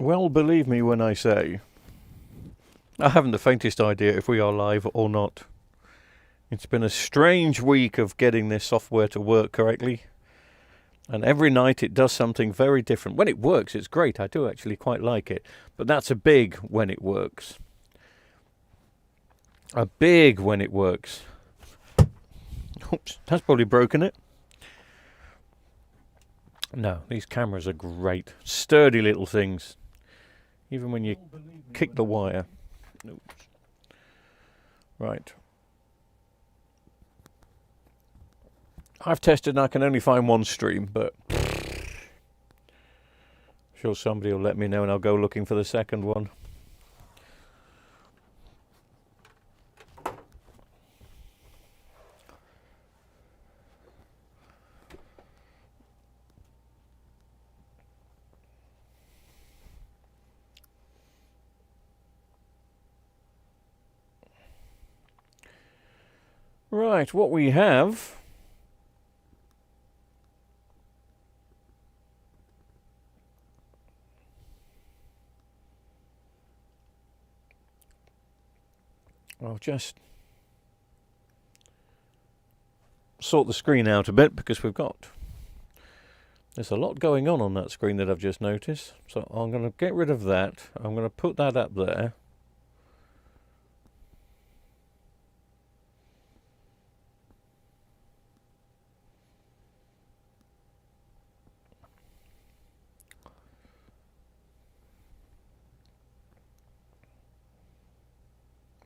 Well, believe me when I say I haven't the faintest idea if we are live or not. It's been a strange week of getting this software to work correctly. And every night it does something very different. When it works, it's great. I do actually quite like it. But that's a big when it works. A big when it works. Oops, that's probably broken it. No, these cameras are great. Sturdy little things. Even when you kick the wire. Oops. Right. I've tested and I can only find one stream, but I'm sure somebody will let me know and I'll go looking for the second one. Right, what we have I'll just sort the screen out a bit because there's a lot going on that screen that I've just noticed. So I'm going to get rid of that. I'm going to put that up there.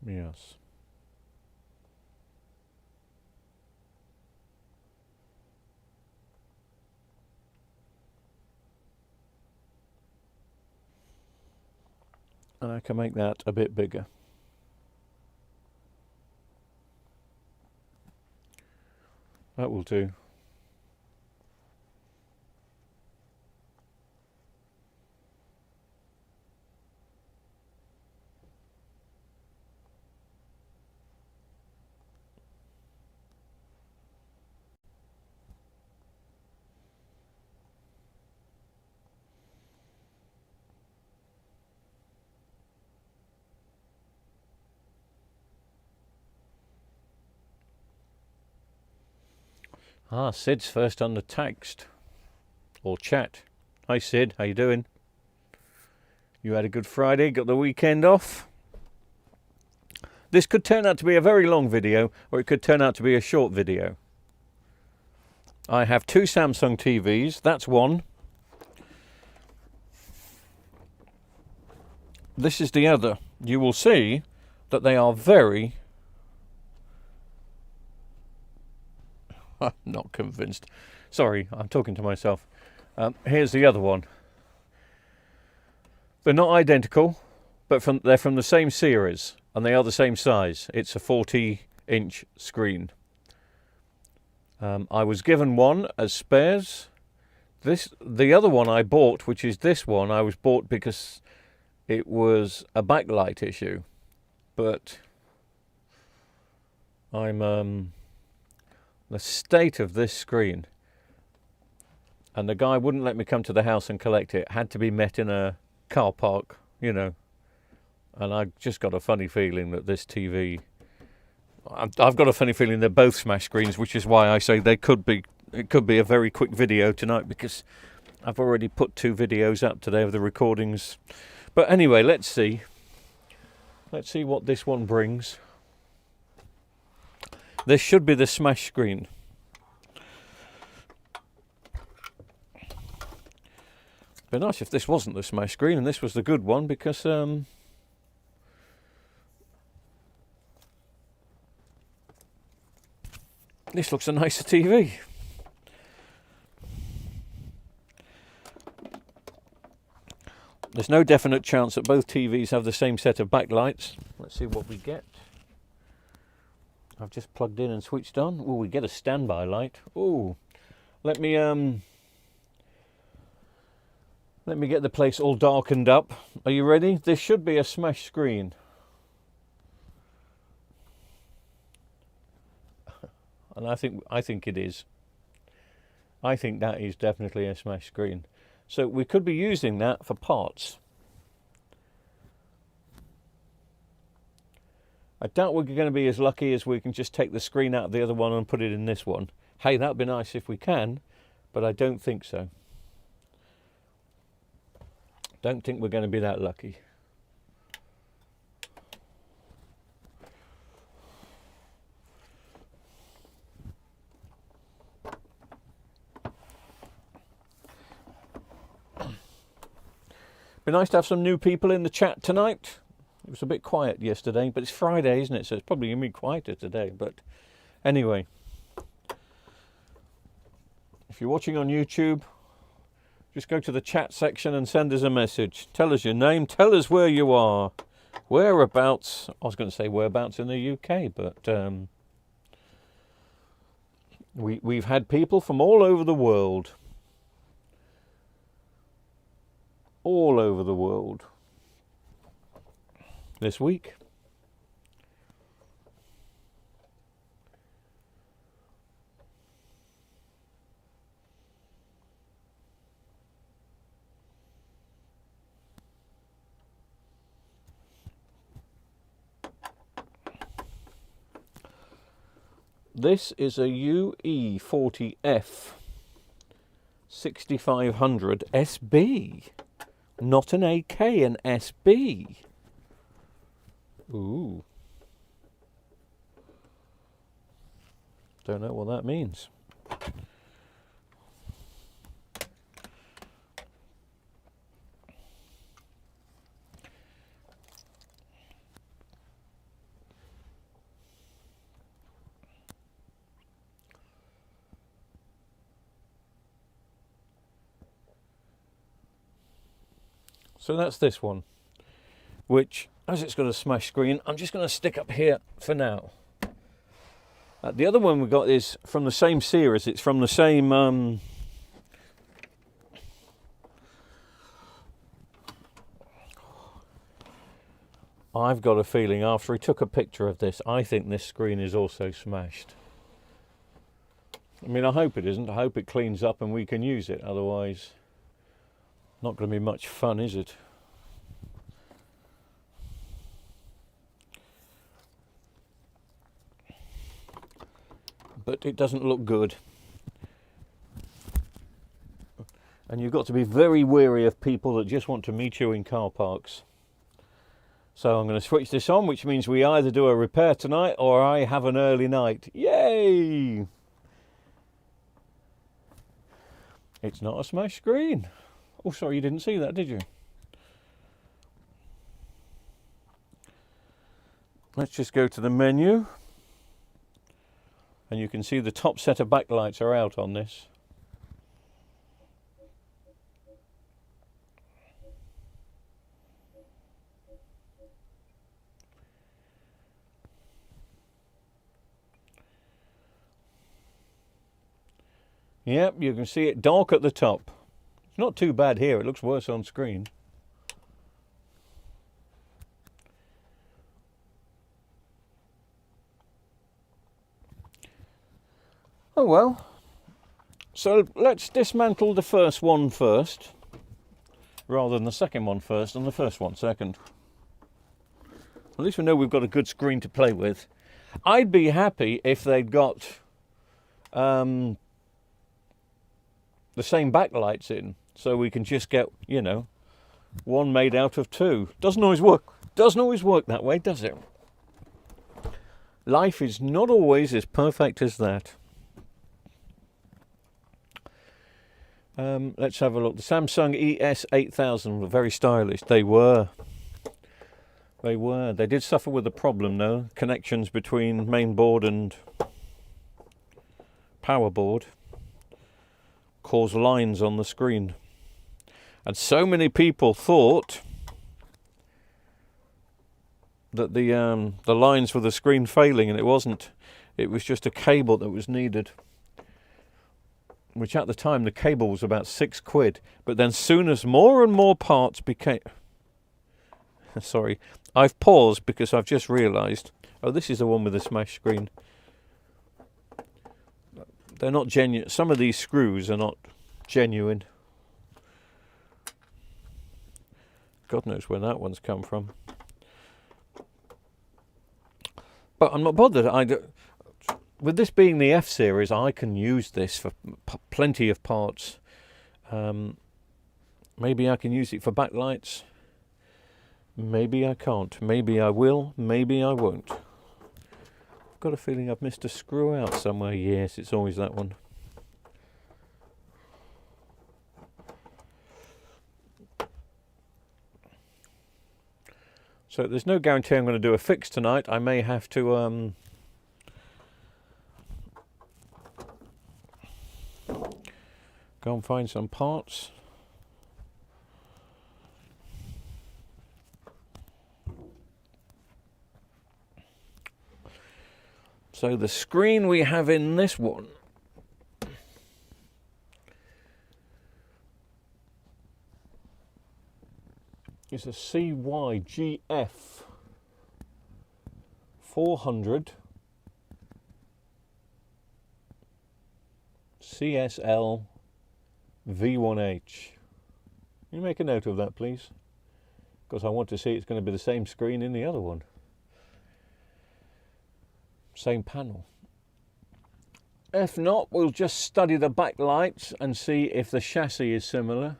Yes. And I can make that a bit bigger. That will do. Ah, Sid's first on the text or chat. Hi Sid, how you doing? You had a good Friday, got the weekend off? This could turn out to be a very long video or it could turn out to be a short video. I have two Samsung TVs, that's one. This is the other. You will see that they are very... I'm not convinced. Sorry, I'm talking to myself. Here's the other one. They're not identical, but they're from the same series, and they are the same size. It's a 40-inch screen. I was given one as spares. The other one I bought, which is this one, I was bought because it was a backlight issue. But the state of this screen, and the guy wouldn't let me come to the house and collect it. It had to be met in a car park, you know, and I just got a funny feeling that this TV, I've got a funny feeling they're both smash screens, which is why I say it could be a very quick video tonight, because I've already put 2 videos up today of the recordings. But anyway, let's see what this one brings. This should be the smash screen. It'd be nice if this wasn't the smash screen and this was the good one, because this looks a nicer TV. There's no definite chance that both TVs have the same set of backlights. Let's see what we get. I've just plugged in and switched on. Oh, we get a standby light. Oh, let me get the place all darkened up. Are you ready? This should be a smash screen. And I think it is. I think that is definitely a smash screen. So we could be using that for parts. I doubt we're going to be as lucky as we can just take the screen out of the other one and put it in this one. Hey, that'd be nice if we can, but I don't think so. Don't think we're going to be that lucky. Be nice to have some new people in the chat tonight. It was a bit quiet yesterday, but it's Friday, isn't it? So it's probably going to be quieter today. But anyway, if you're watching on YouTube, just go to the chat section and send us a message. Tell us your name. Tell us where you are. Whereabouts. I was going to say whereabouts in the UK, but we've had people from all over the world. All over the world. This week. This is a UE40F 6500 SB, not an AK, an SB. Ooh. Don't know what that means. So that's this one, which, as it's got a smash screen, I'm just going to stick up here for now. The other one we got is from the same series. It's from the same I've got a feeling after he took a picture of this, I think this screen is also smashed. I mean, I hope it isn't. I hope it cleans up and we can use it. Otherwise, not going to be much fun, is it? But it doesn't look good. And you've got to be very wary of people that just want to meet you in car parks. So I'm going to switch this on, which means we either do a repair tonight or I have an early night. Yay! It's not a smash screen. Oh, sorry, you didn't see that, did you? Let's just go to the menu. And you can see the top set of backlights are out on this. Yep, you can see it dark at the top. It's not too bad here, it looks worse on screen. Oh well, so let's dismantle the first one first, rather than the second one first and the first one second. At least we know we've got a good screen to play with. I'd be happy if they'd got the same backlights in, so we can just get, you know, one made out of two. Doesn't always work. Doesn't always work that way, does it? Life is not always as perfect as that. Let's have a look. The Samsung ES8000 were very stylish. They were. They were. They did suffer with a problem though. Connections between main board and power board caused lines on the screen. And so many people thought that the lines were the screen failing, and it wasn't. It was just a cable that was needed. Which at the time the cable was about £6, but then soon as more and more parts became... Sorry, I've paused because I've just realised. Oh, this is the one with the smash screen. They're not genuine. Some of these screws are not genuine. God knows where that one's come from. But I'm not bothered. With this being the F series, I can use this for plenty of parts. Maybe I can use it for backlights. Maybe I can't. Maybe I will. Maybe I won't. I've got a feeling I've missed a screw out somewhere. Yes, it's always that one. So there's no guarantee I'm going to do a fix tonight. I may have to go and find some parts. So the screen we have in this one is a CYGF 400 CSL V1H. You make a note of that, please, because I want to see it's going to be the same screen in the other one. Same panel. If not, we'll just study the backlights and see if the chassis is similar.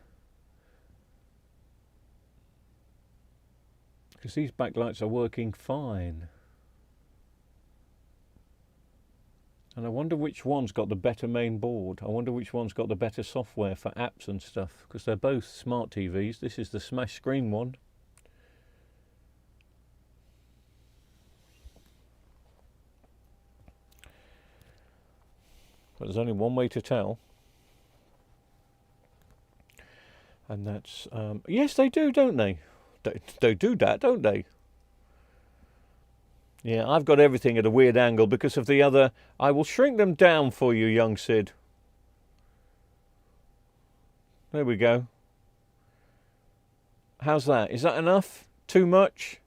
Because these backlights are working fine. And I wonder which one's got the better main board. I wonder which one's got the better software for apps and stuff. Because they're both smart TVs. This is the smash screen one. But there's only one way to tell. And that's... yes, they do, don't they? They do that, don't they? Yeah, I've got everything at a weird angle because of the other... I will shrink them down for you, young Sid. There we go. How's that? Is that enough? Too much?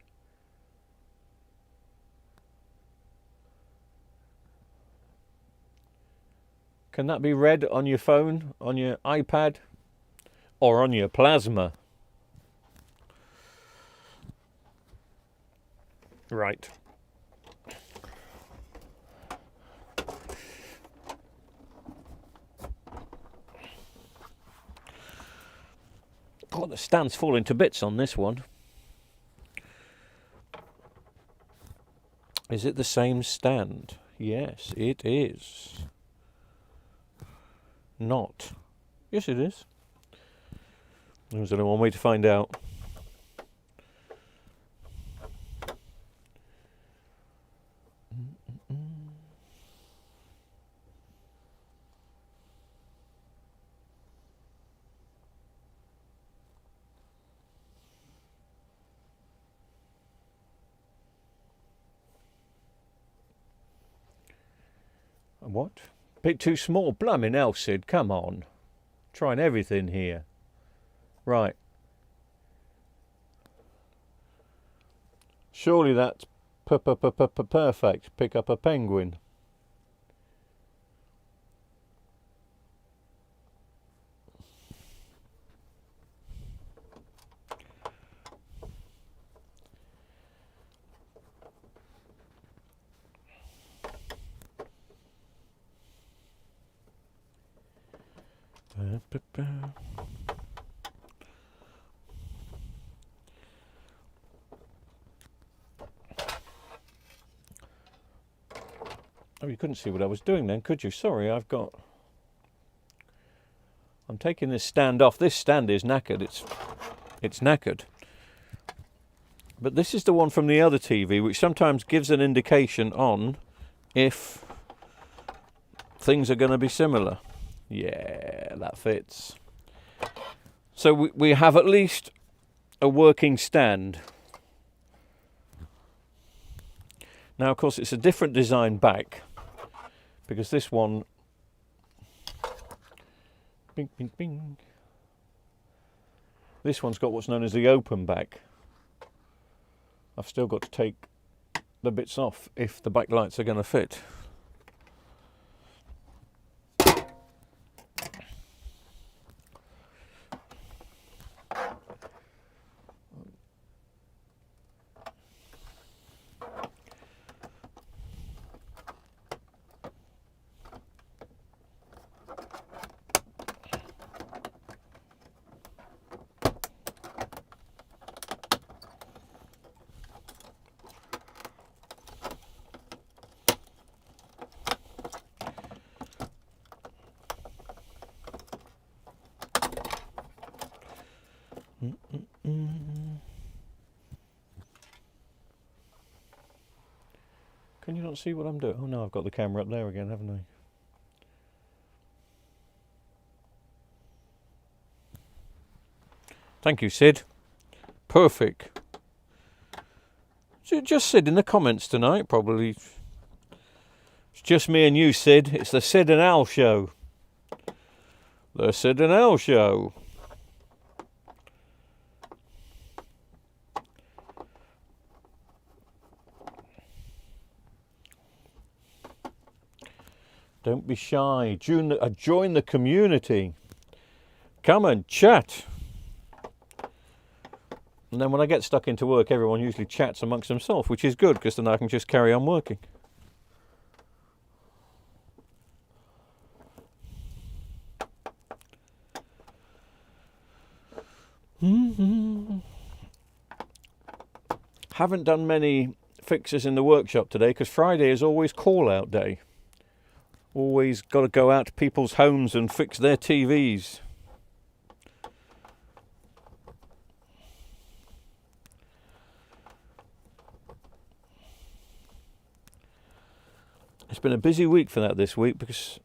Can that be read on your phone, on your iPad, or on your plasma? Right. God, the stand's falling to bits on this one. Is it the same stand? Yes, it is. Not. Yes, it is. There's only one way to find out. What? Bit too small? Blimmin' hell, Sid, come on. Trying everything here. Right. Surely that's perfect. Pick up a penguin. Oh, you couldn't see what I was doing then, could you? Sorry, I'm taking this stand off. This stand is knackered. It's knackered. But this is the one from the other TV, which sometimes gives an indication on if things are going to be similar. Yeah, that fits. So we have at least a working stand. Now, of course, it's a different design back, because this one, bing, bing, bing. This one's got what's known as the open back. I've still got to take the bits off if the backlights are going to fit. Can you not see what I'm doing? Oh no, I've got the camera up there again, haven't I? Thank you, Sid. Perfect. Just Sid in the comments tonight, probably. It's just me and you, Sid. It's the Sid and Al show. The Sid and Al show. Don't be shy. Join the community. Come and chat. And then when I get stuck into work, everyone usually chats amongst themselves, which is good, because then I can just carry on working. Haven't done many fixes in the workshop today, because Friday is always call-out day. Always got to go out to people's homes and fix their TVs. It's been a busy week for that this week, because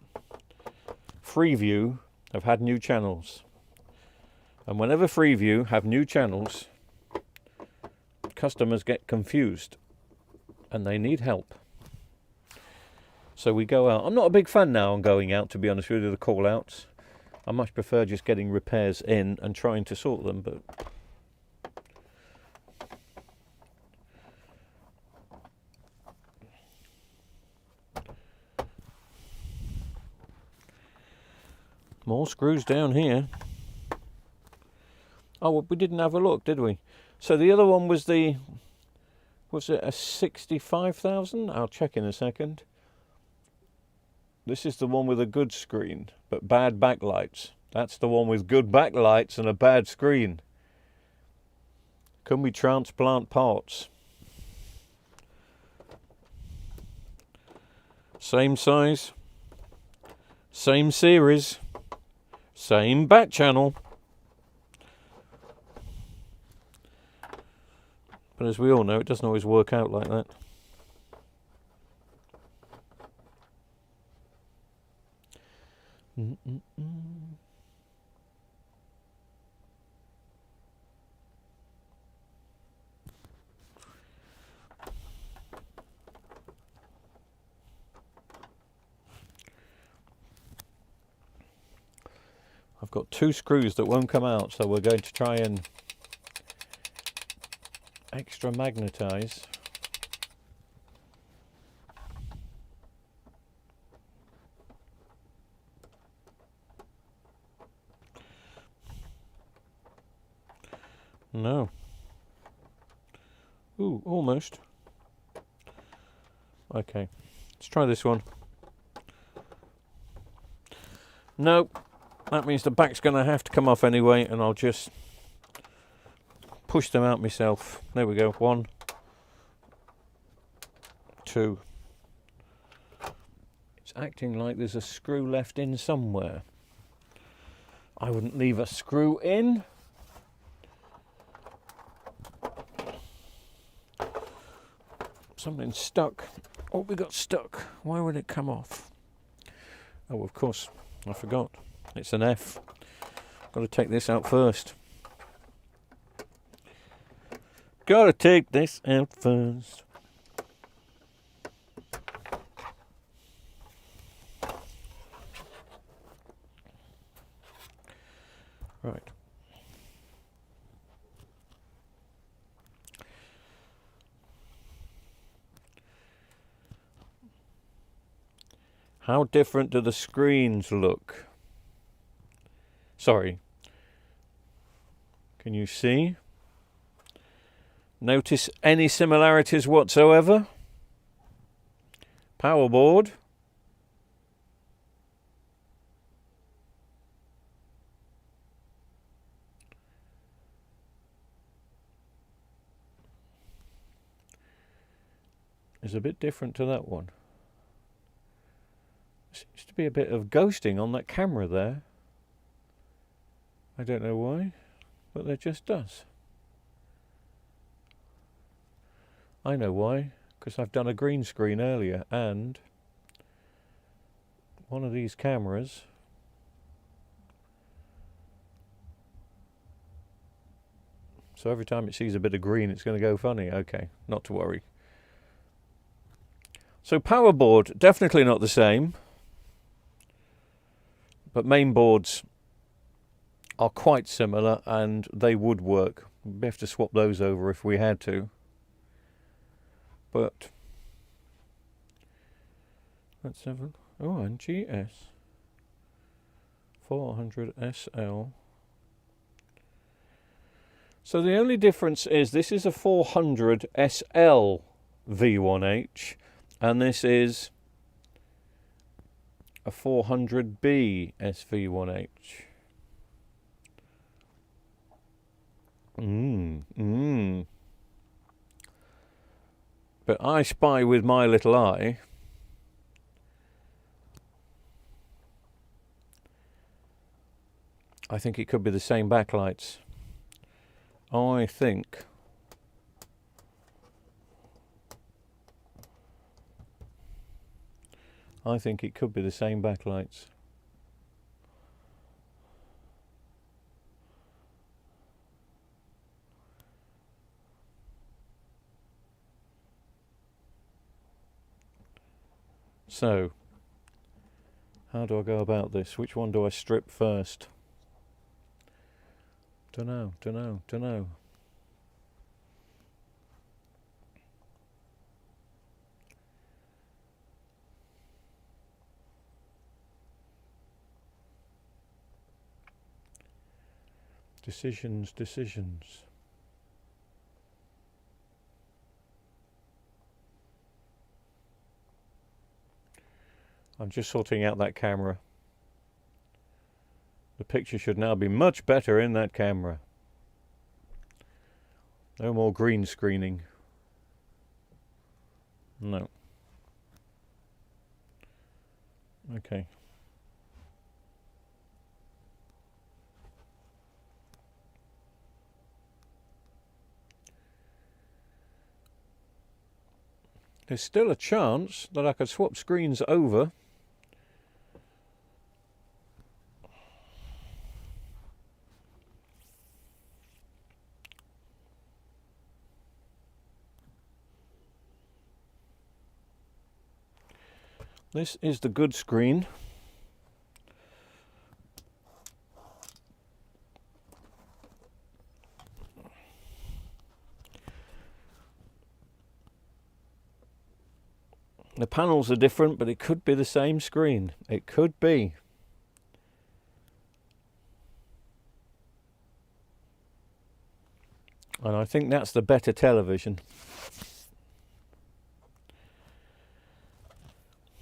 Freeview have had new channels. And whenever Freeview have new channels, customers get confused and they need help. So we go out. I'm not a big fan now on going out, to be honest with you, the call outs. I much prefer just getting repairs in and trying to sort them, but more screws down here. Oh, well, we didn't have a look, did we? So the other one was it a 65,000? I'll check in a second. This is the one with a good screen, but bad backlights. That's the one with good backlights and a bad screen. Can we transplant parts? Same size, same series, same back channel. But as we all know, it doesn't always work out like that. I've got 2 screws that won't come out, so we're going to try and extra magnetize. No. Ooh, almost. Okay, let's try this one. No, that means the back's going to have to come off anyway, and I'll just push them out myself. There we go. 1, 2. It's acting like there's a screw left in somewhere. I wouldn't leave a screw in. Something stuck. Oh, we got stuck. Why would it come off? Oh, of course, I forgot. It's an F. Got to take this out first. Got to take this out first. Right. How different do the screens look? Sorry. Can you see? Notice any similarities whatsoever? Power board. Is a bit different to that one. Seems to be a bit of ghosting on that camera there. I don't know why, but there just does. I know why. because I've done a green screen earlier, and one of these cameras so every time it sees a bit of green it's going to go funny. Okay, not to worry. So power board, definitely not the same, but main boards are quite similar and they would work. We'd have to swap those over if we had to, but let's have a, oh, and GS 400 SL. So the only difference is this is a 400 SL V1H and this is a 400B SV1H. But I spy with my little eye I think it could be the same backlights. I think it could be the same backlights. So, how do I go about this? Which one do I strip first? Dunno. Decisions. I'm just sorting out that camera. The picture should now be much better in that camera. No more green screening. No. Okay. There's still a chance that I could swap screens over. This is the good screen. The panels are different, but it could be the same screen. It could be. And I think that's the better television.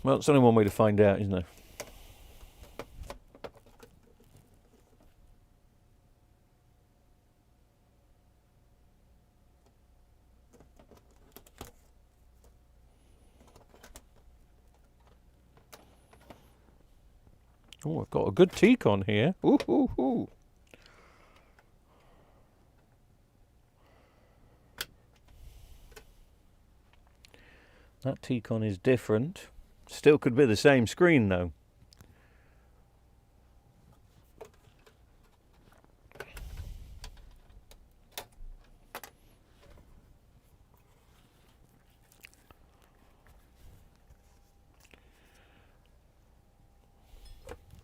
Well, it's only one way to find out, isn't there? Oh, I've got a good teak on here. Ooh, ooh, ooh. That T-con is different. Still could be the same screen though.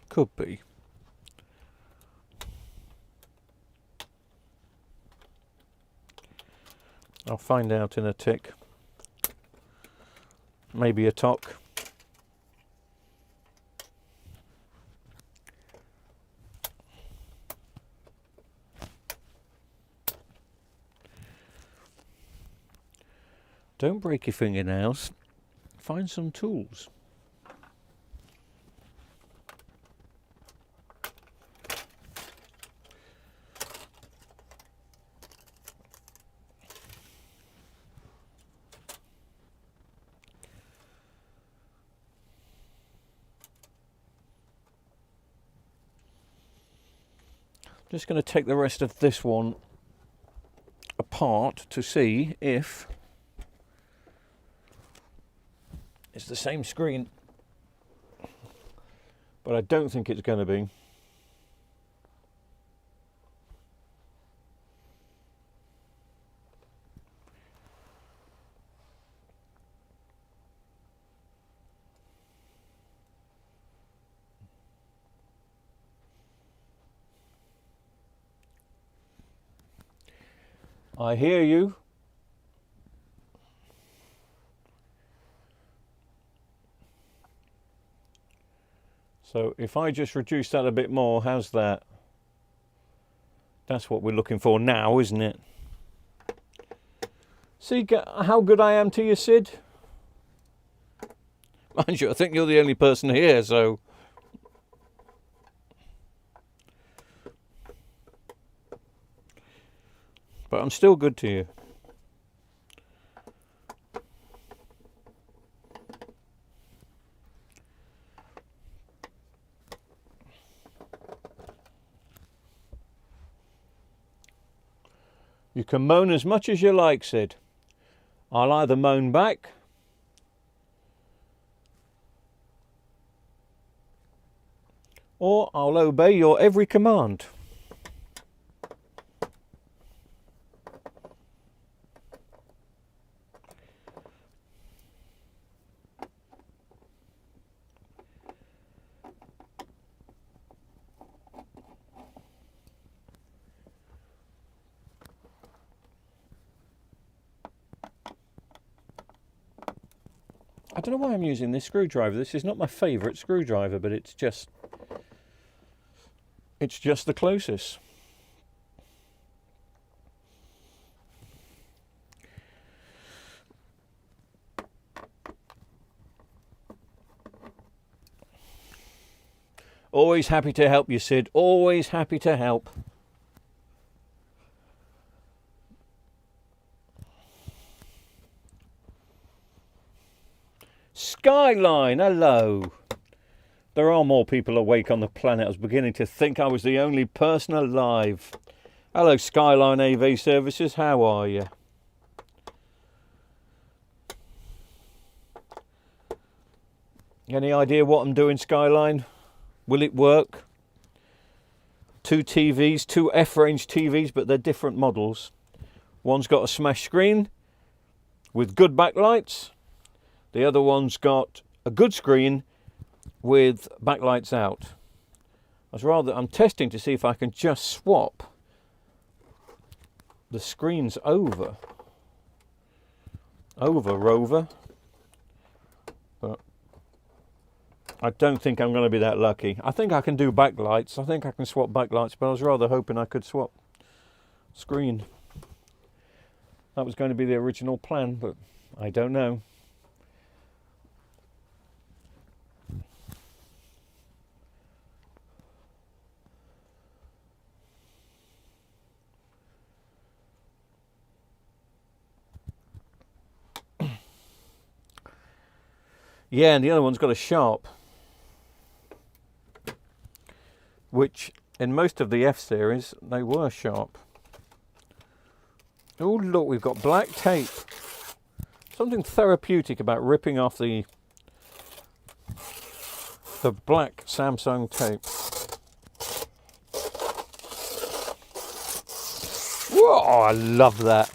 Could be. I'll find out in a tick. Maybe a tock. Don't break your fingernails. Find some tools. Just going to take the rest of this one apart to see if it's the same screen, but I don't think it's going to be. I hear you. So if I just reduce that a bit more, how's that? That's what we're looking for now, isn't it? See how good I am to you, Sid? Mind you, I think you're the only person here, so... But I'm still good to you. You can moan as much as you like, Sid. I'll either moan back, or I'll obey your every command. I don't know why I'm using this screwdriver. This is not my favourite screwdriver, but it's just the closest. Always happy to help you, Sid. Always happy to help. Skyline, hello. There are more people awake on the planet. I was beginning to think I was the only person alive. Hello, Skyline AV Services. How are you? Any idea what I'm doing, Skyline? Will it work? 2 TVs, 2 F-range TVs, but they're different models. One's got a smash screen with good backlights. The other one's got a good screen with backlights out. I'm testing to see if I can just swap the screens over Rover, but I don't think I'm going to be that lucky. I think I can do backlights. I think I can swap backlights, but I was rather hoping I could swap screen. That was going to be the original plan, but I don't know. Yeah, and the other one's got a sharp, which in most of the F series they were sharp. Oh look, we've got black tape. Something therapeutic about ripping off the black Samsung tape. Whoa, I love that.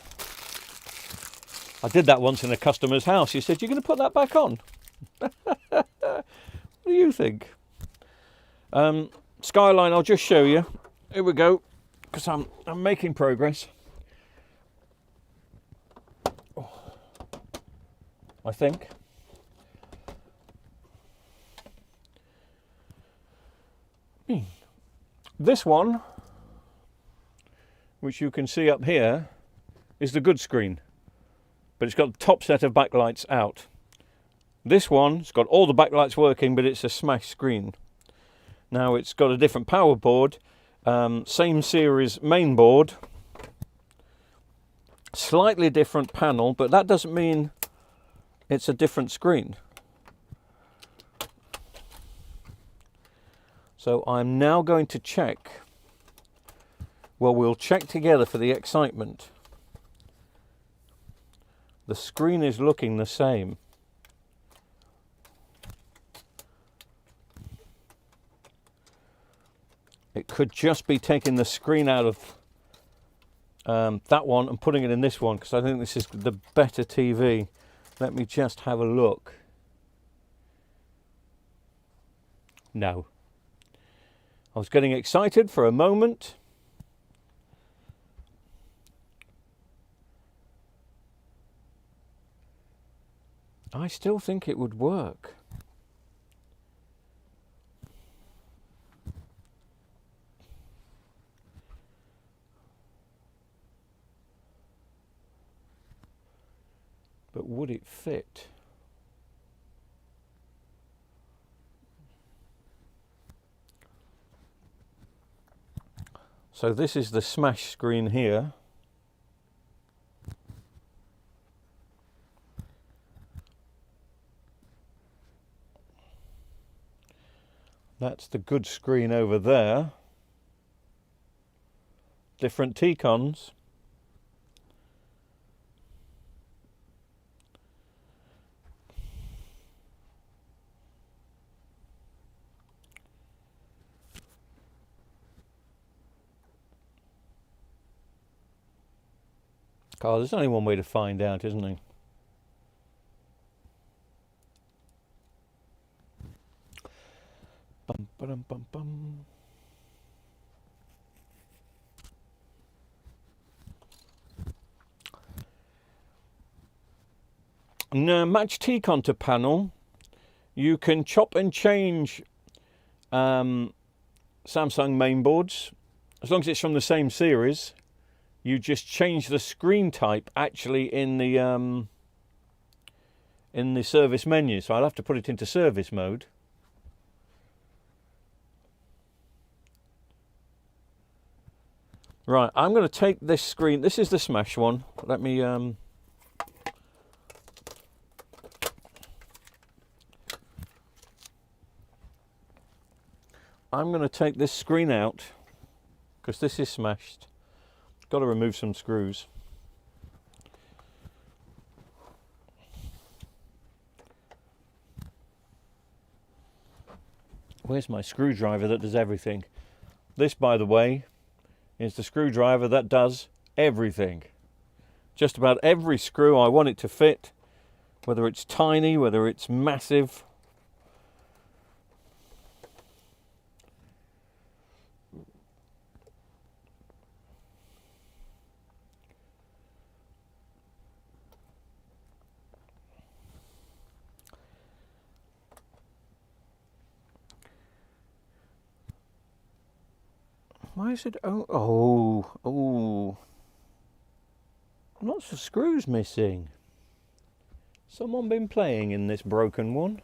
I did that once in a customer's house. He said, "You're going to put that back on?" What do you think? Skyline, I'll just show you. Here we go, because I'm making progress. Oh, I think. This one, which you can see up here, is the good screen, but it's got the top set of backlights out. This one's got all the backlights working, but it's a smash screen. Now it's got a different power board, same series main board, slightly different panel, but that doesn't mean it's a different screen. So I'm now going to check. Well, we'll check together for the excitement. The screen is looking the same. could just be taking the screen out of that one and putting it in this one, because I think this is the better TV. Let me just have a look. No. I was getting excited for a moment. I still think it would work. But would it fit? So this is the smash screen here. That's the good screen over there. Different T-cons. God, there's only one way to find out, isn't there? Bum, ba-dum, bum, bum. Now, match T-con to panel. You can chop and change Samsung mainboards as long as it's from the same series. You just change the screen type actually in the service menu. So I'll have to put it into service mode. Right, I'm going to take this screen. This is the smash one. Let me I'm going to take this screen out because this is smashed. Got to remove some screws. Where's my screwdriver that does everything? This, by the way, is the screwdriver that does everything. Just about every screw I want it to fit, whether it's tiny, whether it's massive. Why is it? Oh. Lots of screws missing. Someone been playing in this broken one?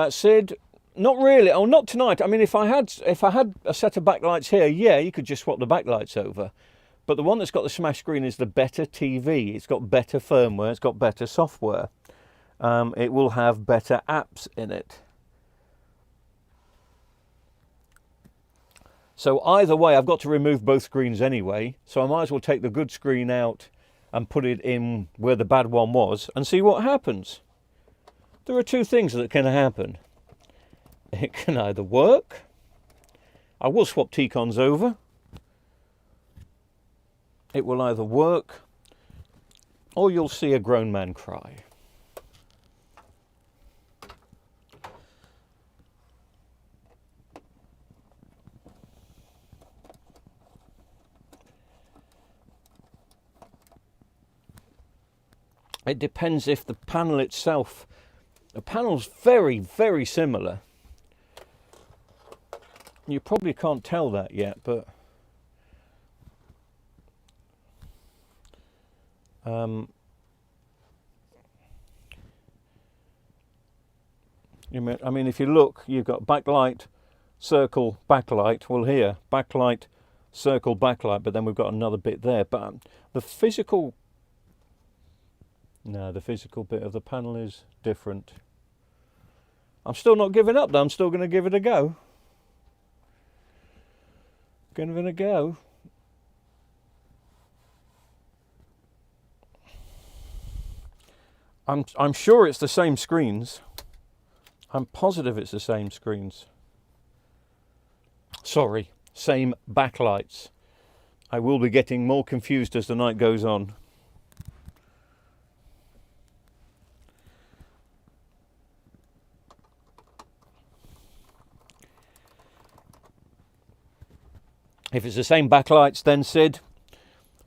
Sid, not really. Oh, not tonight. I mean, if I had a set of backlights here, yeah, you could just swap the backlights over. But the one that's got the smash screen is the better TV. It's got better firmware. It's got better software. It will have better apps in it. So either way, I've got to remove both screens anyway, so I might as well take the good screen out and put it in where the bad one was and see what happens. There are two things that can happen. It can either work. I will swap T-cons over. It will either work, or you'll see a grown man cry. It depends if the panel itself, the panel's very, very similar. You probably can't tell that yet, but I mean, if you look, you've got backlight, circle, backlight. Well, here, backlight, circle, backlight, but then we've got another bit there. But the physical bit of the panel is different. I'm still not giving up though. I'm still going to give it a go. Giving it a go. I'm sure it's the same screens. I'm positive it's the same screens. sorry, same backlights. I will be getting more confused as the night goes on. If it's the same backlights, then Sid,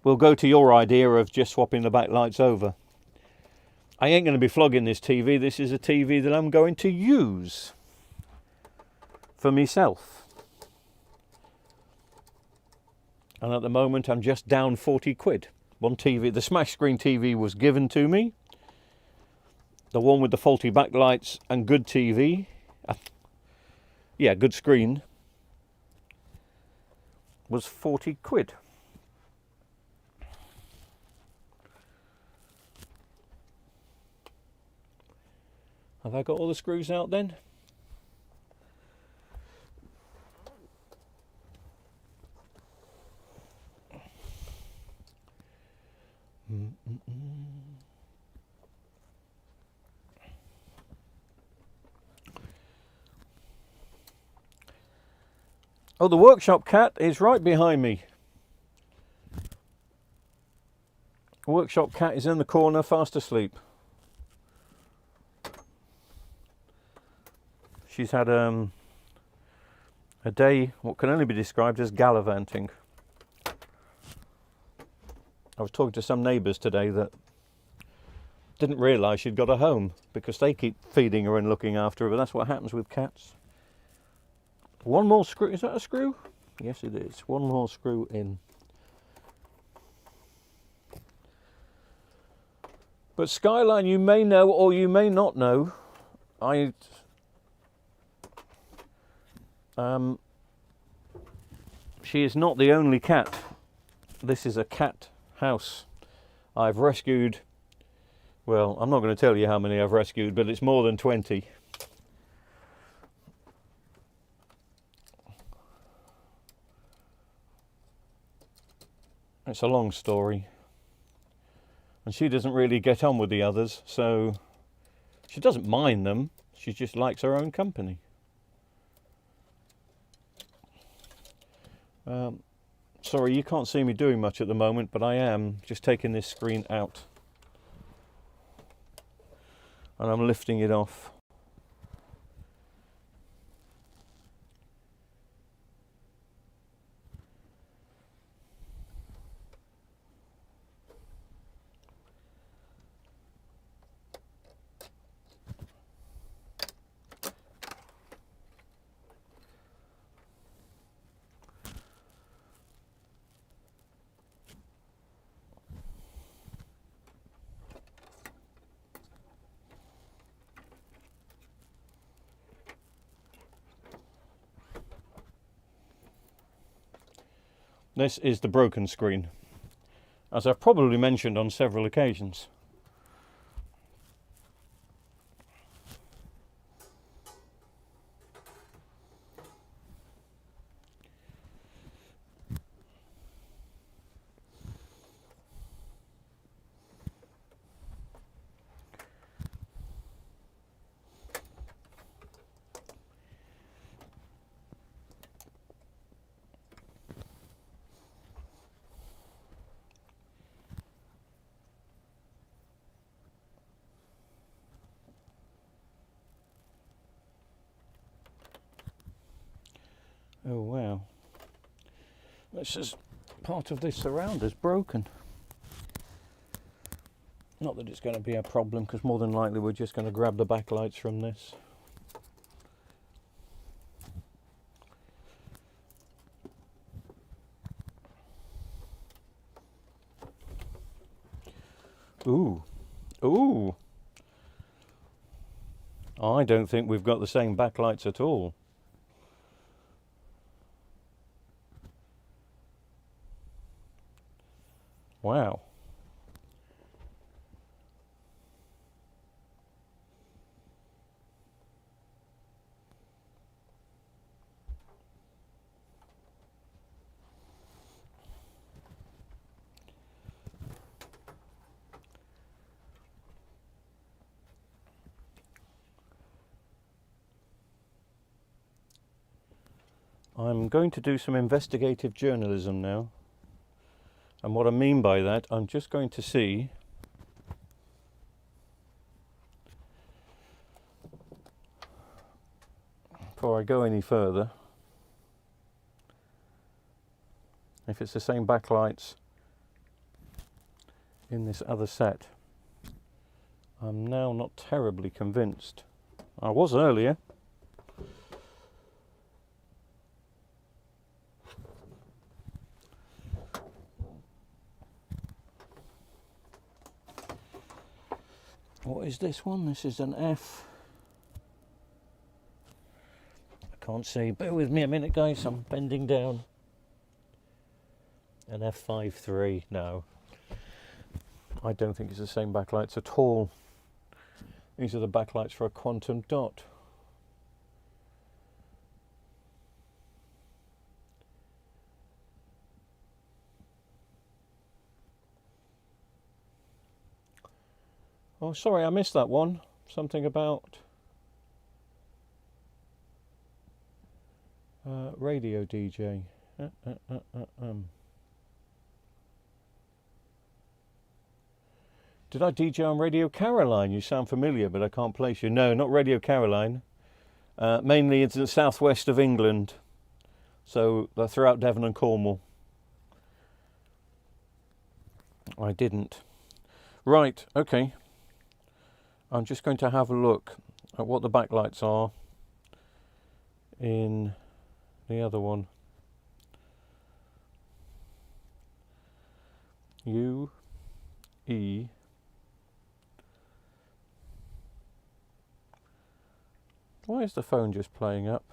we'll go to your idea of just swapping the backlights over. I ain't going to be flogging this TV. This is a TV that I'm going to use for myself. And at the moment I'm just down 40 quid. One TV, the smash screen TV was given to me. The one with the faulty backlights and good TV. Yeah, good screen. Was 40 quid. Have I got all the screws out then? Oh, the workshop cat is right behind me. The workshop cat is in the corner, fast asleep. She's had a day, what can only be described as gallivanting. I was talking to some neighbours today that didn't realise she'd got a home because they keep feeding her and looking after her, but that's what happens with cats. One more screw, is that a screw? Yes it is, one more screw in. But Skyline, you may know or you may not know, she is not the only cat. This is a cat house. I've rescued, well, I'm not going to tell you how many I've rescued, but it's more than 20. It's a long story. And she doesn't really get on with the others, so she doesn't mind them, she just likes her own company. Sorry, you can't see me doing much at the moment, but I am just taking this screen out. And I'm lifting it off. This is the broken screen, as I've probably mentioned on several occasions. Oh wow, this is part of this surround is broken. Not that it's going to be a problem, because more than likely we're just going to grab the backlights from this. Ooh, ooh, I don't think we've got the same backlights at all. Wow. I'm going to do some investigative journalism now. And what I mean by that, I'm just going to see before I go any further if it's the same backlights in this other set. I'm now not terribly convinced. I was earlier. What is this one? This is an F. I can't see. Bear with me a minute, guys. I'm bending down. An F53. No. I don't think it's the same backlights at all. These are the backlights for a quantum dot. Oh, sorry, I missed that one. Something about radio DJ. Did I DJ on Radio Caroline? You sound familiar, but I can't place you. No, not Radio Caroline. Mainly it's in the southwest of England. So they're throughout Devon and Cornwall. I didn't. Right, okay. I'm just going to have a look at what the backlights are in the other one. U, E, why is the phone just playing up?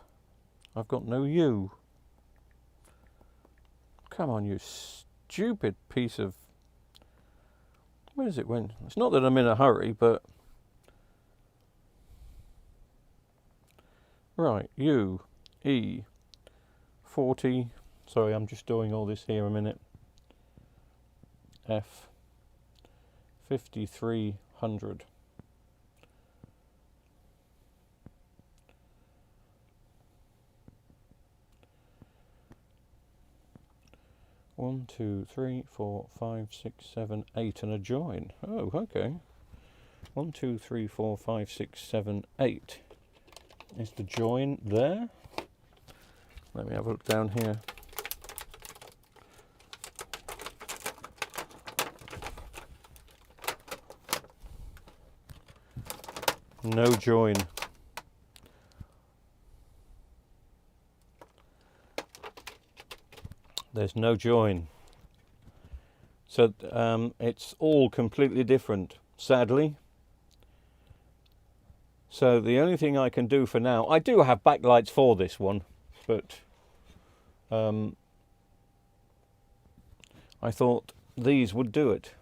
I've got no U. Come on, you stupid piece of... Where does it went? It's not that I'm in a hurry, but... Right, U, E, 40... Sorry, I'm just doing all this here a minute. F, 5300. One, two, three, 4, 5, 6, 7, 8, and a join. Oh, okay. 1, 2, 3, 4, 5, 6, 7, 8. Is the join there? Let me have a look down here. No join. There's no join. So it's all completely different, sadly. So the only thing I can do for now, I do have backlights for this one, but I thought these would do it.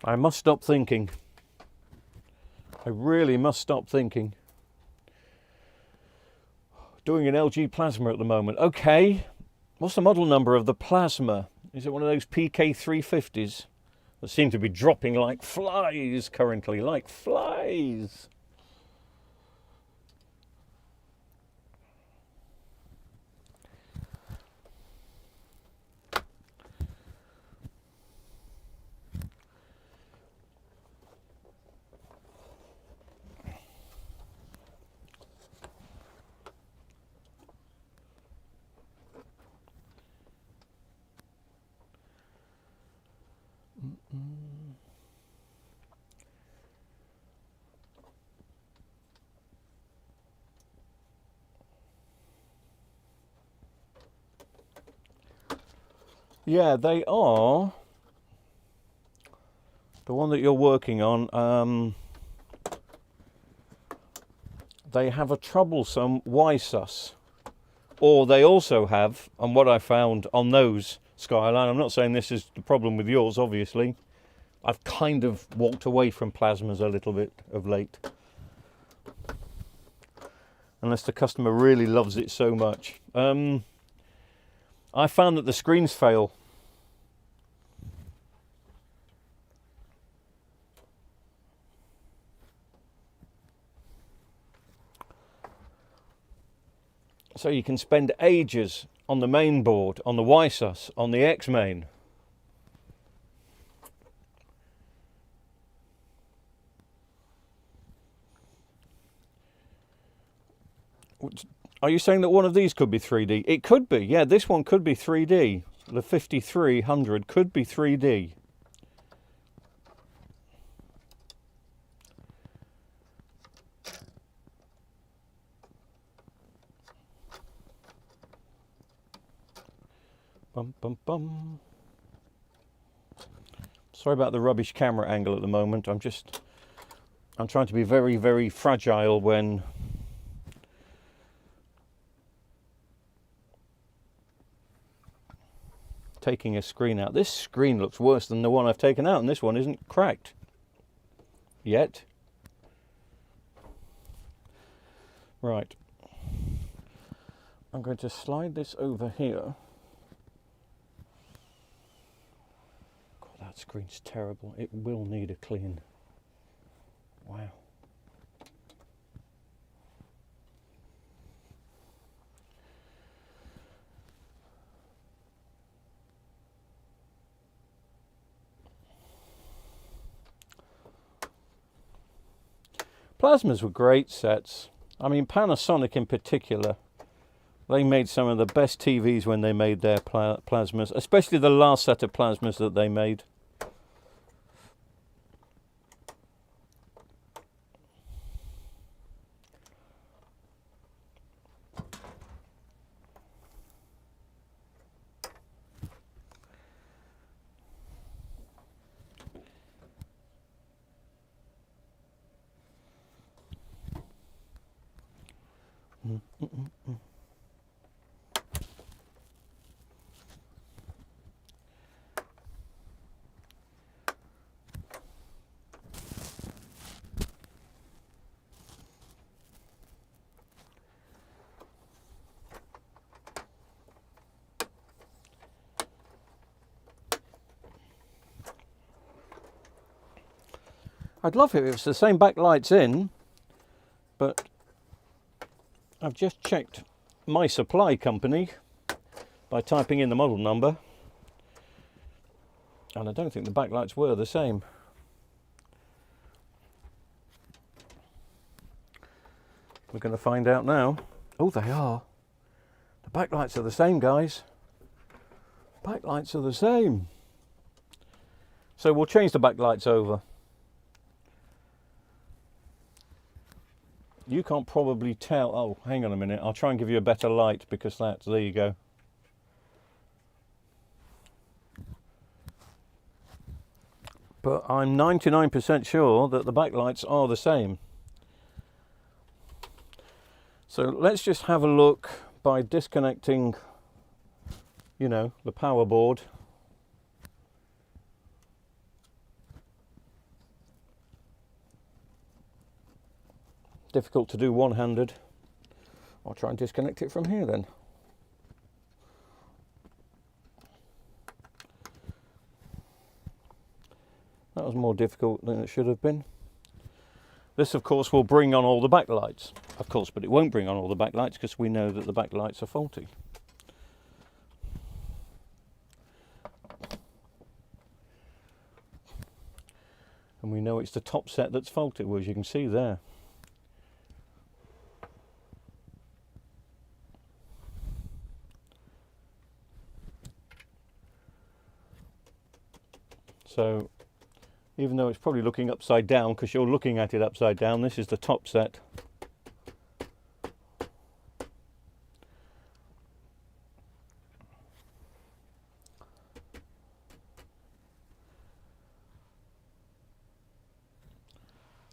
I must stop thinking. I really must stop thinking. Doing an LG plasma at the moment. Okay, what's the model number of the plasma? Is it one of those PK350s that seem to be dropping like flies currently, like flies? Yeah, they are. The one that you're working on, they have a troublesome Y-sus. Or they also have, and what I found on those Skyline, I'm not saying this is the problem with yours, obviously. I've kind of walked away from plasmas a little bit of late. Unless the customer really loves it so much. I found that the screens fail. So you can spend ages on the main board, on the YSUS, on the X-main. Are you saying that one of these could be 3D? It could be, yeah, this one could be 3D. The 5300 could be 3D. Bum, bum, bum. Sorry about the rubbish camera angle at the moment. I'm trying to be very, very fragile when taking a screen out. This screen looks worse than the one I've taken out, and this one isn't cracked yet. Right. I'm going to slide this over here. God, that screen's terrible. It will need a clean. Wow. Plasmas were great sets. I mean, Panasonic in particular, they made some of the best TVs when they made their plasmas, especially the last set of plasmas that they made. I'd love it if it's the same backlights in, but I've just checked my supply company by typing in the model number, and I don't think the backlights were the same. We're going to find out now. Oh, they are. The backlights are the same, guys. Backlights are the same. So we'll change the backlights over. You can't probably tell. Oh, hang on a minute. I'll try and give you a better light, because there you go. But I'm 99% sure that the backlights are the same. So let's just have a look by disconnecting, you know, the power board. Difficult to do one-handed. I'll try and disconnect it from here then. That was more difficult than it should have been. This, of course, will bring on all the backlights. Of course, but it won't bring on all the backlights because we know that the backlights are faulty. And we know it's the top set that's faulty, well, as you can see there. So, even though it's probably looking upside down, because you're looking at it upside down, this is the top set.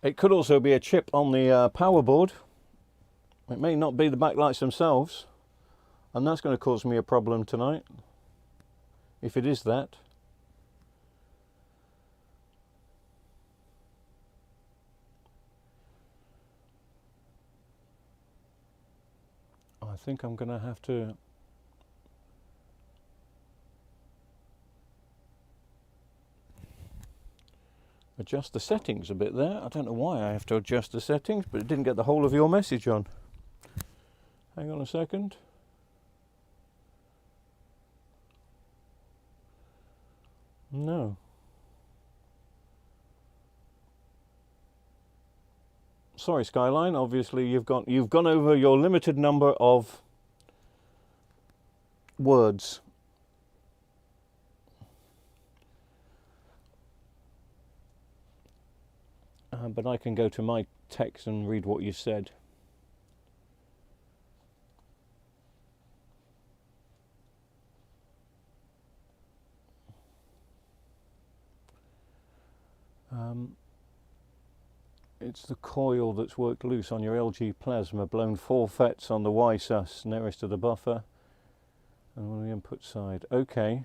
It could also be a chip on the power board. It may not be the backlights themselves, and that's going to cause me a problem tonight, if it is that. I think I'm going to have to adjust the settings a bit there. I don't know why I have to adjust the settings, but it didn't get the whole of your message on. Hang on a second. No. Sorry, Skyline. Obviously, you've gone over your limited number of words. But I can go to my text and read what you said. It's the coil that's worked loose on your LG plasma, blown 4 FETs on the Y-sus nearest to the buffer and on the input side. Okay.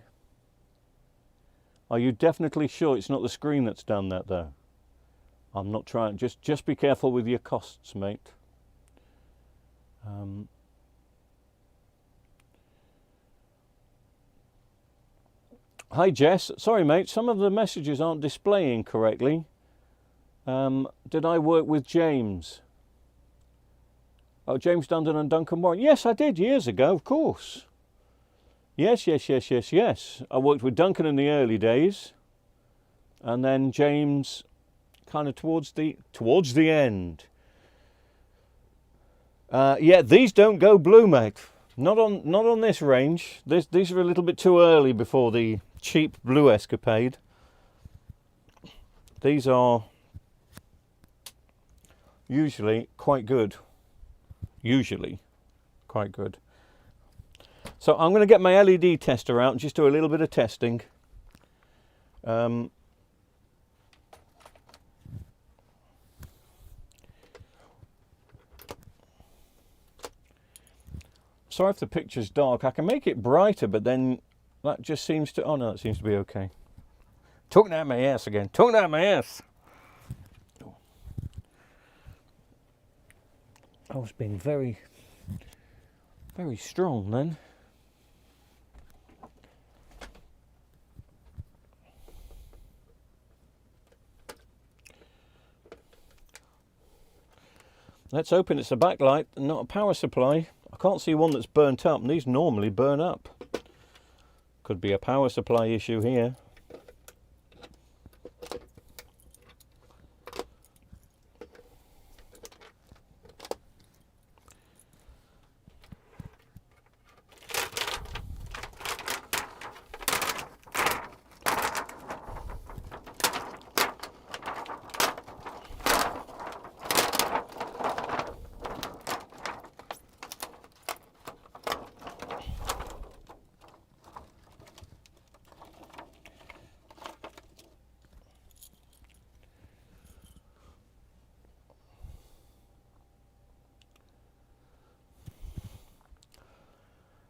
Are you definitely sure it's not the screen that's done that though? I'm not trying, just be careful with your costs, mate. Hi Jess, sorry mate, some of the messages aren't displaying correctly. Did I work with James? Oh, James Dundon and Duncan Warren. Yes, I did years ago, of course. Yes. I worked with Duncan in the early days, and then James kind of towards the end. Yeah, these don't go blue, mate. Not on this range. These are a little bit too early before the cheap blue escapade. These are usually quite good. So I'm going to get my LED tester out and just do a little bit of testing. Sorry if the picture's dark. I can make it brighter, but then that just seems to... Oh no, it seems to be okay. Talking out my ass again. Talking out my ass. I was being very, very strong then. Let's open it's a backlight and not a power supply. I can't see one that's burnt up, and these normally burn up. Could be a power supply issue here.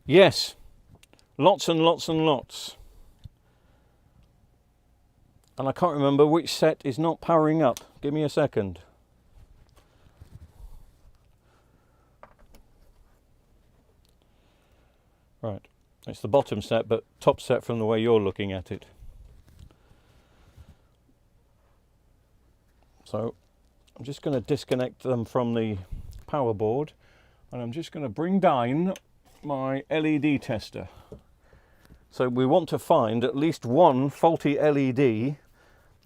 Yes, lots and lots and lots. And I can't remember which set is not powering up. Give me a second. Right, it's the bottom set, but top set from the way you're looking at it. So I'm just going to disconnect them from the power board, and I'm just going to bring down my LED tester. So we want to find at least one faulty LED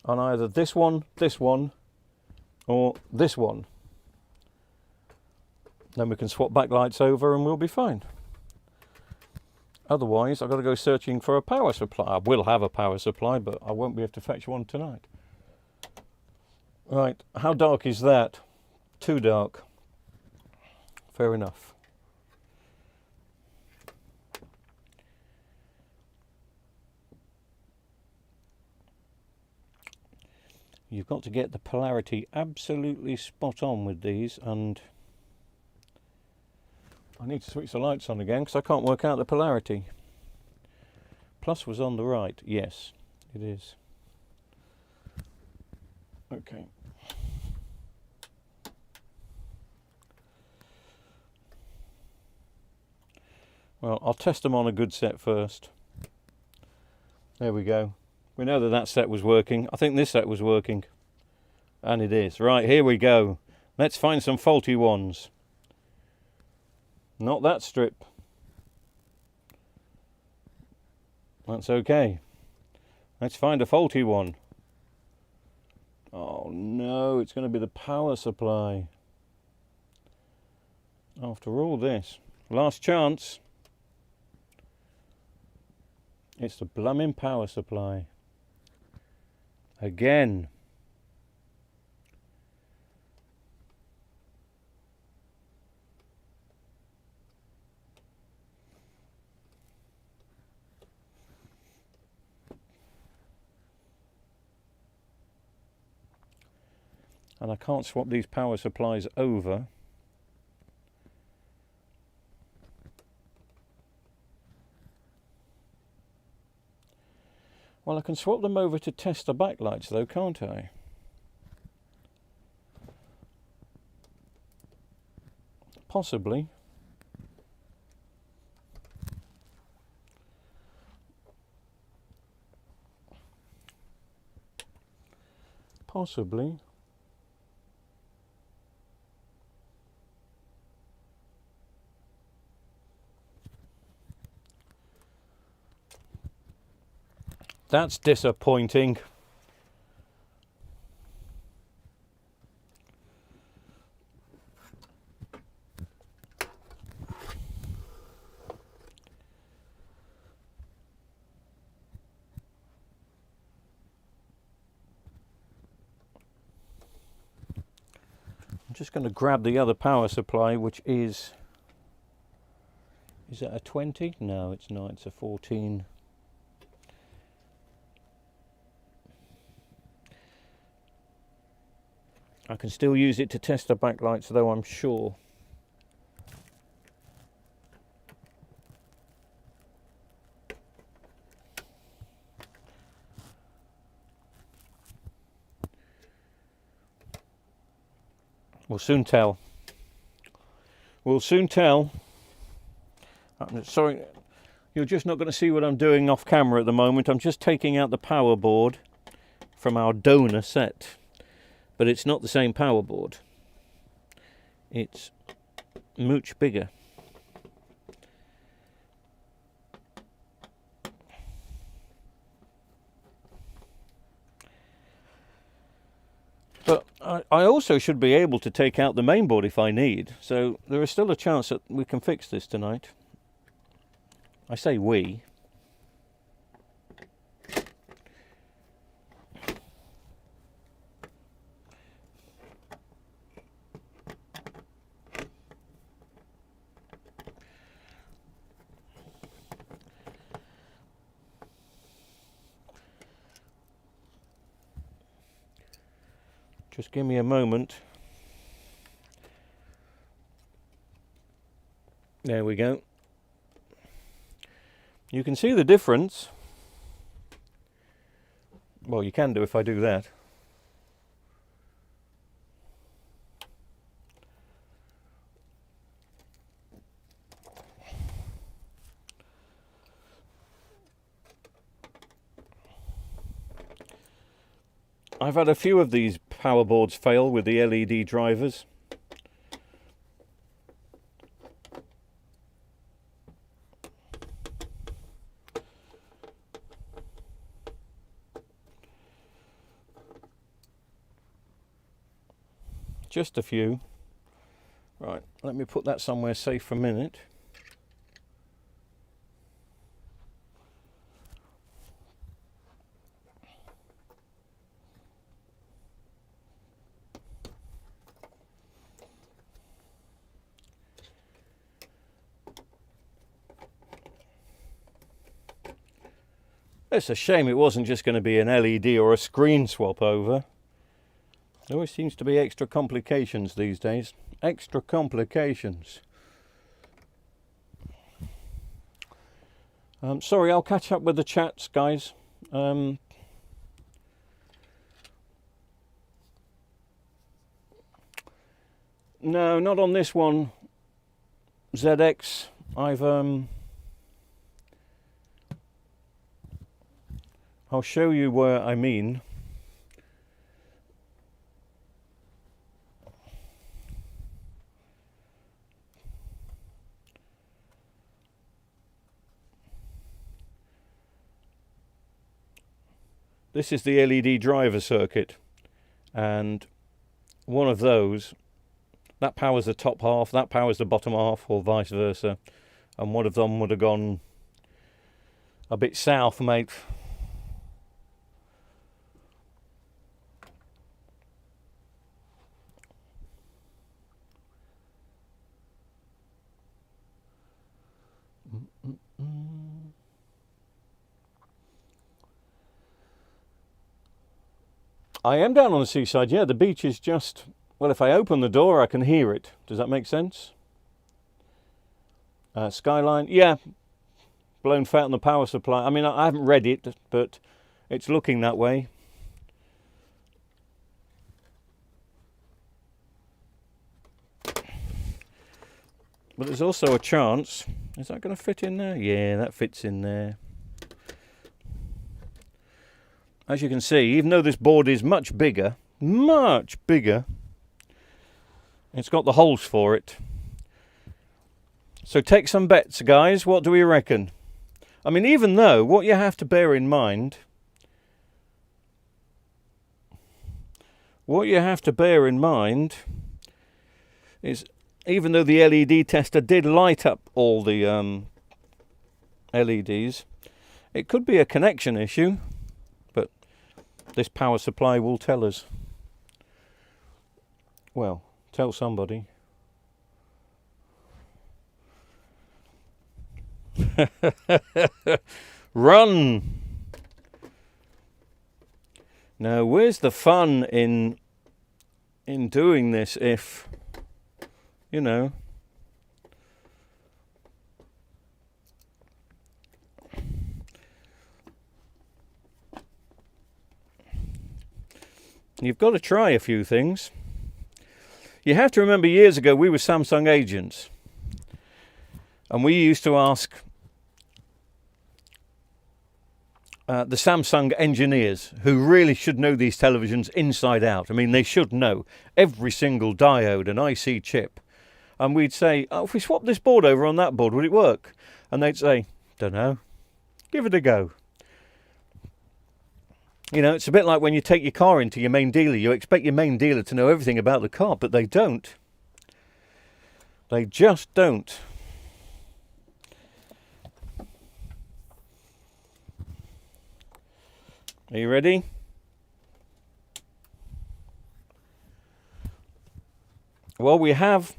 on either this one, or this one. Then we can swap backlights over and we'll be fine. Otherwise I've got to go searching for a power supply. I will have a power supply, but I won't be able to fetch one tonight. Right, how dark is that? Too dark. Fair enough. You've got to get the polarity absolutely spot on with these, and I need to switch the lights on again because I can't work out the polarity. Plus was on the right. Yes, it is. Okay. Well, I'll test them on a good set first. There we go. We know that that set was working. I think this set was working. And it is. Right, here we go. Let's find some faulty ones. Not that strip. That's okay. Let's find a faulty one. Oh no, it's going to be the power supply. After all this, last chance. It's the blooming power supply. Again. And I can't swap these power supplies over. Well, I can swap them over to test the backlights though, can't I? Possibly. Possibly. That's disappointing. I'm just going to grab the other power supply, which is it a 20? No, it's not, it's a 14. I can still use it to test the backlights though, I'm sure. We'll soon tell. We'll soon tell. I'm sorry, you're just not going to see what I'm doing off camera at the moment. I'm just taking out the power board from our donor set. But it's not the same power board. It's much bigger. But I also should be able to take out the main board if I need. So there is still a chance that we can fix this tonight. I say we. Just give me a moment. There we go. You can see the difference. Well, you can do if I do that. I've had a few of these power boards fail with the LED drivers. Just a few. Right, let me put that somewhere safe for a minute. It's a shame it wasn't just going to be an LED or a screen swap over. There always seems to be extra complications these days. Extra complications. Sorry, I'll catch up with the chats, guys. No, not on this one. ZX. I'll show you where I mean. this is the LED driver circuit, and one of those, that powers the top half, that powers the bottom half, or vice versa, and one of them would have gone a bit south, mate. I am down on the seaside, yeah. The beach is just, well, if I open the door I can hear it. Does that make sense? Skyline, yeah, blown fat on the power supply. I mean, I haven't read it, but it's looking that way. But there's also a chance, is that going to fit in there? Yeah, that fits in there. As you can see, even though this board is much bigger, it's got the holes for it. So take some bets, guys. What do we reckon? I mean, even though, what you have to bear in mind, is, even though the LED tester did light up all the LEDs, it could be a connection issue. This power supply will tell us. Well, tell somebody. Run! Now, where's the fun in doing this if, you know, you've got to try a few things. You have to remember, years ago we were Samsung agents, and we used to ask the Samsung engineers, who really should know these televisions inside out. I mean, they should know every single diode and IC chip. And we'd say, oh, if we swap this board over on that board, would it work? And they'd say, don't know, give it a go. You know, it's a bit like when you take your car into your main dealer. You expect your main dealer to know everything about the car, but they don't. They just don't. Are you ready? Well, we have...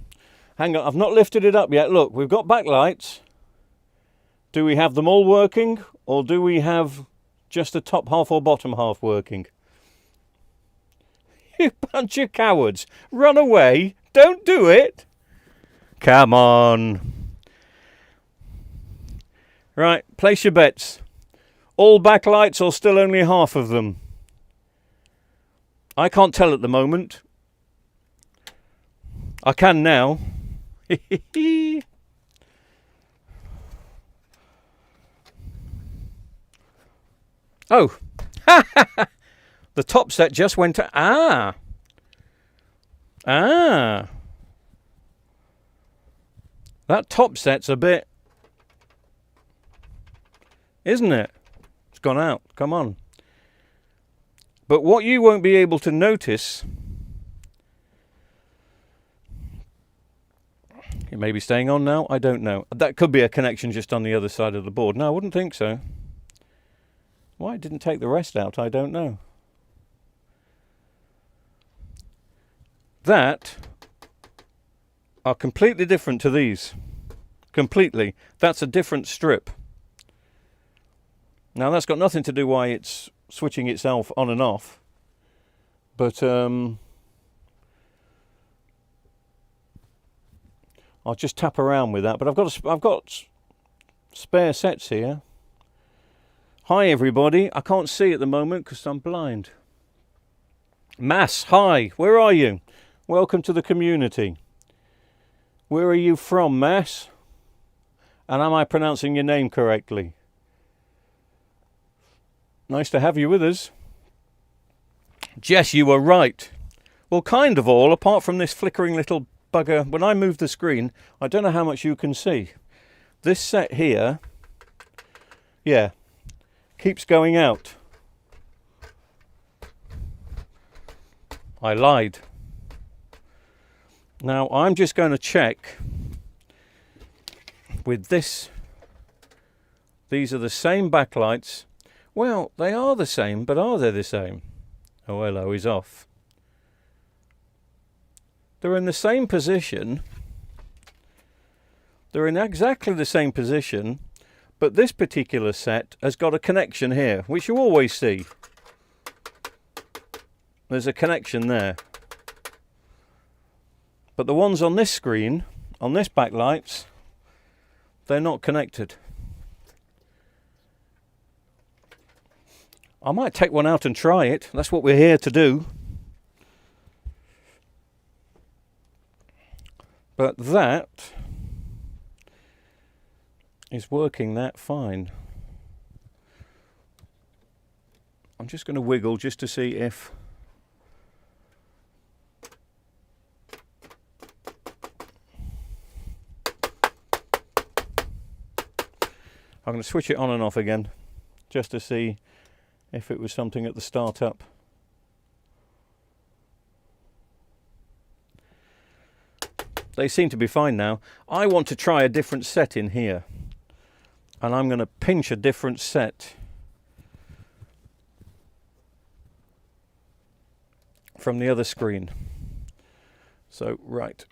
Hang on, I've not lifted it up yet. Look, we've got backlights. Do we have them all working, or do we have just the top half or bottom half working? You bunch of cowards. Run away. Don't do it. Come on. Right, place your bets. All backlights or still only half of them? I can't tell at the moment. I can now. Oh, the top set just went to, that top set's a bit, isn't it? It's gone out, come on. But what you won't be able to notice, it may be staying on now, I don't know. That could be a connection just on the other side of the board. No, I wouldn't think so. Why it didn't take the rest out, I don't know. That are completely different to these. Completely. That's a different strip. Now that's got nothing to do why it's switching itself on and off. But I'll just tap around with that. But I've got spare sets here. Hi everybody. I can't see at the moment because I'm blind. Mass, hi. Where are you? Welcome to the community. Where are you from, Mass? And am I pronouncing your name correctly? Nice to have you with us. Jess, you were right. Well, kind of all, apart from this flickering little bugger. When I move the screen, I don't know how much you can see. This set here, yeah, keeps going out. I lied. Now I'm just going to check with this. These are the same backlights. Well, they are the same, but are they the same? Oh, hello, he's off. They're in the same position. They're in exactly the same position, but this particular set has got a connection here, which you always see. There's a connection there. But the ones on this screen, on this backlights, they're not connected. I might take one out and try it. That's what we're here to do. But that is working that fine. I'm just going to wiggle just to see if I'm going to switch it on and off again just to see if it was something at the start-up. They seem to be fine now. I want to try a different set in here, and I'm going to pinch a different set from the other screen. So, right.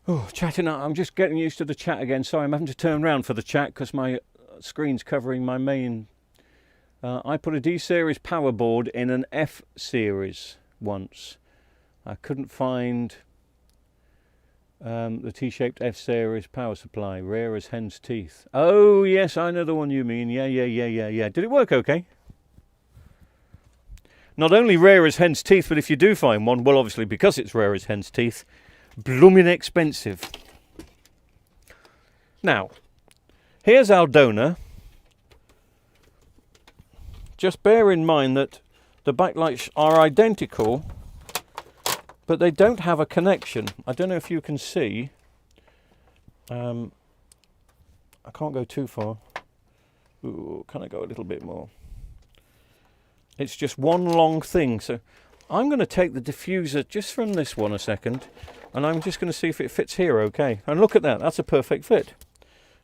Oh, chatting up. I'm just getting used to the chat again. Sorry, I'm having to turn around for the chat because my screen's covering my main. I put a D-series power board in an F-series once. I couldn't find the T-shaped F-series power supply, rare as hen's teeth. Oh, yes, I know the one you mean. Yeah. Did it work okay? Not only rare as hen's teeth, but if you do find one, well, obviously because it's rare as hen's teeth, blooming expensive. Now, here's our donor. Just bear in mind that the backlights are identical, but they don't have a connection. I don't know if you can see. I can't go too far. Ooh, can I go a little bit more? It's just one long thing. So I'm going to take the diffuser just from this one a second, and I'm just going to see if it fits here okay. And look at that, that's a perfect fit.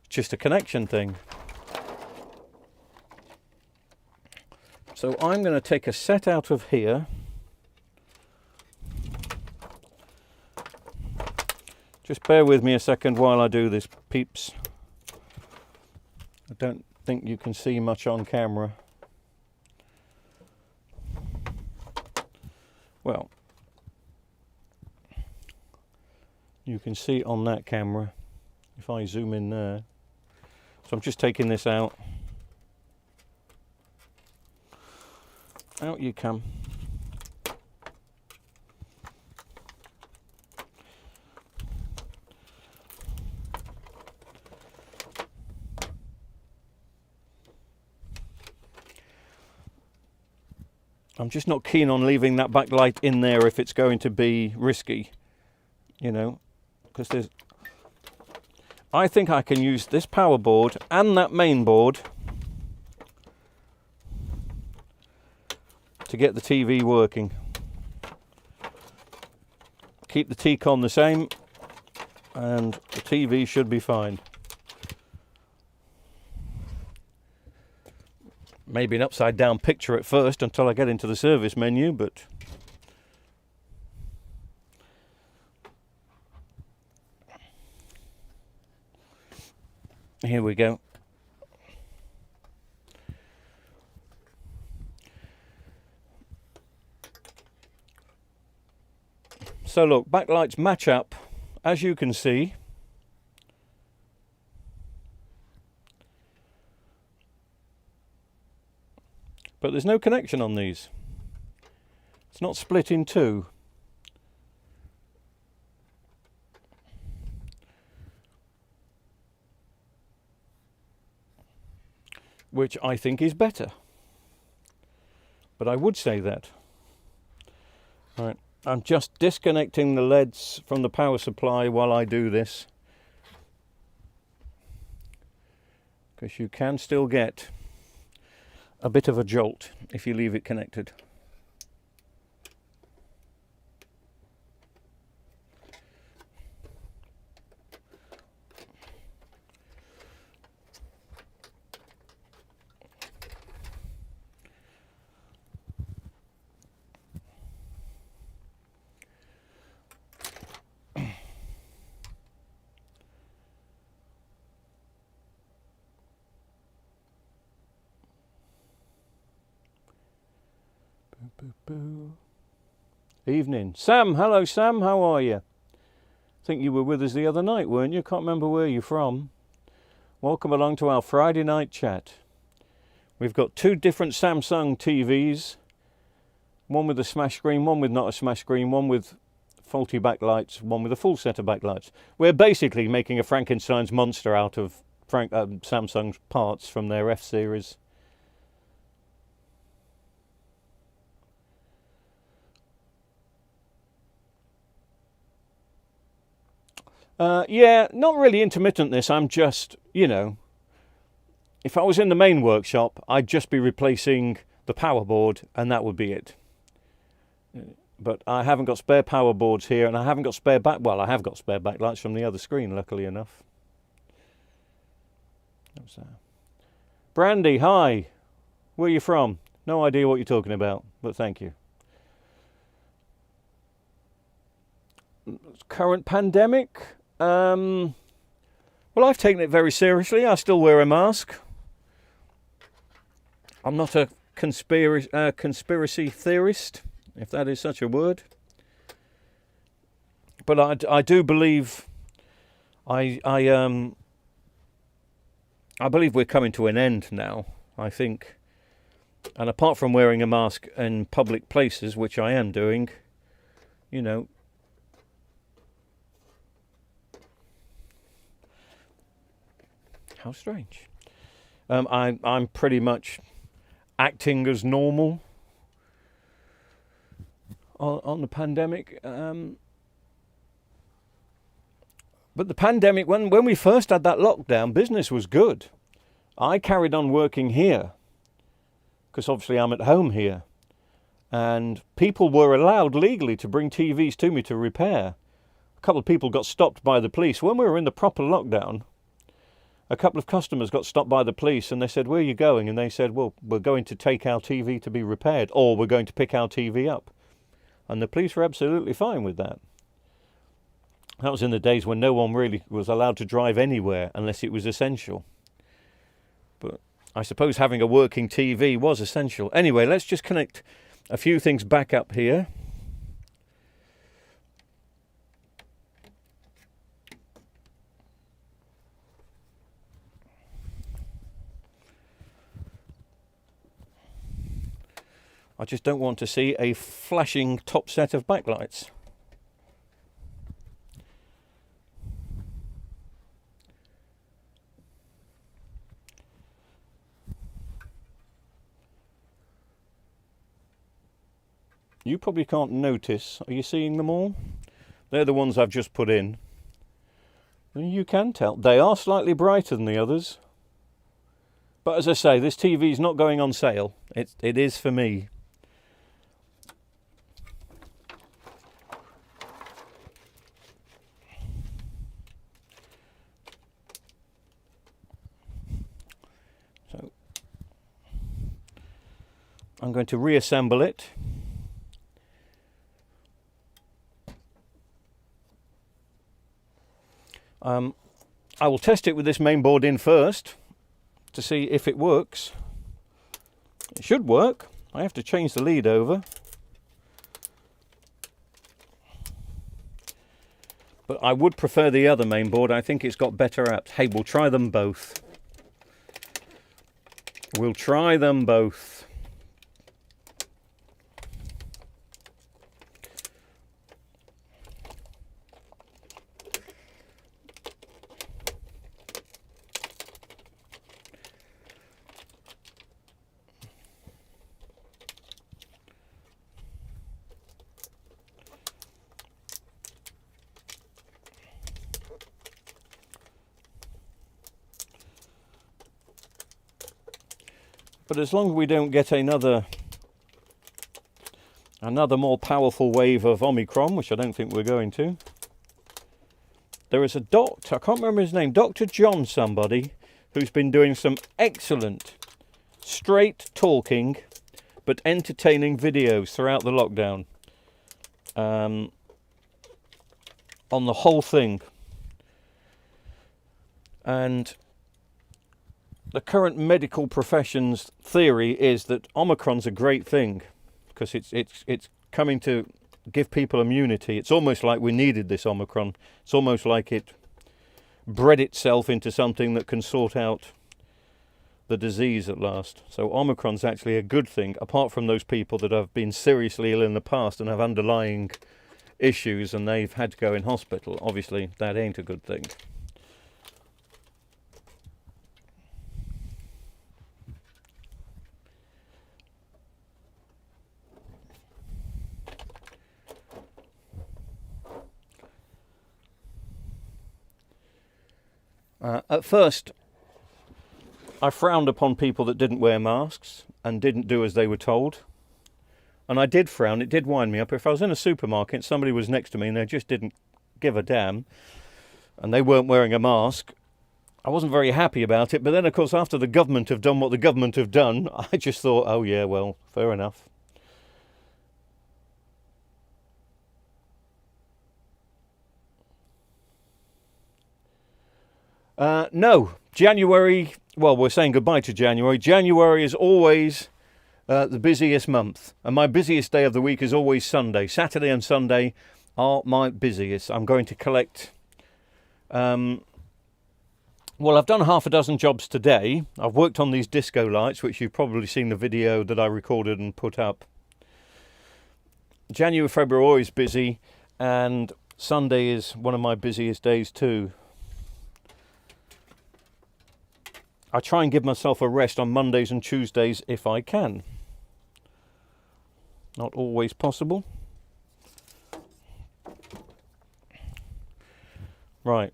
It's just a connection thing. So I'm going to take a set out of here. Just bear with me a second while I do this, peeps. I don't think you can see much on camera. Well, you can see on that camera if I zoom in there. So I'm just taking this out. Out you come. I'm just not keen on leaving that backlight in there if it's going to be risky, you know, because there's. I think I can use this power board and that main board to get the TV working. Keep the T-con the same and the TV should be fine. Maybe an upside down picture at first until I get into the service menu, but here we go. So look, backlights match up, as you can see. But there's no connection on these. It's not split in two. Which I think is better. But I would say that. Right, I'm just disconnecting the LEDs from the power supply while I do this, because you can still get a bit of a jolt if you leave it connected. Boo, boo. Evening. Sam, hello Sam, how are you? I think you were with us the other night, weren't you? Can't remember where you're from. Welcome along to our Friday night chat. We've got two different Samsung TVs, one with a smash screen, one with not a smash screen, one with faulty backlights, one with a full set of backlights. We're basically making a Frankenstein's monster out of Samsung's parts from their F series. Yeah, not really intermittent this. I'm just, you know, if I was in the main workshop, I'd just be replacing the power board and that would be it. But I haven't got spare power boards here, and I haven't got spare I have got spare backlights from the other screen, luckily enough. Brandy, hi. Where are you from? No idea what you're talking about, but thank you. Current pandemic? Well, I've taken it very seriously. I still wear a mask. I'm not a conspiracy theorist, if that is such a word. But I do believe I believe we're coming to an end now, I think. And apart from wearing a mask in public places, which I am doing, you know, how strange. I'm pretty much acting as normal on the pandemic. But the pandemic, when we first had that lockdown, business was good. I carried on working here, because obviously I'm at home here. And people were allowed legally to bring TVs to me to repair. A couple of people got stopped by the police. When we were in the proper lockdown, a couple of customers got stopped by the police and they said, "Where are you going?" And they said, "Well, we're going to take our TV to be repaired, or we're going to pick our TV up." And the police were absolutely fine with that. That was in the days when no one really was allowed to drive anywhere unless it was essential. But I suppose having a working TV was essential. Anyway, let's just connect a few things back up here. I just don't want to see a flashing top set of backlights. You probably can't notice. Are you seeing them all? They're the ones I've just put in. And you can tell. They are slightly brighter than the others. But as I say, this TV is not going on sale. It is for me. So I'm going to reassemble it. I will test it with this main board in first to see if it works. It should work. I have to change the lead over. But I would prefer the other main board. I think it's got better apps. Hey, we'll try them both. We'll try them both. But as long as we don't get another more powerful wave of Omicron, which I don't think we're going to, there is a doctor, I can't remember his name, Dr. John somebody, who's been doing some excellent, straight talking, but entertaining videos throughout the lockdown. On the whole thing. And the current medical profession's theory is that Omicron's a great thing because it's coming to give people immunity. It's almost like we needed this Omicron. It's almost like it bred itself into something that can sort out the disease at last. So Omicron's actually a good thing, apart from those people that have been seriously ill in the past and have underlying issues and they've had to go in hospital. Obviously, that ain't a good thing. At first, I frowned upon people that didn't wear masks and didn't do as they were told. And I did frown, it did wind me up. If I was in a supermarket, somebody was next to me and they just didn't give a damn, and they weren't wearing a mask, I wasn't very happy about it. But then, of course, after the government have done what the government have done, I just thought, oh yeah, well, fair enough. No, January, well, we're saying goodbye to January. January is always the busiest month, and my busiest day of the week is always Sunday. Saturday and Sunday are my busiest. I'm going to collect, well, I've done half a dozen jobs today. I've worked on these disco lights, which you've probably seen the video that I recorded and put up. January, February are always busy, and Sunday is one of my busiest days too. I try and give myself a rest on Mondays and Tuesdays if I can. Not always possible. Right.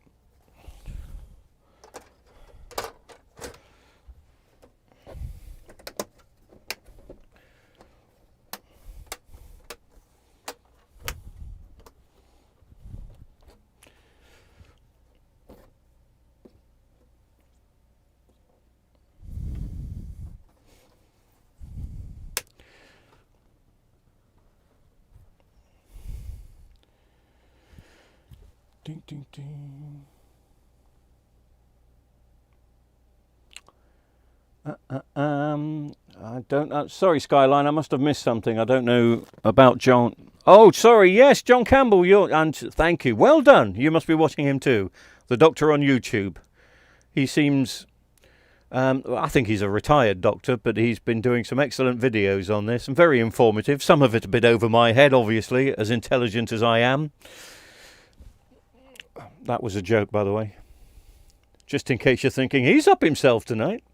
Ding, ding, ding. I don't. Sorry, Skyline. I must have missed something. I don't know about John. Oh, sorry. Yes, John Campbell. And thank you. Well done. You must be watching him too. The doctor on YouTube. He seems. I think he's a retired doctor, but he's been doing some excellent videos on this and very informative. Some of it a bit over my head, obviously, as intelligent as I am. That was a joke, by the way. Just in case you're thinking, he's up himself tonight.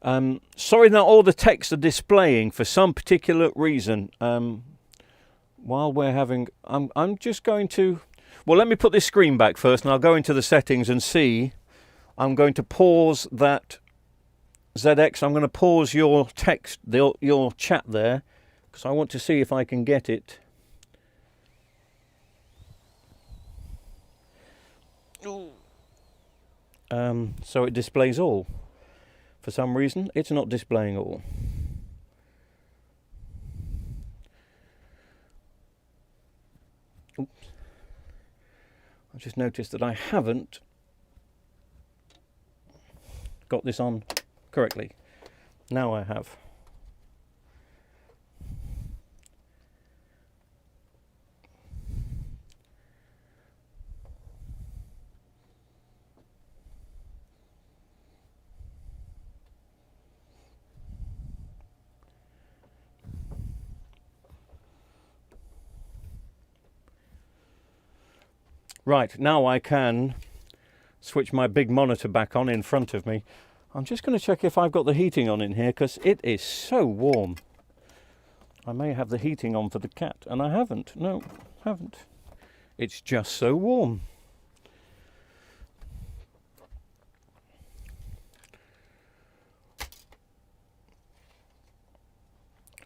Sorry that all the texts are displaying for some particular reason. While we're having... I'm just going to... Well, let me put this screen back first, and I'll go into the settings and see. I'm going to pause that ZX. I'm going to pause your text, your chat there, because I want to see if I can get it. So it displays all. For some reason, it's not displaying all. Oops. I just noticed that I haven't got this on correctly. Now I have. Right, now I can switch my big monitor back on in front of me. I'm just going to check if I've got the heating on in here, because it is so warm. I may have the heating on for the cat, and I haven't. No, haven't. It's just so warm.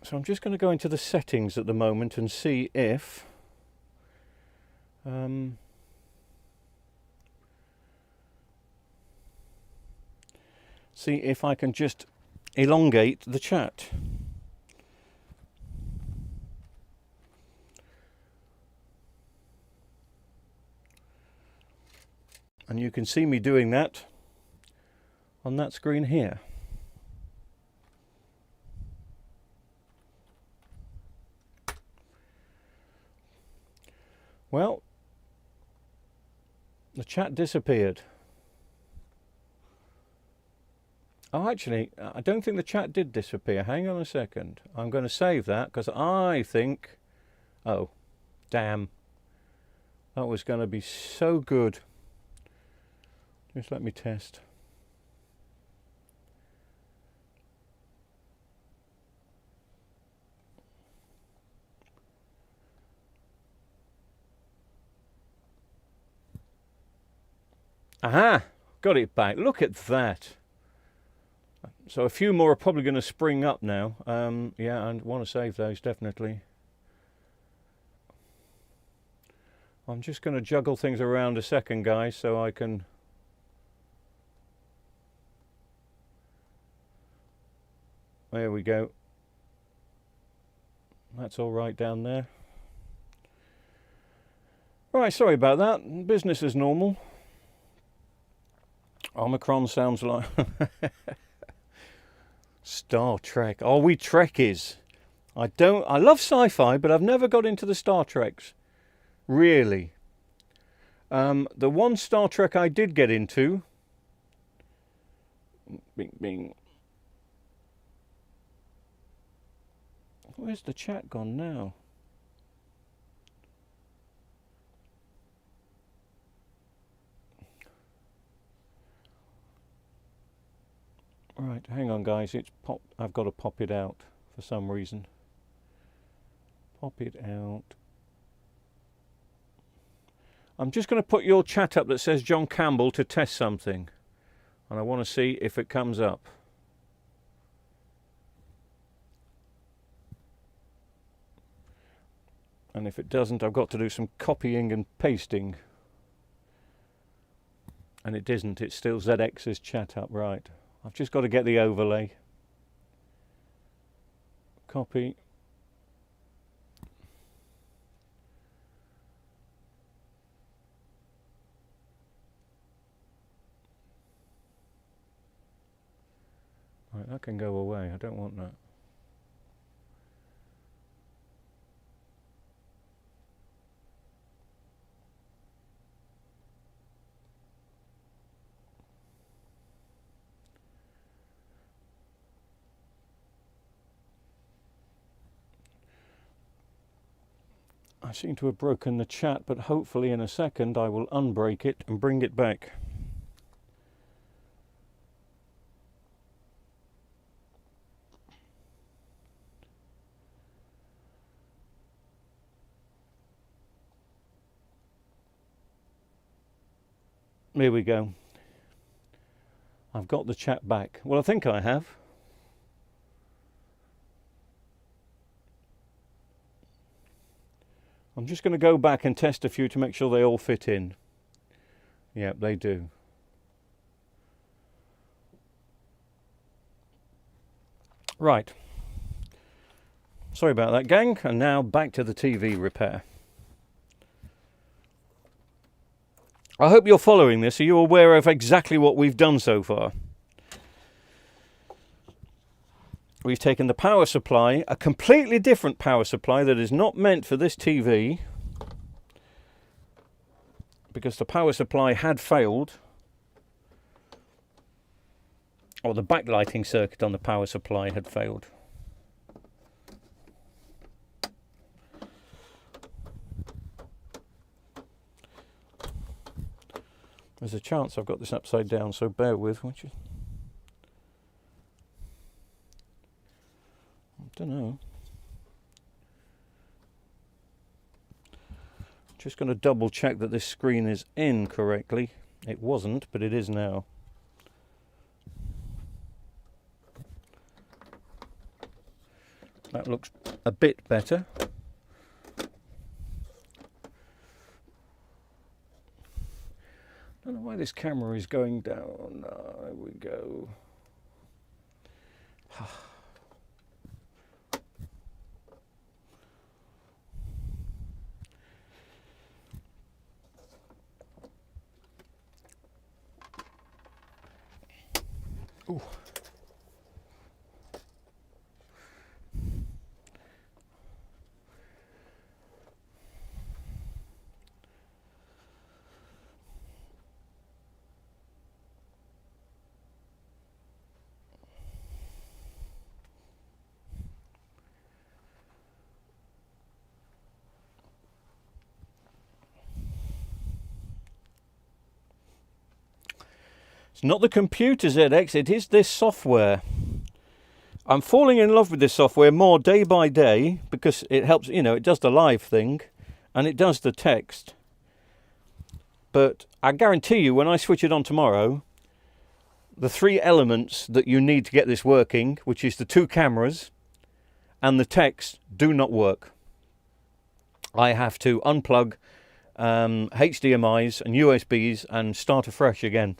So I'm just going to go into the settings at the moment and see if I can just elongate the chat. And you can see me doing that on that screen here. Well, the chat disappeared. Oh, actually, I don't think the chat did disappear. Hang on a second. I'm going to save that because I think... Oh, damn. That was going to be so good. Just let me test. Aha! Got it back. Look at that. So a few more are probably going to spring up now. Yeah, I want to save those, definitely. I'm just going to juggle things around a second, guys, so I can... There we go. That's all right down there. Right, sorry about that. Business as normal. Omicron sounds like... Star Trek. Oh, we Trekkies. I love sci-fi, but I've never got into the Star Treks. Really. The one Star Trek I did get into... Bing, bing. Where's the chat gone now? Right, hang on guys, it's popped. I've got to pop it out for some reason. Pop it out. I'm just going to put your chat up that says John Campbell to test something. And I want to see if it comes up. And if it doesn't, I've got to do some copying and pasting. And it isn't, it's still ZX's chat up, right. I've just got to get the overlay. Copy. Right, that can go away, I don't want that. I seem to have broken the chat, but hopefully in a second I will unbreak it and bring it back. Here we go. I've got the chat back. Well, I think I have. I'm just going to go back and test a few to make sure they all fit in. Yep, they do. Right. Sorry about that, gang. And now back to the TV repair. I hope you're following this. Are you aware of exactly what we've done so far? We've taken the power supply, a completely different power supply that is not meant for this TV, because the power supply had failed, or the backlighting circuit on the power supply had failed. There's a chance I've got this upside down, so bear with, won't you? I don't know. Just going to double check that this screen is in correctly. It wasn't, but it is now. That looks a bit better. I don't know why this camera is going down. There we go. Ooh. It's not the computer, ZX, it is this software. I'm falling in love with this software more day by day because it helps, you know, it does the live thing and it does the text. But I guarantee you, when I switch it on tomorrow, the 3 elements that you need to get this working, which is the 2 cameras and the text, do not work. I have to unplug HDMIs and USBs and start afresh again.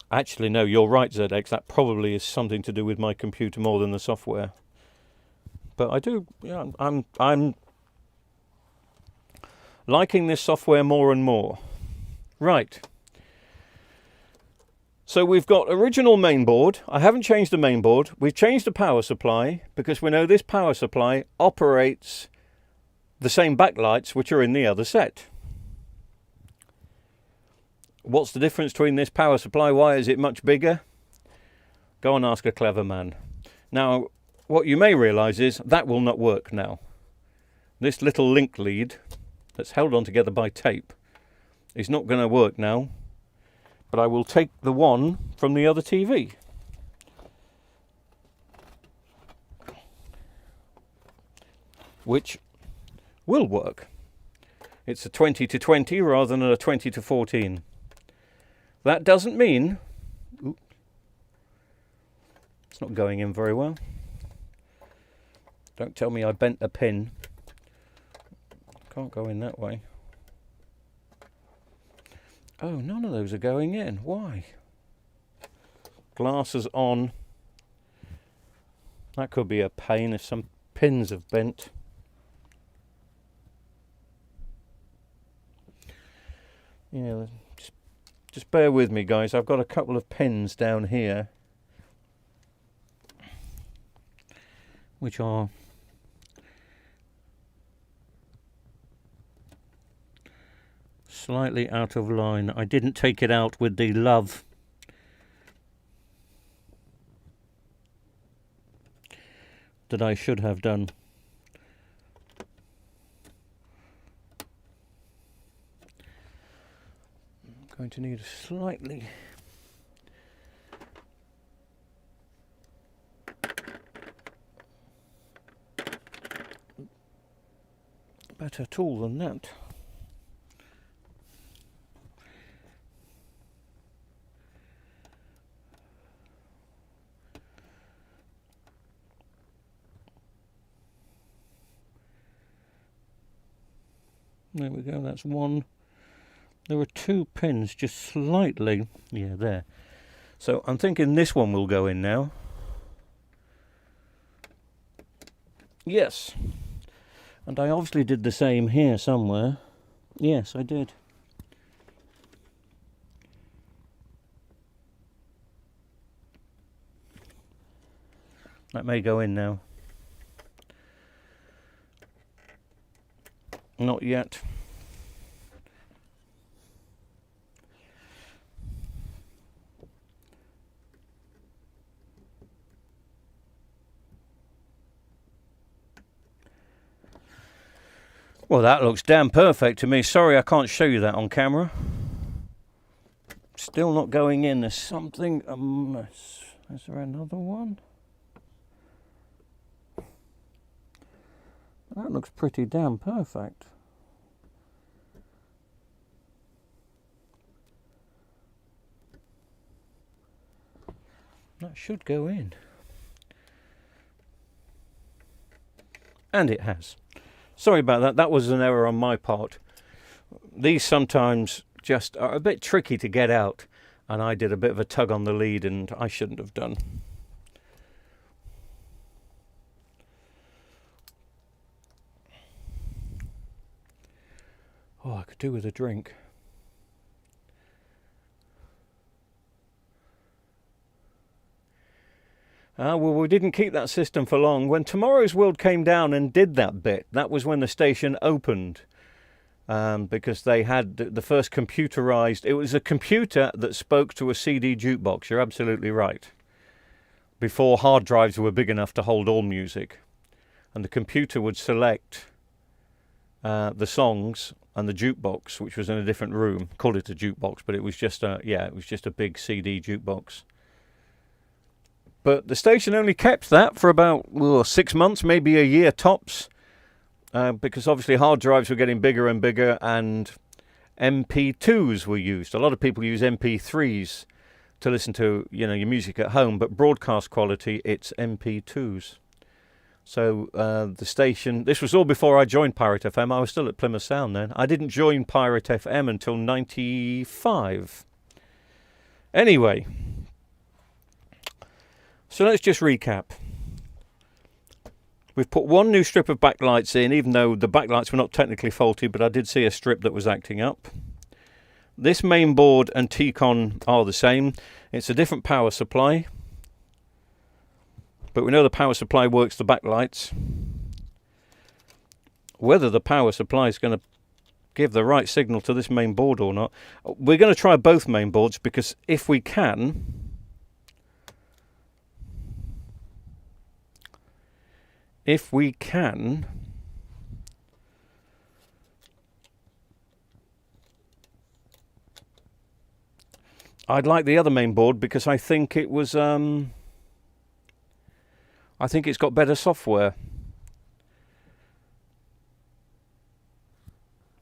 Actually, no, you're right, ZX. That probably is something to do with my computer more than the software. But I do, yeah, I'm liking this software more and more. Right. So we've got original mainboard. I haven't changed the mainboard. We've changed the power supply because we know this power supply operates the same backlights which are in the other set. What's the difference between this power supply? Why is it much bigger? Go and ask a clever man. Now, what you may realise is that will not work now. This little link lead that's held on together by tape is not going to work now. But I will take the one from the other TV. Which will work. It's a 20 to 20 rather than a 20 to 14. That doesn't mean... Oops, it's not going in very well. Don't tell me I bent a pin. Can't go in that way. Oh, none of those are going in. Why? Glass is on. That could be a pain if some pins have bent. Yeah, just bear with me, guys. I've got a couple of pins down here which are slightly out of line. I didn't take it out with the love that I should have done. I'm going to need a slightly better tool than that. There we go, that's one. There were 2 pins just slightly, yeah, there. So I'm thinking this one will go in now. Yes. And I obviously did the same here somewhere. Yes, I did. That may go in now. Not yet. Well, that looks damn perfect to me. Sorry I can't show you that on camera. Still not going in. There's something amiss. Is there another one? That looks pretty damn perfect. That should go in. And it has. Sorry about that. That was an error on my part. These sometimes just are a bit tricky to get out, and I did a bit of a tug on the lead, and I shouldn't have done. Oh, I could do with a drink. Well, we didn't keep that system for long. When Tomorrow's World came down and did that bit, that was when the station opened. Because they had the first computerized... It was a computer that spoke to a CD jukebox, you're absolutely right. Before hard drives were big enough to hold all music. And the computer would select the songs and the jukebox, which was in a different room. Called it a jukebox, but it was just it was just a big CD jukebox. But the station only kept that for about 6 months, maybe a year tops, because obviously hard drives were getting bigger and bigger, and MP2s were used. A lot of people use MP3s to listen to, your music at home, but broadcast quality, it's MP2s. So the station, this was all before I joined Pirate FM. I was still at Plymouth Sound then. I didn't join Pirate FM until 95. Anyway, so let's just recap. We've put one new strip of backlights in, even though the backlights were not technically faulty, but I did see a strip that was acting up. This main board and T-Con are the same. It's a different power supply, but we know the power supply works the backlights. Whether the power supply is going to give the right signal to this main board or not, we're going to try both main boards, because if we can, I'd like the other main board, because I think it was I think it's got better software.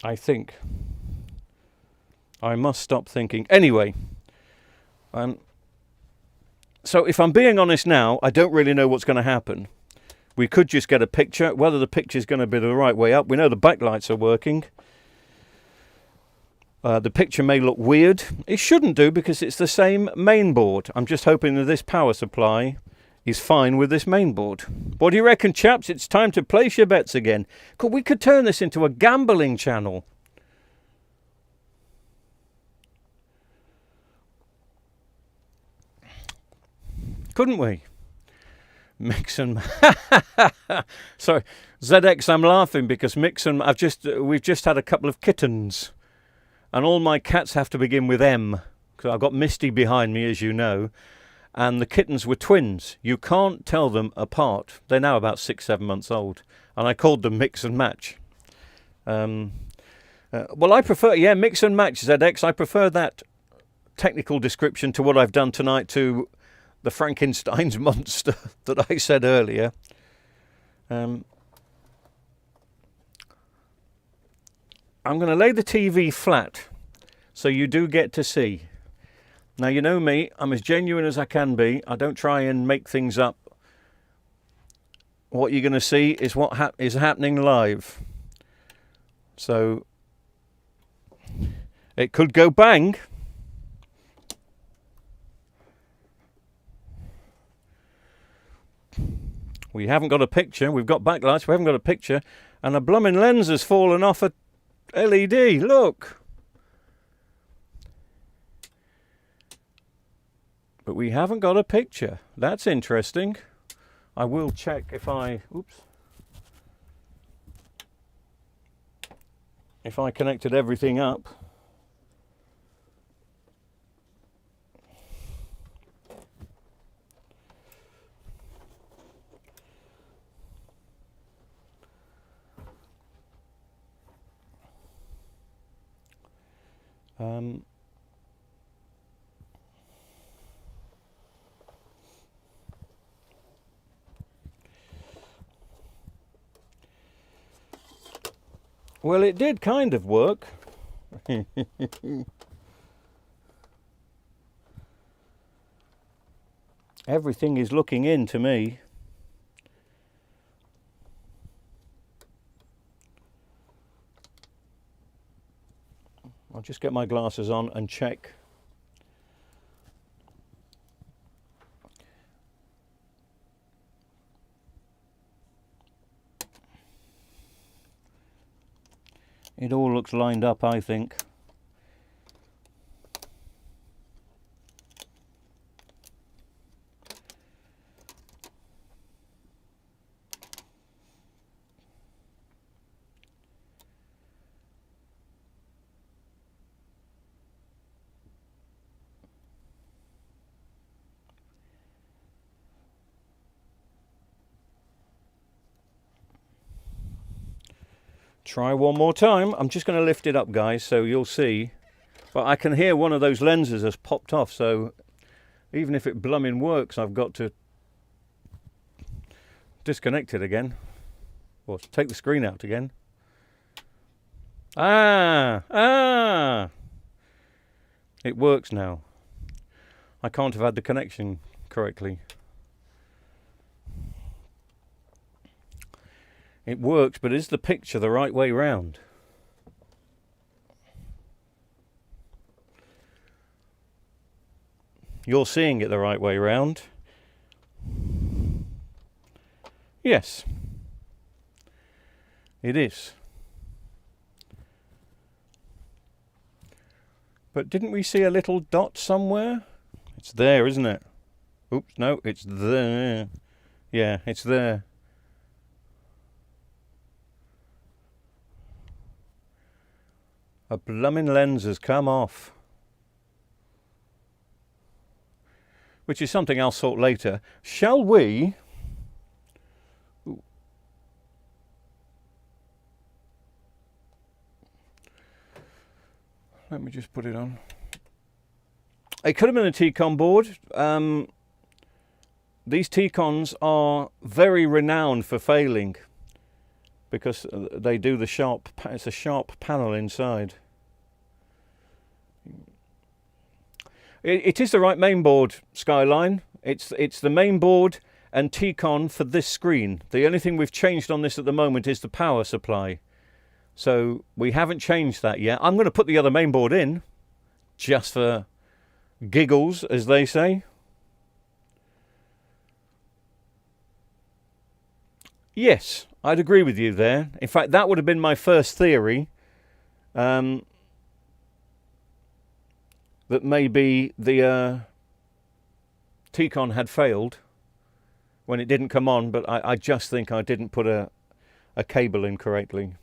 I think. I must stop thinking. Anyway, so if I'm being honest now, I don't really know what's going to happen. We could just get a picture. Whether the picture's going to be the right way up. We know the backlights are working. The picture may look weird. It shouldn't do, because it's the same main board. I'm just hoping that this power supply is fine with this main board. What do you reckon, chaps? It's time to place your bets again. We could turn this into a gambling channel. Couldn't we? Mix and sorry, ZX, I'm laughing because Mix and we've just had a couple of kittens, and all my cats have to begin with M, because I've got Misty behind me, as you know, and the kittens were twins. You can't tell them apart. They're now about 6-7 months old, and I called them Mix and Match. Well, I prefer, Mix and Match, ZX. I prefer that technical description to what I've done tonight to the Frankenstein's monster that I said earlier. I'm going to lay the TV flat so you do get to see. Now, you know me, I'm as genuine as I can be. I don't try and make things up. What you're going to see is what is happening live. So it could go bang. We haven't got a picture. We've got backlights. We haven't got a picture. And a blooming lens has fallen off a LED. Look. But we haven't got a picture. That's interesting. I will check if I... Oops. If I connected everything up. Well, it did kind of work. Everything is looking in to me. I'll just get my glasses on and check. It all looks lined up, I think. Try one more time. I'm just going to lift it up, guys, so you'll see. But I can hear one of those lenses has popped off, so even if it blooming works, I've got to disconnect it again. Or take the screen out again. Ah! It works now. I can't have had the connection correctly. It works, but is the picture the right way round? You're seeing it the right way round. Yes. It is. But didn't we see a little dot somewhere? It's there, isn't it? Oops, no, it's there. Yeah, it's there. A blooming lens has come off. Which is something I'll sort later. Shall we... Ooh. Let me just put it on. It could have been a T-con board. These T-cons are very renowned for failing, because they do the sharp, it's a sharp panel inside. It is the right mainboard, Skyline. It's the mainboard and T-con for this screen. The only thing we've changed on this at the moment is the power supply. So we haven't changed that yet. I'm going to put the other mainboard in, just for giggles, as they say. Yes, I'd agree with you there. In fact, that would have been my first theory. That maybe the T-con had failed when it didn't come on, but I just think I didn't put a cable in correctly.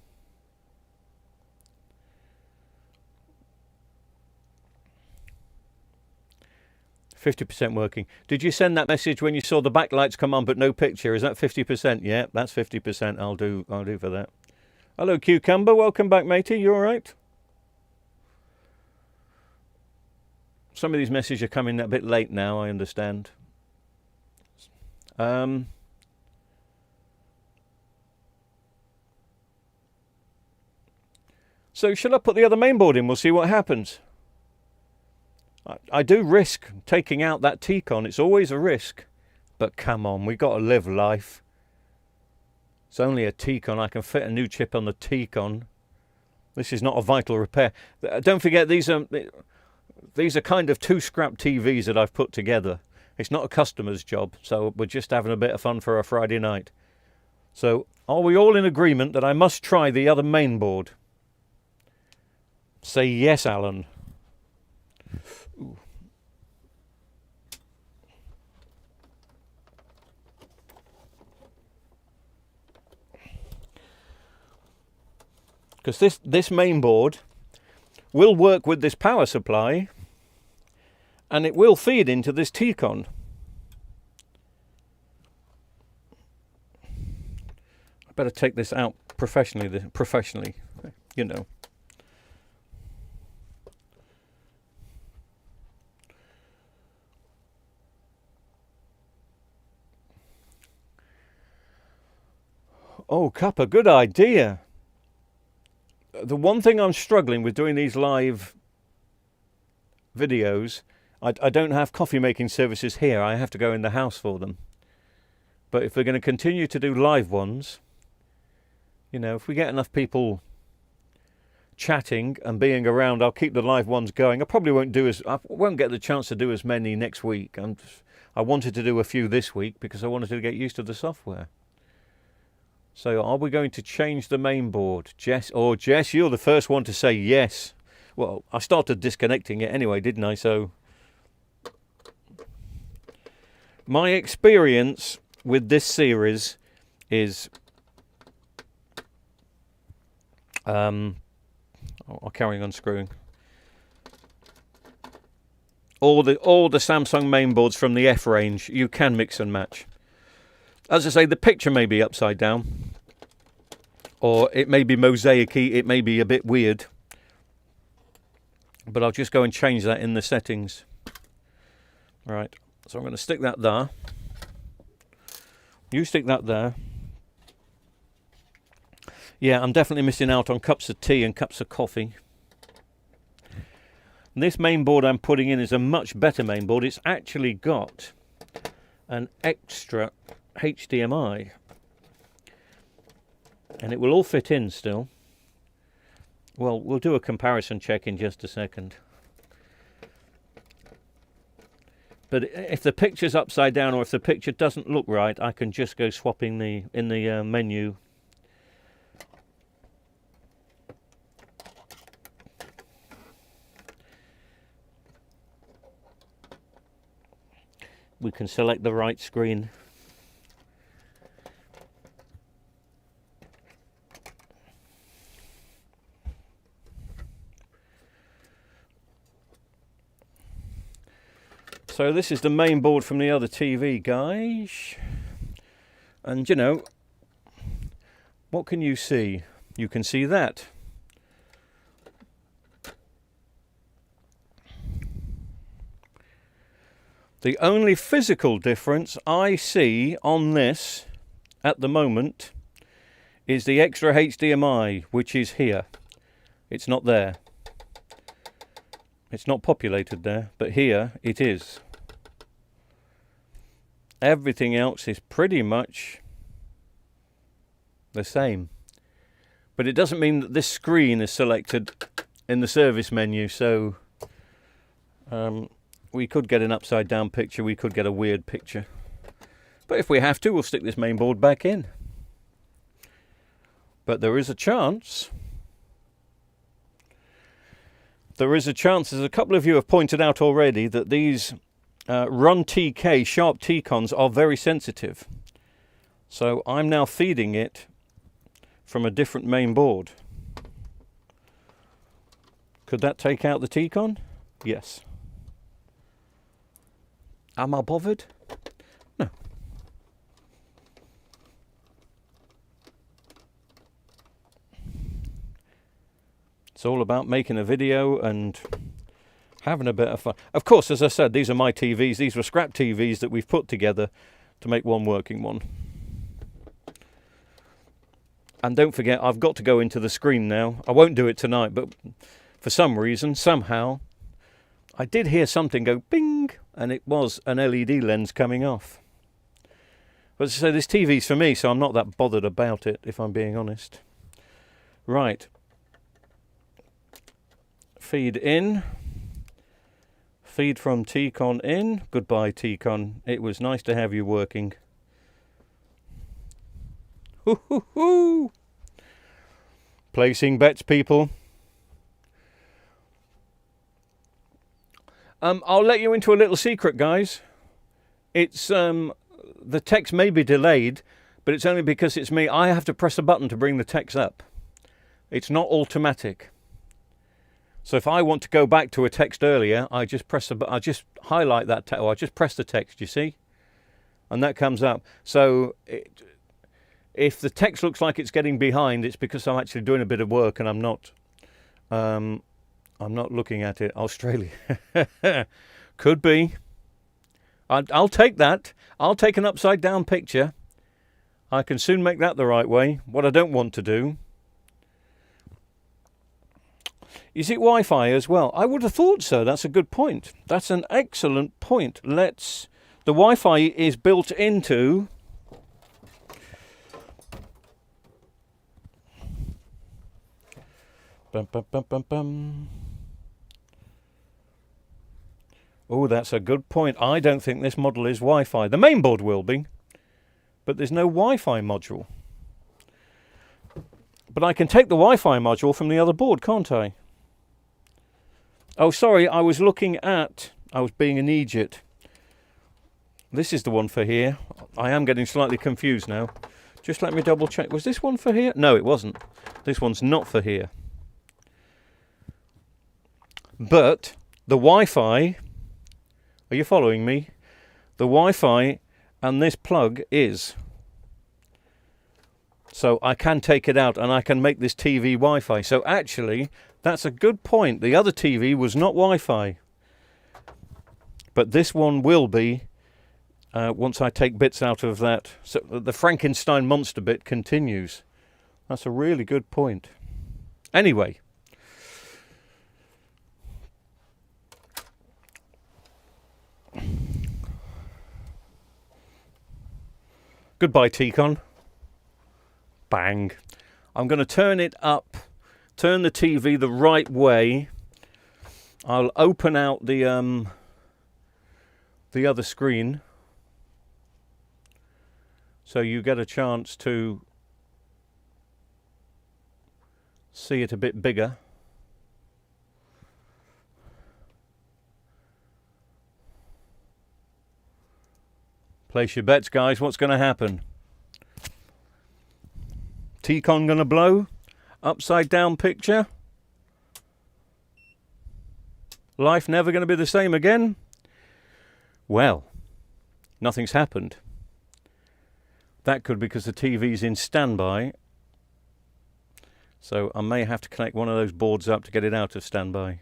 %50 working. Did you send that message when you saw the backlights come on but no picture? Is that 50%? Yeah, that's 50%. I'll do for that. Hello, Cucumber. Welcome back, matey. You all right? Some of these messages are coming a bit late now, I understand. So shall I put the other mainboard in? We'll see what happens. I do risk taking out that T-con. It's always a risk. But come on, we've got to live life. It's only a T-con. I can fit a new chip on the T-con. This is not a vital repair. Don't forget, these are kind of 2 scrap TVs that I've put together. It's not a customer's job, so we're just having a bit of fun for a Friday night. So, are we all in agreement that I must try the other mainboard? Say yes, Alan. Because this mainboard will work with this power supply, and it will feed into this T-con. I better take this out professionally, you know. Oh, Cuppa, good idea. The one thing I'm struggling with doing these live videos, I don't have coffee making services here. I have to go in the house for them. But if we're going to continue to do live ones, you know, if we get enough people chatting and being around, I'll keep the live ones going. I probably won't get the chance to do as many next week. I wanted to do a few this week because I wanted to get used to the software. So are we going to change the main board? Jess, you're the first one to say yes. Well, I started disconnecting it anyway, didn't I? So my experience with this series is I'll carry on unscrewing. All the Samsung mainboards from the F range, you can mix and match. As I say, the picture may be upside down, or it may be mosaic-y, it may be a bit weird, but I'll just go and change that in the settings. Right, so I'm going to stick that there. You stick that there. Yeah, I'm definitely missing out on cups of tea and cups of coffee. And this mainboard I'm putting in is a much better mainboard. It's actually got an extra HDMI. And it will all fit in still. Well, we'll do a comparison check in just a second. But if the picture's upside down or if the picture doesn't look right, I can just go swapping in the menu. We can select the right screen. So this is the main board from the other TV, guys. And you know, what can you see? You can see that. The only physical difference I see on this at the moment is the extra HDMI, which is here. It's not there. It's not populated there, but here it is. Everything else is pretty much the same. But it doesn't mean that this screen is selected in the service menu, so we could get an upside down picture, we could get a weird picture. But if we have to, we'll stick this main board back in. But there is a chance. There is a chance, as a couple of you have pointed out already, that these Run TK Sharp T-Cons are very sensitive. So I'm now feeding it from a different main board. Could that take out the T-Con? Yes. Am I bothered? No. It's all about making a video and having a bit of fun. Of course, as I said, these are my TVs. These were scrap TVs that we've put together to make one working one. And don't forget, I've got to go into the screen now. I won't do it tonight, but for some reason, somehow, I did hear something go bing, and it was an LED lens coming off. But as I say, this TV's for me, so I'm not that bothered about it, if I'm being honest. Right. Feed in. Feed from T-Con in. Goodbye, T-Con. It was nice to have you working. Hoo hoo hoo! Placing bets, people. I'll let you into a little secret, guys. It's the text may be delayed, but it's only because it's me. I have to press a button to bring the text up. It's not automatic. So if I want to go back to a text earlier, I just press I just highlight that text, or I just press the text, you see? And that comes up. So if the text looks like it's getting behind, it's because I'm actually doing a bit of work and I'm not looking at it. Australia. Could be. I'll take that. I'll take an upside down picture. I can soon make that the right way. What I don't want to do. Is it Wi-Fi as well? I would have thought so. That's a good point. That's an excellent point. The Wi-Fi is built into Bum, bum, bum, bum, bum. Oh, that's a good point. I don't think this model is Wi-Fi. The main board will be, but there's no Wi-Fi module. But I can take the Wi-Fi module from the other board, can't I? Oh, sorry, I was being an idiot. This is the one for here. I am getting slightly confused now. Just let me double check. Was this one for here? No, it wasn't. This one's not for here. But the Wi-Fi, are you following me? The Wi-Fi and this plug is. So I can take it out and I can make this TV Wi-Fi. So actually, that's a good point. The other TV was not Wi-Fi. But this one will be once I take bits out of that. So the Frankenstein monster bit continues. That's a really good point. Anyway. Goodbye, T-Con. Bang. I'm going to turn it up, turn the TV the right way. I'll open out the other screen so you get a chance to see it a bit bigger. Place your bets, guys. What's going to happen? T-Con gonna blow? Upside down picture? Life never gonna be the same again? Well, nothing's happened. That could be because the TV's in standby. So I may have to connect one of those boards up to get it out of standby.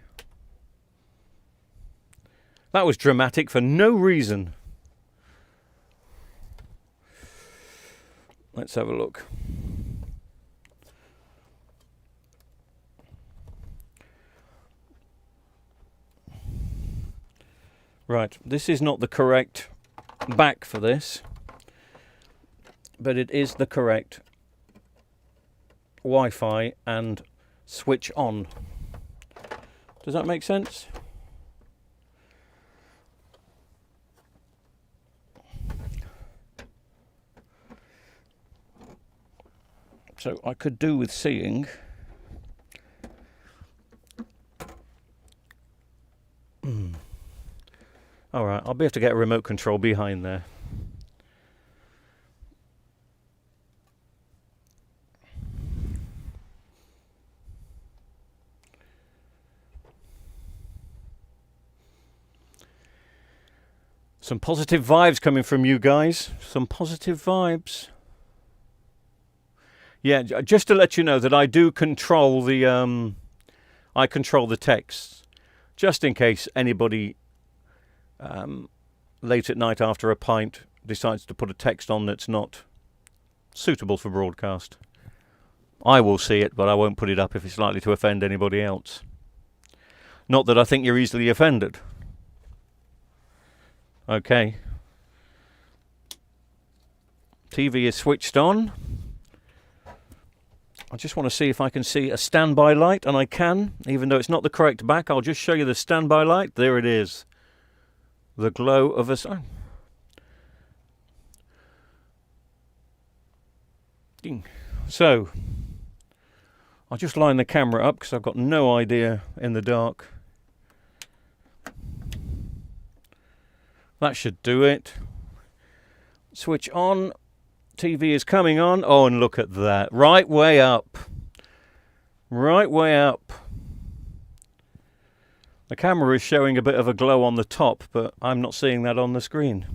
That was dramatic for no reason. Let's have a look. Right, this is not the correct back for this, but it is the correct Wi-Fi and switch on. Does that make sense? So I could do with seeing all right, I'll be able to get a remote control behind there. Some positive vibes coming from you guys. Some positive vibes. Yeah, just to let you know that I do control the text, just in case anybody late at night after a pint decides to put a text on that's not suitable for broadcast. I will see it, but I won't put it up if it's likely to offend anybody else. Not that I think you're easily offended. Okay. TV is switched on. I just want to see if I can see a standby light, and I can, even though it's not the correct back. I'll just show you the standby light. There it is. The glow of a sun. So, I'll just line the camera up because I've got no idea in the dark. That should do it. Switch on. TV is coming on. Oh, and look at that. Right way up. Right way up. The camera is showing a bit of a glow on the top, but I'm not seeing that on the screen.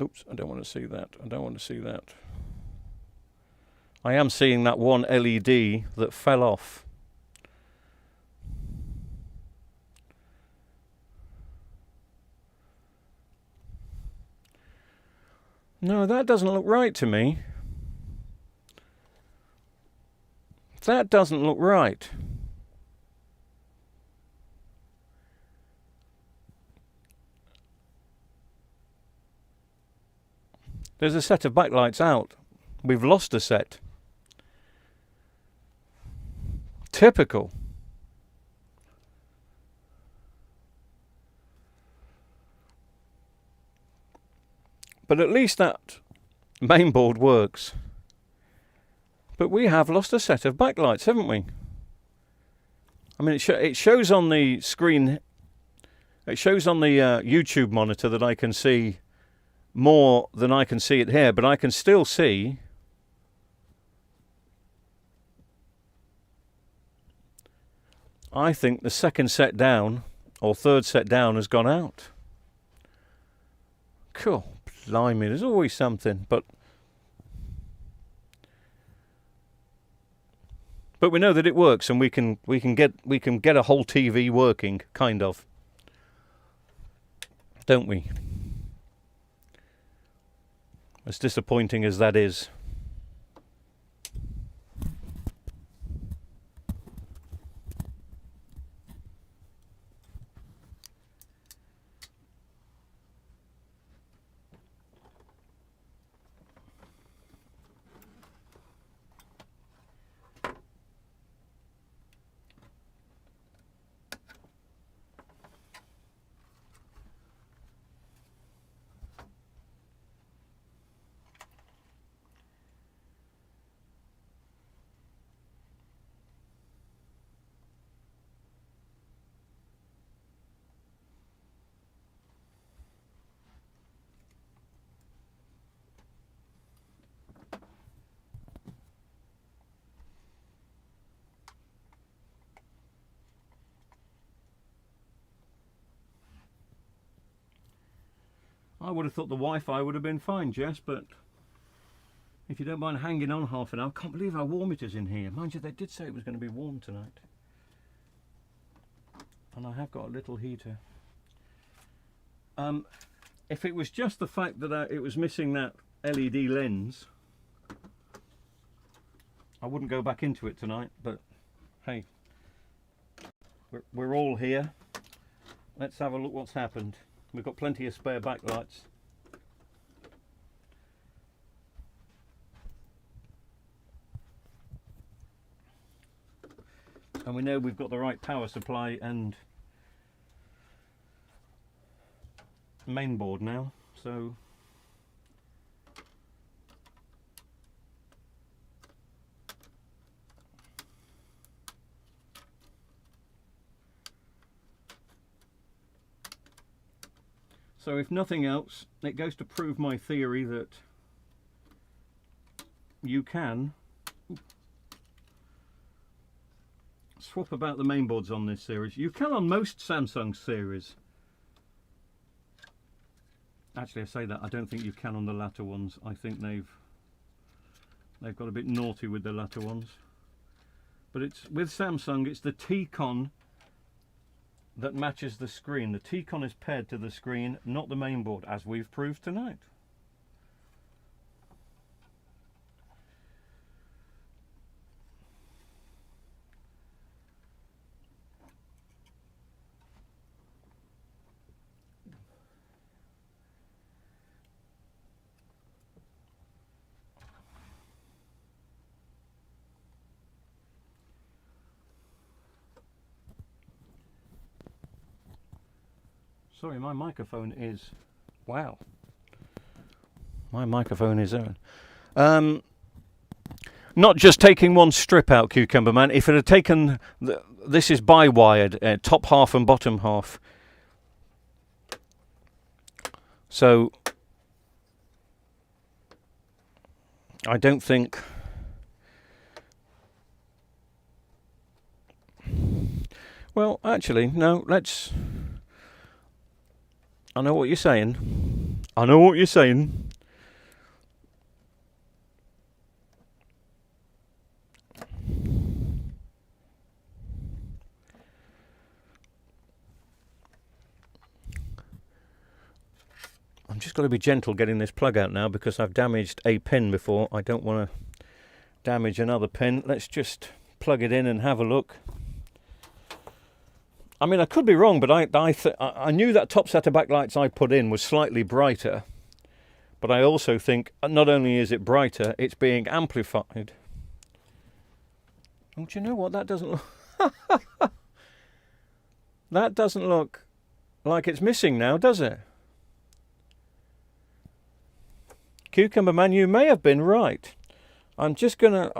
Oops, I don't want to see that. I don't want to see that. I am seeing that one LED that fell off. No, that doesn't look right to me. That doesn't look right. There's a set of backlights out. We've lost a set. Typical. But at least that mainboard works. But we have lost a set of backlights, haven't we? I mean, it shows on the screen, it shows on the YouTube monitor that I can see more than I can see it here, but I can still see I think the second set down, or third set down, has gone out. Cool. Blimey, there's always something, but we know that it works, and we can get a whole TV working, kind of, don't we? As disappointing as that is. I would have thought the Wi-Fi would have been fine, Jess, but if you don't mind hanging on half an hour, I can't believe how warm it is in here. Mind you, they did say it was going to be warm tonight. And I have got a little heater. If it was just the fact that it was missing that LED lens, I wouldn't go back into it tonight, but hey, we're all here. Let's have a look what's happened. We've got plenty of spare backlights. And we know we've got the right power supply and main board now, so if nothing else, it goes to prove my theory that you can swap about the mainboards on this series. You can on most Samsung series. Actually, I say that, I don't think you can on the latter ones. I think they've got a bit naughty with the latter ones. But it's with Samsung, it's the T-Con that matches the screen. The T-Con is paired to the screen, not the mainboard, as we've proved tonight. Sorry, my microphone is... Wow. My microphone is on. Not just taking one strip out, Cucumber Man. If it had taken... This is bi-wired, top half and bottom half. So... I don't think... Well, actually, no, let's... I know what you're saying. I know what you're saying. I'm just going to be gentle getting this plug out now because I've damaged a pin before. I don't want to damage another pin. Let's just plug it in and have a look. I mean, I could be wrong, but I knew that top set of backlights I put in was slightly brighter, But I also think not only is it brighter, it's being amplified. Oh, do you know what? That doesn't look... That doesn't look like it's missing now, does it? Cucumber Man, you may have been right. I'm just gonna...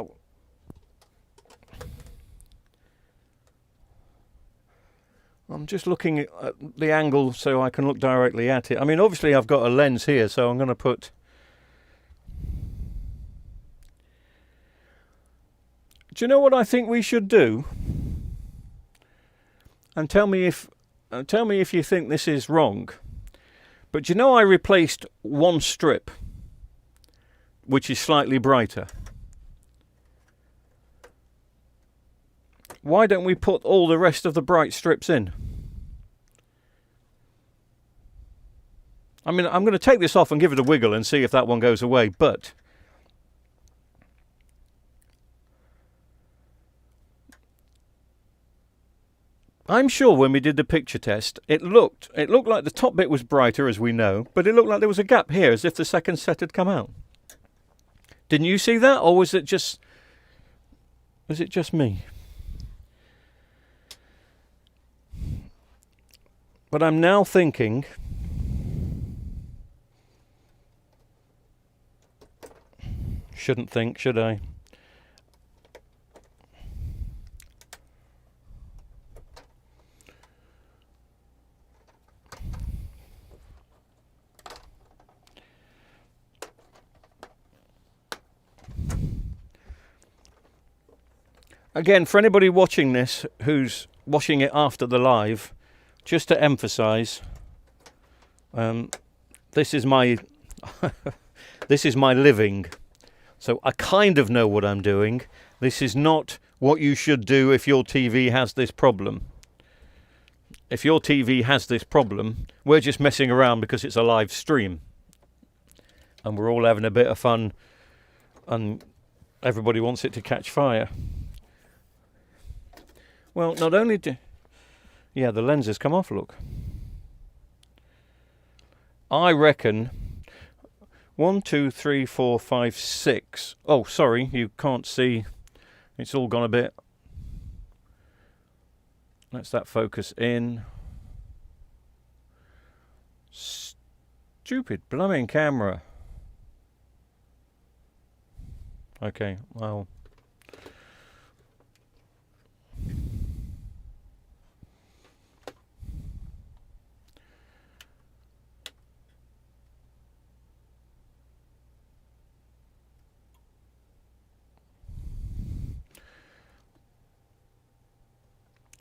I'm just looking at the angle so I can look directly at it. I mean, obviously I've got a lens here, so I'm going to put... Do you know what I think we should do? And tell me if you think this is wrong. But you know, I replaced one strip, which is slightly brighter. Why don't we put all the rest of the bright strips in? I mean, I'm going to take this off and give it a wiggle and see if that one goes away, but I'm sure when we did the picture test, it looked like the top bit was brighter, as we know, but it looked like there was a gap here, as if the second set had come out. Didn't you see that, or was it just me? But I'm now thinking, shouldn't think, should I? Again, for anybody watching this who's watching it after the live, just to emphasize, this is my this is my living, so I kind of know what I'm doing. This is not what you should do if your TV has this problem. If your TV has this problem, we're just messing around because it's a live stream and we're all having a bit of fun and everybody wants it to catch fire. Well, not only do... Yeah, the lens has come off, look. I reckon 1, 2, 3, 4, 5, 6. Oh, sorry, you can't see. It's all gone a bit. Let's that focus in. Stupid blooming camera. Okay, well...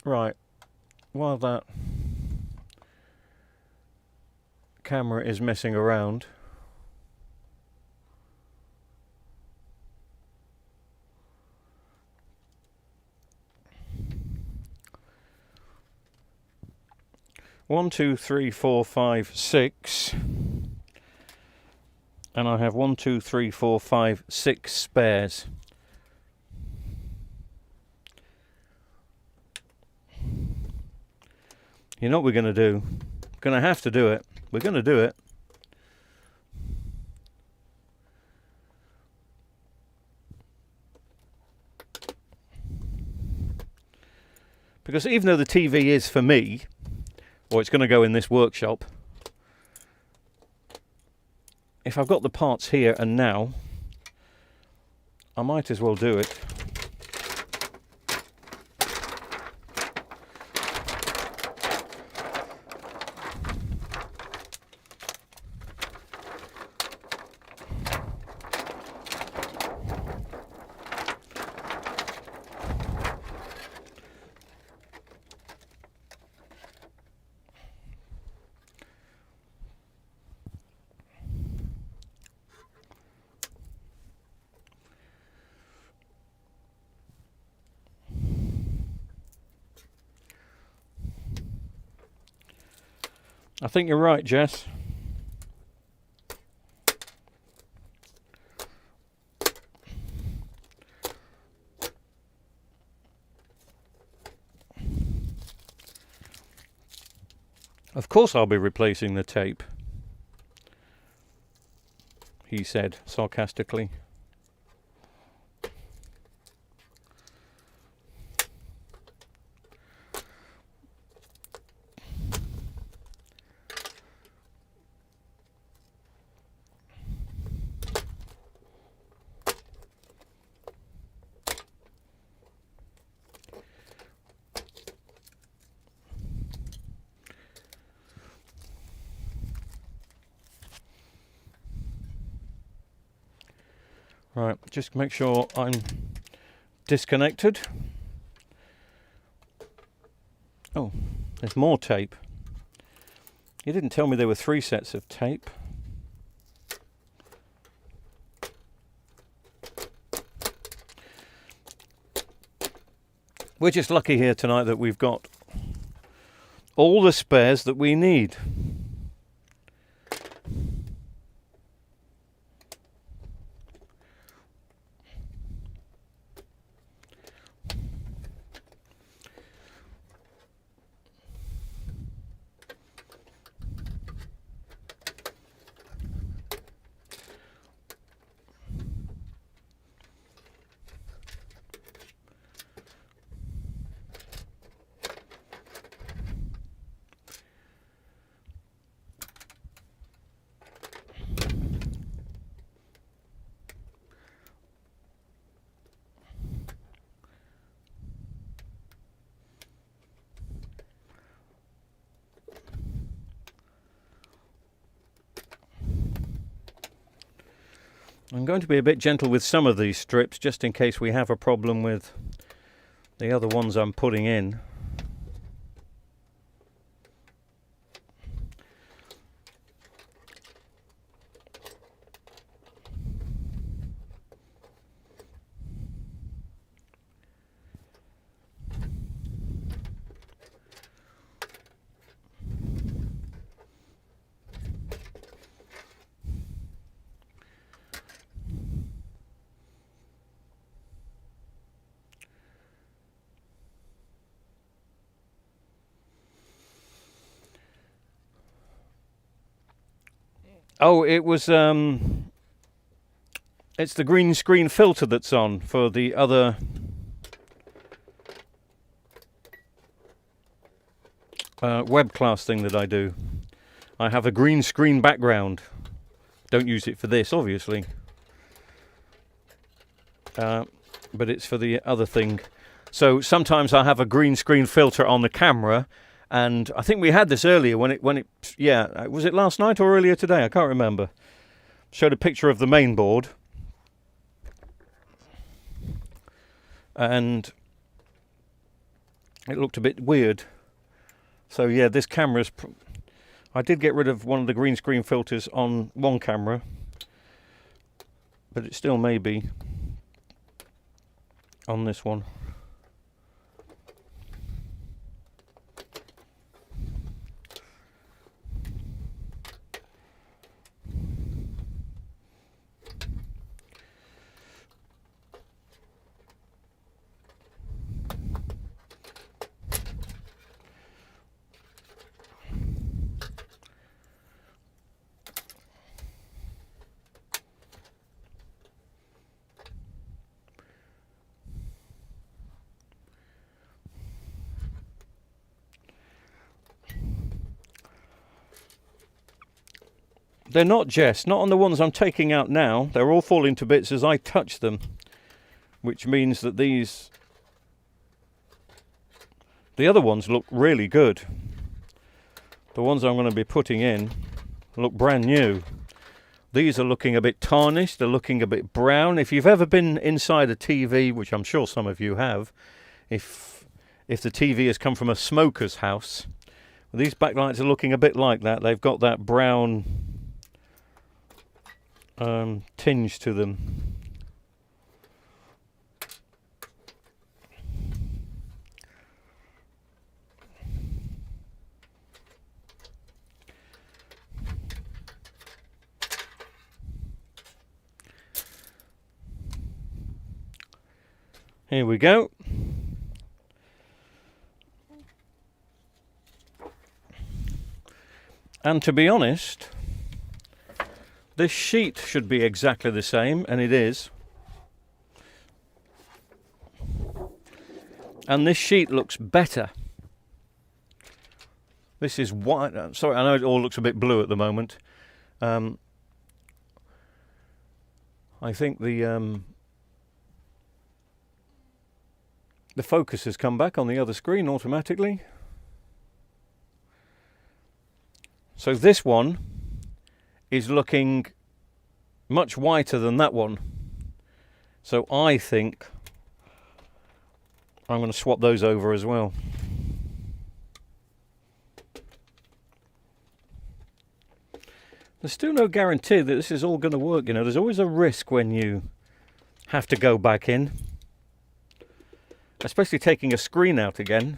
Right, while that camera is messing around, one, 2, 3, 4, 5, 6, and I have 1, 2, 3, 4, 5, 6 spares. You know what we're going to do? We're going to have to do it. We're going to do it. Because even though the TV is for me, or it's going to go in this workshop, if I've got the parts here and now, I might as well do it. I think you're right, Jess. Of course I'll be replacing the tape. he said sarcastically. Right, just make sure I'm disconnected. Oh, there's more tape. You didn't tell me there were 3 sets of tape. We're just lucky here tonight that we've got all the spares that we need. I'm going to be a bit gentle with some of these strips just in case we have a problem with the other ones I'm putting in. Oh, it was, it's the green screen filter that's on for the other web class thing that I do. I have a green screen background. Don't use it for this, obviously. But it's for the other thing. So sometimes I have a green screen filter on the camera. And I think we had this earlier when it was it last night or earlier today? I can't remember. Showed a picture of the main board. And it looked a bit weird. So yeah, this camera's... I did get rid of one of the green screen filters on one camera. But it still may be on this one. They're not not on the ones I'm taking out now. They're all falling to bits as I touch them, which means that the other ones look really good. The ones I'm going to be putting in look brand new. These are looking a bit tarnished, they're looking a bit brown. If you've ever been inside a TV, which I'm sure some of you have, if the TV has come from a smoker's house, these backlights are looking a bit like that. They've got that brown tinge to them. Here we go. And to be honest, This sheet should be exactly the same, and it is. And this sheet looks better. This is white. Sorry, I know it all looks a bit blue at the moment. I think the focus has come back on the other screen automatically. So this one is looking much whiter than that one. So I think I'm going to swap those over as well. There's still no guarantee that this is all going to work, you know. There's always a risk when you have to go back in, especially taking a screen out again.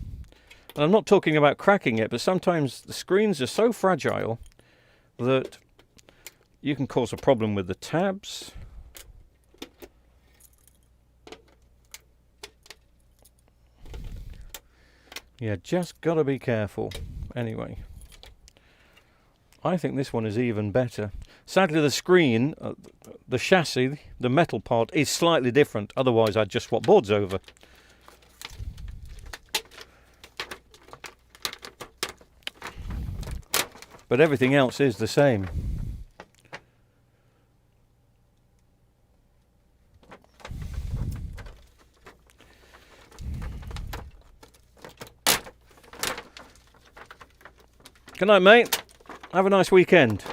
And I'm not talking about cracking it, but sometimes the screens are so fragile that you can cause a problem with the tabs. Yeah, just got to be careful. Anyway, I think this one is even better. Sadly, the screen, the chassis, the metal part is slightly different. Otherwise, I'd just swap boards over. But everything else is the same. Good night, mate. Have a nice weekend.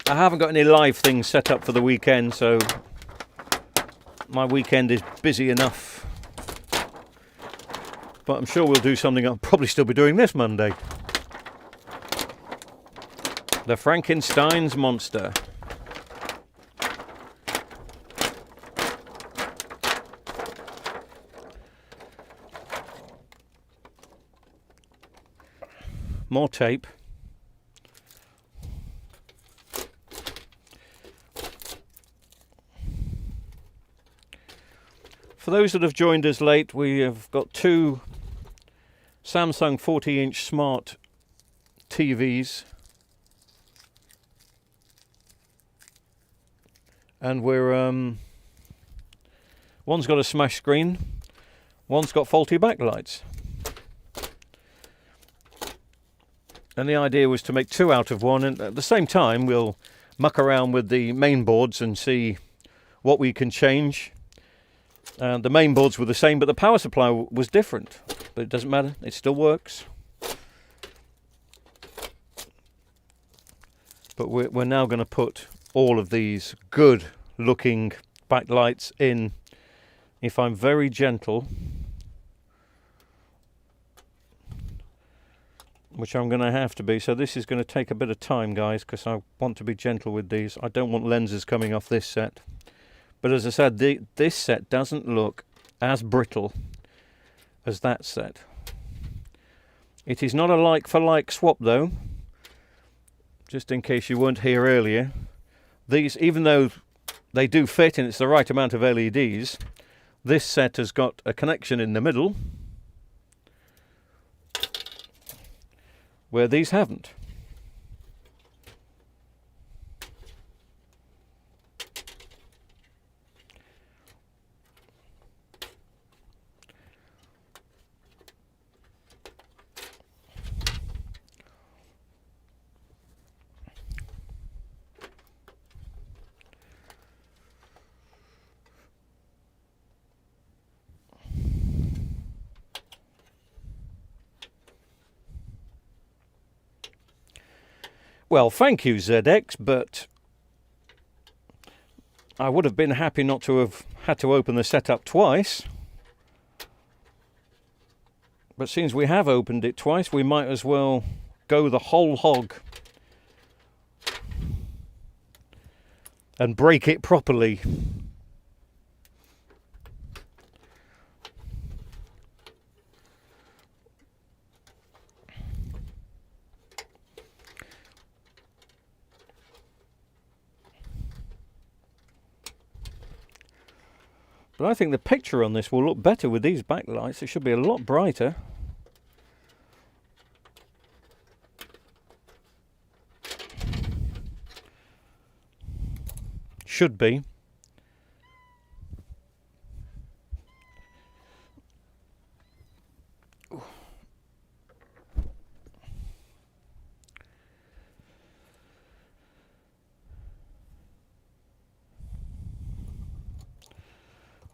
I haven't got any live things set up for the weekend, so my weekend is busy enough. But I'm sure we'll do something. I'll probably still be doing this Monday. The Frankenstein's Monster. More tape. For those that have joined us late, we have got two Samsung 40-inch smart TVs, and we're one's got a smash screen, one's got faulty backlights. And the idea was to make two out of one, and at the same time we'll muck around with the main boards and see what we can change. The main boards were the same, but the power supply was different. But it doesn't matter, it still works. But we're now going to put all of these good looking backlights in. If I'm very gentle, which I'm going to have to be, so this is going to take a bit of time, guys, because I want to be gentle with these. I don't want lenses coming off this set. But as I said, this set doesn't look as brittle as that set. It is not a like-for-like swap, though. Just in case you weren't here earlier, these, even though they do fit and it's the right amount of LEDs, this set has got a connection in the middle where these haven't. Well, thank you, ZX, but I would have been happy not to have had to open the setup twice. But since we have opened it twice, we might as well go the whole hog and break it properly. But I think the picture on this will look better with these backlights. It should be a lot brighter. should be.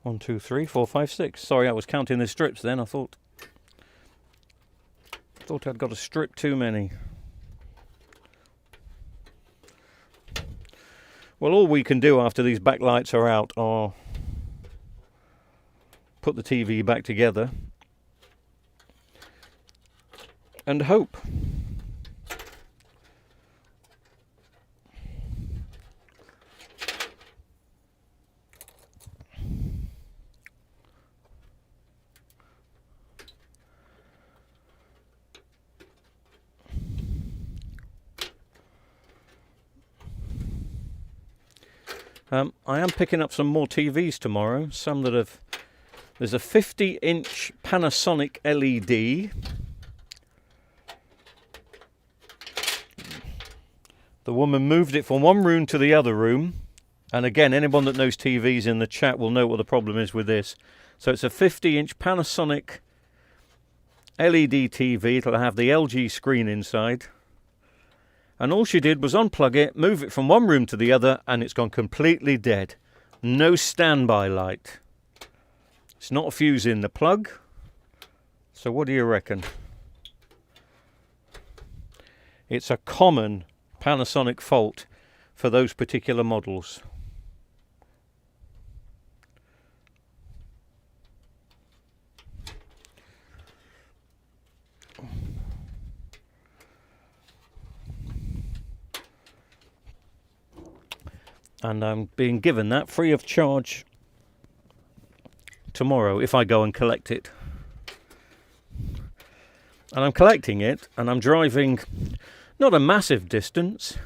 One, two, three, four, five, six. Sorry, I was counting the strips then. I thought I'd got a strip too many. Well, all we can do after these backlights are out are put the TV back together and hope. I am picking up some more TVs tomorrow. Some that have... There's a 50-inch Panasonic LED. The woman moved it from one room to the other room. And again, anyone that knows TVs in the chat will know what the problem is with this. So it's a 50-inch Panasonic LED TV. It'll have the LG screen inside. And all she did was unplug it, move it from one room to the other, and it's gone completely dead. No standby light. It's not a fuse in the plug. So what do you reckon? It's a common Panasonic fault for those particular models. And I'm being given that free of charge tomorrow if I go and collect it. And I'm collecting it, and I'm driving not a massive distance.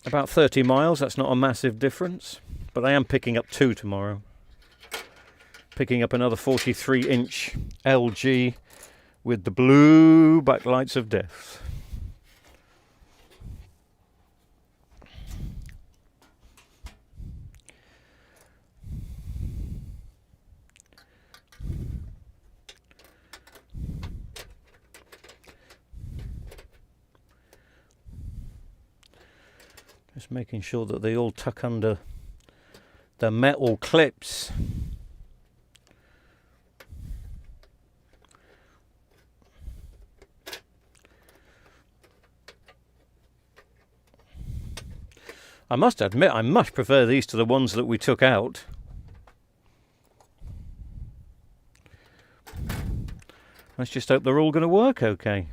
About 30 miles, that's not a massive difference. But I am picking up two tomorrow. Picking up another 43-inch LG with the blue backlights of death. Just making sure that they all tuck under the metal clips. I must admit, I much prefer these to the ones that we took out. Let's just hope they're all going to work okay.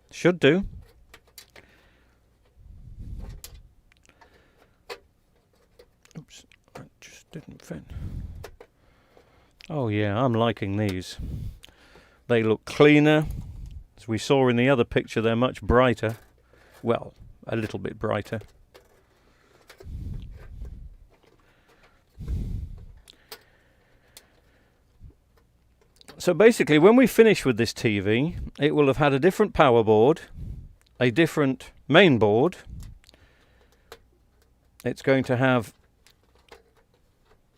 Should do. Oops, that just didn't fit. Oh yeah, I'm liking these. They look cleaner. As we saw in the other picture, they're much brighter. Well, a little bit brighter. So basically, when we finish with this TV, it will have had a different power board, a different main board. It's going to have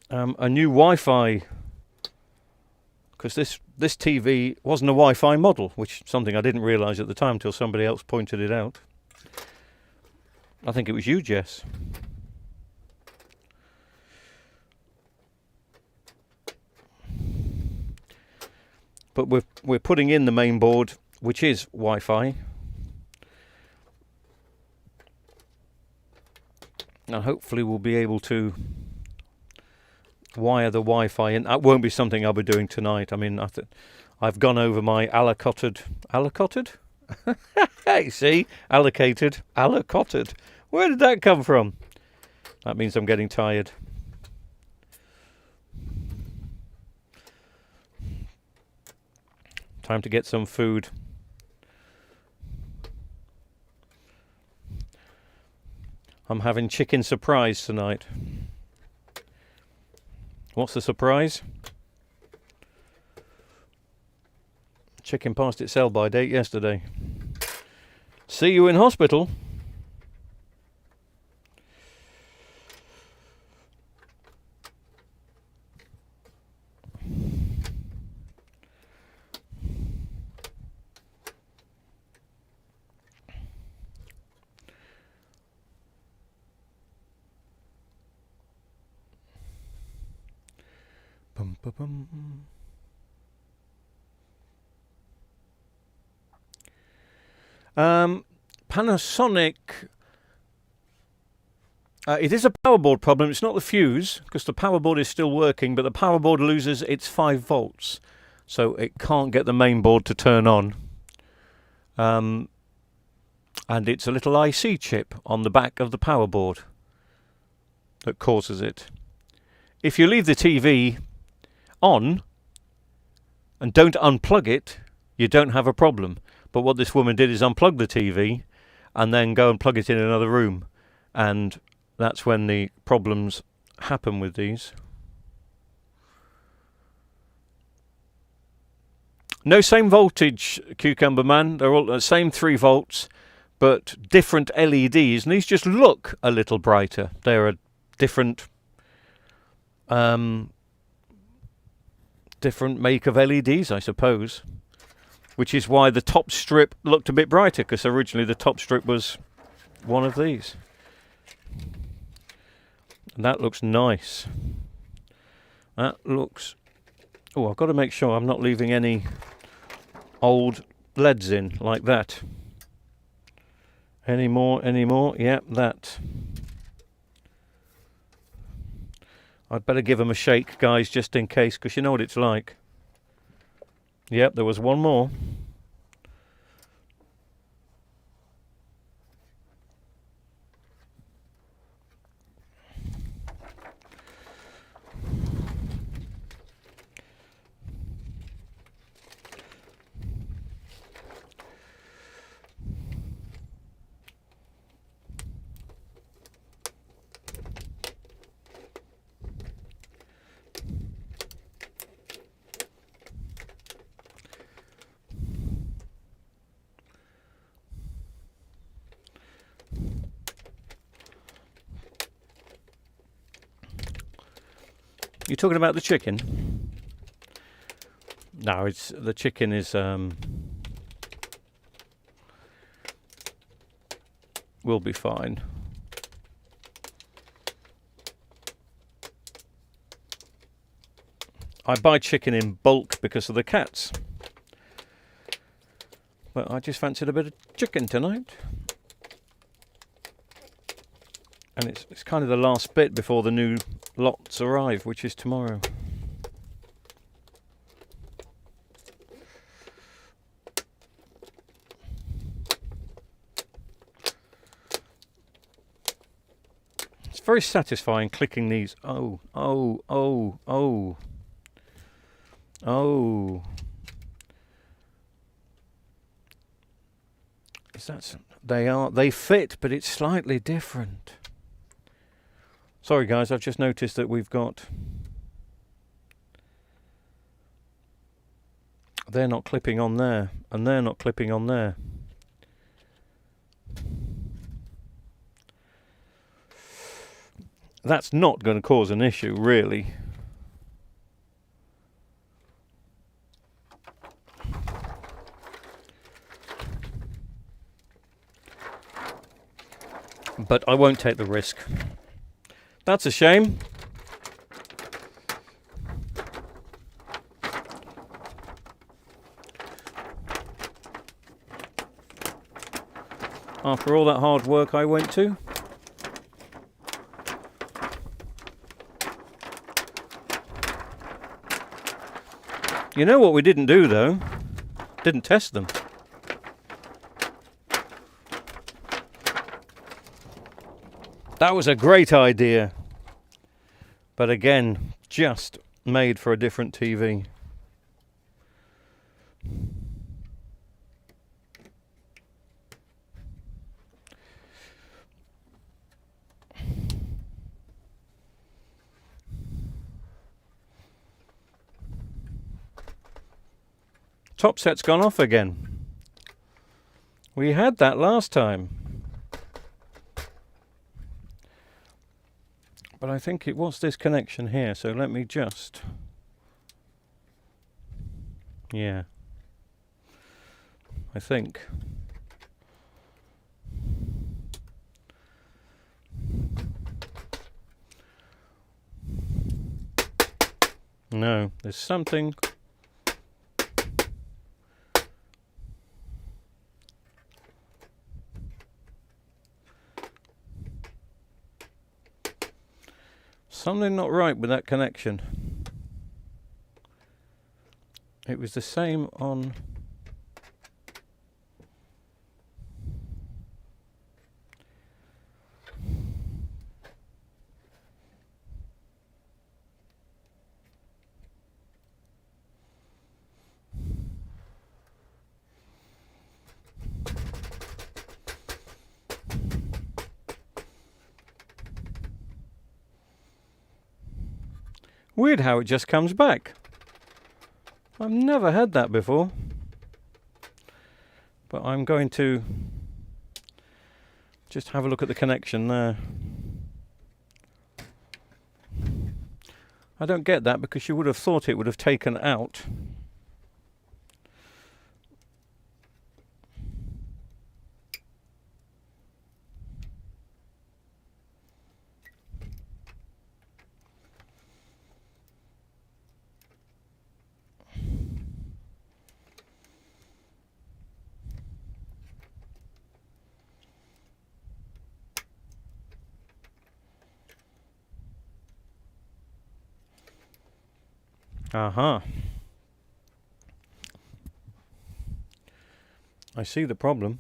a new Wi-Fi, because this TV wasn't a Wi-Fi model, which is something I didn't realise at the time until somebody else pointed it out. I think it was you, Jess. But we're putting in the main board, which is Wi-Fi. And hopefully we'll be able to wire the Wi-Fi in. That won't be something I'll be doing tonight. I mean, I've gone over my allocotted. Hey, see? Allocotted. Where did that come from? That means I'm getting tired. Time to get some food. I'm having chicken surprise tonight. What's the surprise? Chicken passed its sell-by date yesterday. See you in hospital. Bum, bum, bum. Panasonic, it is a power board problem. It's not the fuse, because the power board is still working, but the power board loses its 5 volts, so it can't get the main board to turn on. And it's a little IC chip on the back of the power board that causes it. If you leave the TV on and don't unplug it, you don't have a problem. But what this woman did is unplug the TV and then go and plug it in another room, and that's when the problems happen with these. No same voltage, Cucumber Man. They're all the same 3 volts, but different LEDs, and these just look a little brighter. They're a different different make of LEDs, I suppose, which is why the top strip looked a bit brighter, because originally the top strip was one of these. And that looks nice. That looks... Oh, I've got to make sure I'm not leaving any old LEDs in like that. Any more? Yep, that. I'd better give them a shake, guys, just in case, because you know what it's like. Yep, there was one more. You're talking about the chicken? No, it's the chicken is will be fine. I buy chicken in bulk because of the cats. But I just fancied a bit of chicken tonight. And it's kind of the last bit before the new lots arrive, which is tomorrow. It's very satisfying clicking these. Oh. Is that... They fit, but it's slightly different. Sorry guys, I've just noticed that we've got... They're not clipping on there, and they're not clipping on there. That's not going to cause an issue, really. But I won't take the risk. That's a shame. After all that hard work I went to. You know what we didn't do though? Didn't test them. That was a great idea. But again, just made for a different TV. top set's gone off again. We had that last time. But I think it was this connection here, so let me just... Yeah. I think. No, there's something... Something not right with that connection. It was the same on... Weird how it just comes back. I've never had that before. But I'm going to just have a look at the connection there. I don't get that because you would have thought it would have taken out. Aha. I see the problem.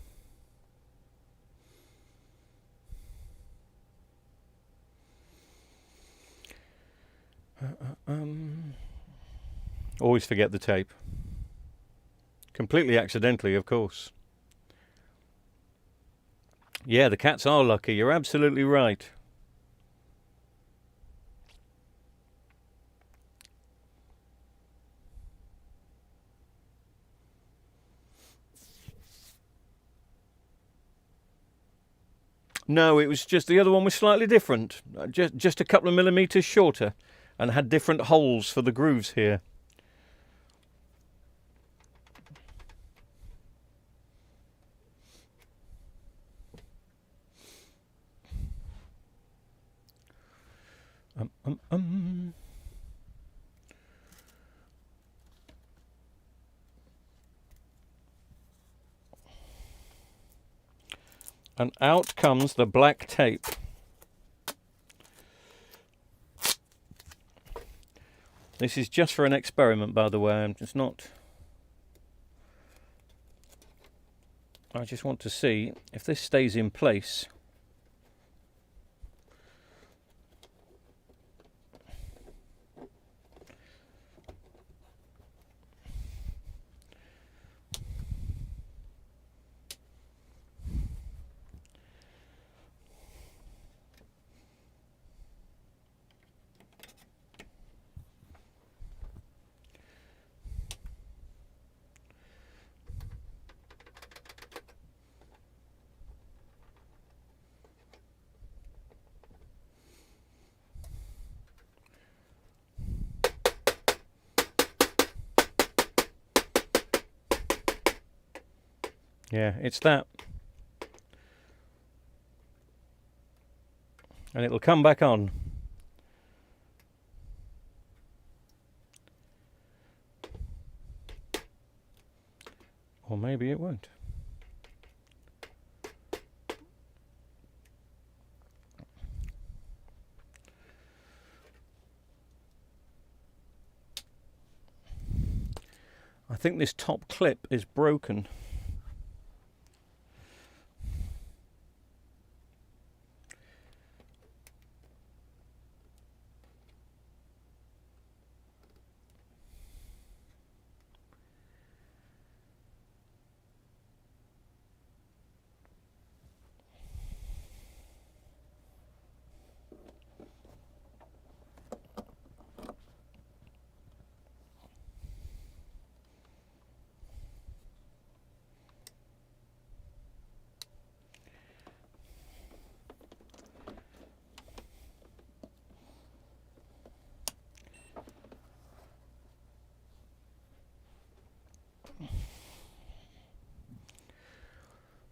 Always forget the tape. Completely accidentally, of course. Yeah, the cats are lucky. You're absolutely right. No, it was just the other one was slightly different. Just a couple of millimeters shorter and had different holes for the grooves here. And out comes the black tape. This is just for an experiment, by the way. I just want to see if this stays in place. Yeah, it's that. And it'll come back on. Or maybe it won't. I think this top clip is broken.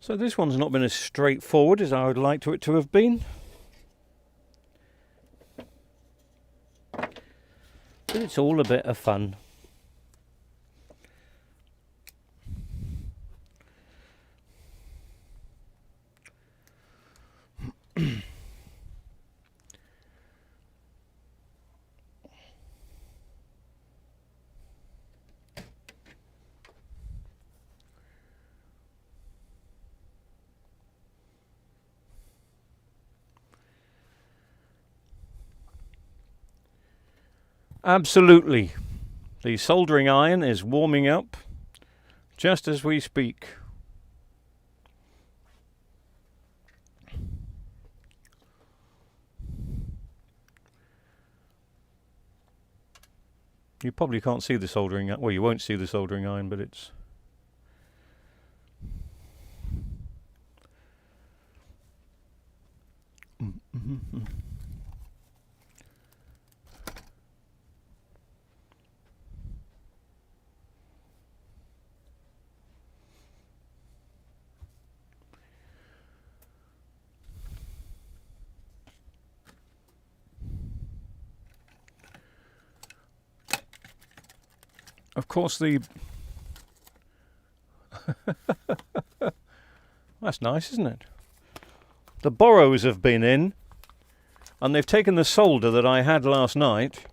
So this one's not been as straightforward as I would like it to have been. But it's all a bit of fun. Absolutely. The soldering iron is warming up just as we speak. You probably can't see the soldering iron. Well, you won't see the soldering iron, but it's... Of course, the... That's nice, isn't it? The borrows have been in, and they've taken the solder that I had last night,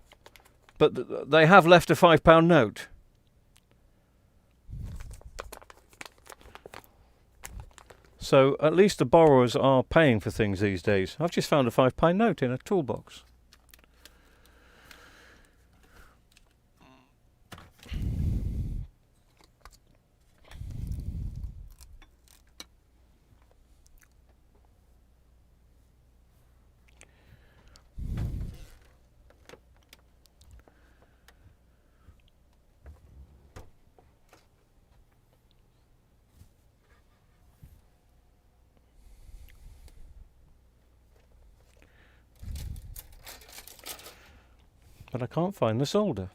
but they have left a £5 note. So at least the borrowers are paying for things these days. I've just found a £5 note in a toolbox. But I can't find the solder.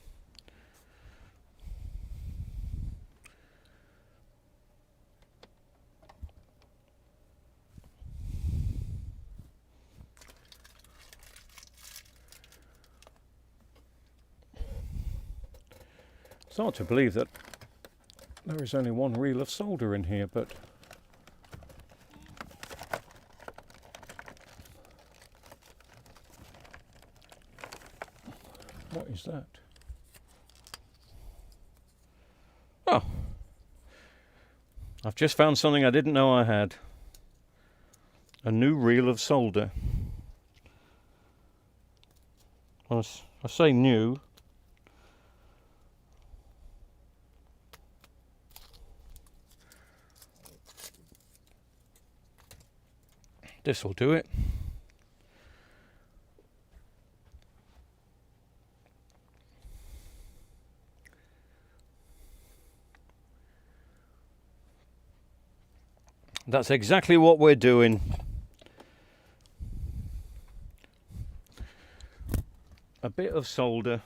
It's hard to believe that there is only one reel of solder in here, but what is that? Oh, I've just found something I didn't know I had. A new reel of solder. I say new. This will do it. That's exactly what we're doing. A bit of solder.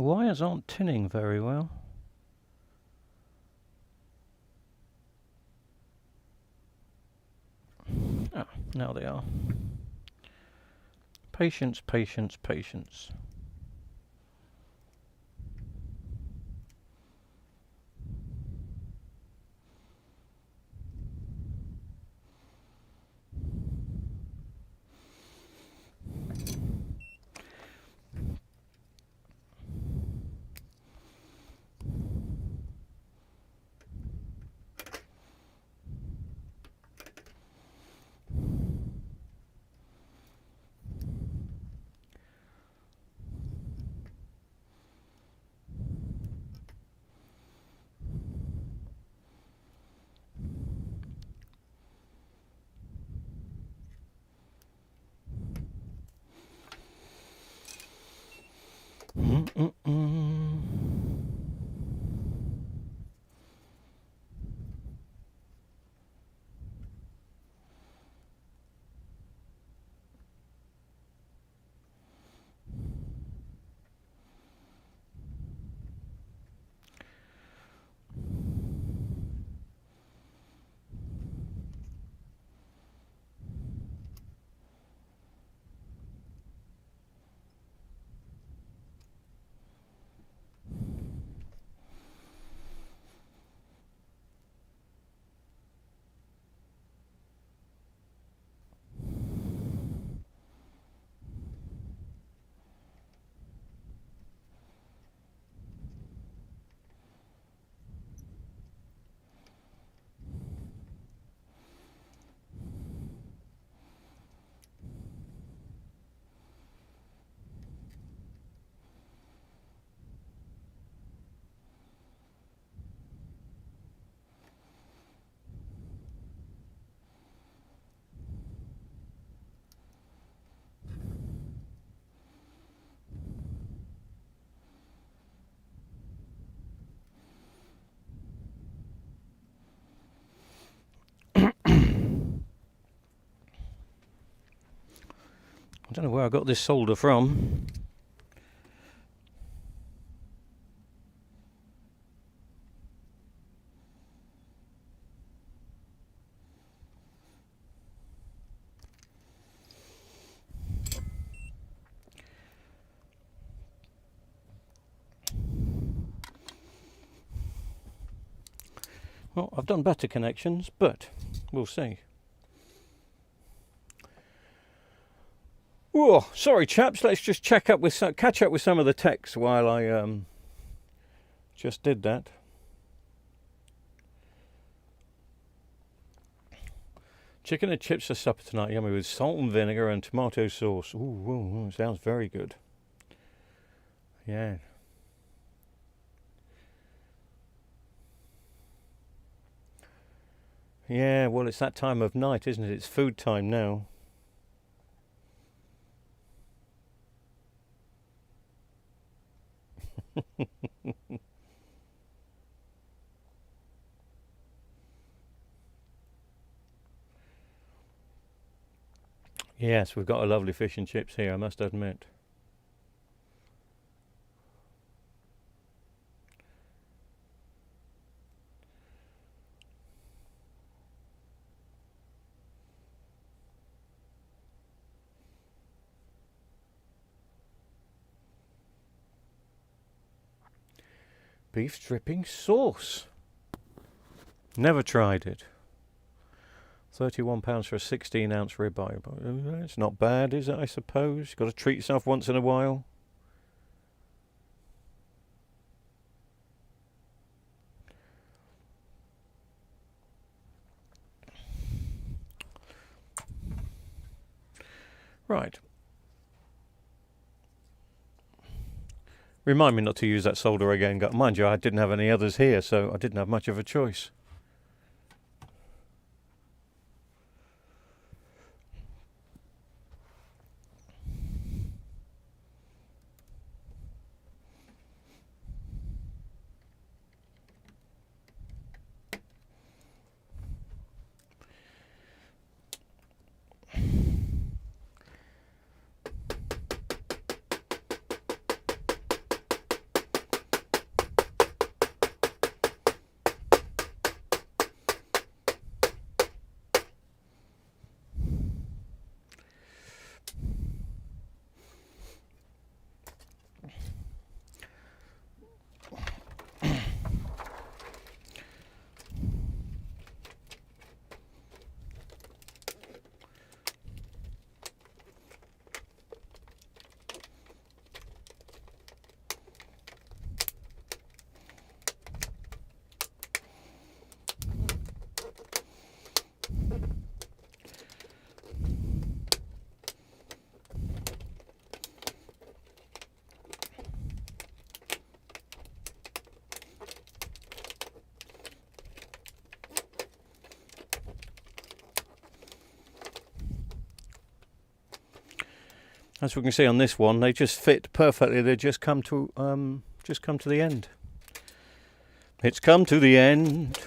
The wires aren't tinning very well. Ah, now they are. Patience, patience, patience. I don't know where I got this solder from. Well, I've done better connections, but we'll see. Oh, sorry chaps, let's just catch up with some of the text while I just did that. Chicken and chips for supper tonight, yummy, with salt and vinegar and tomato sauce. Ooh, sounds very good. Yeah. Yeah, well, it's that time of night, isn't it? It's food time now. Yes, we've got a lovely fish and chips here, I must admit. Beef dripping sauce. Never tried it. £31 for a 16-ounce ribeye. It's not bad, is it, I suppose? You've got to treat yourself once in a while. Right. Remind me not to use that solder again. Mind you, I didn't have any others here, so I didn't have much of a choice. As we can see on this one, they just fit perfectly. They just come to the end. It's come to the end.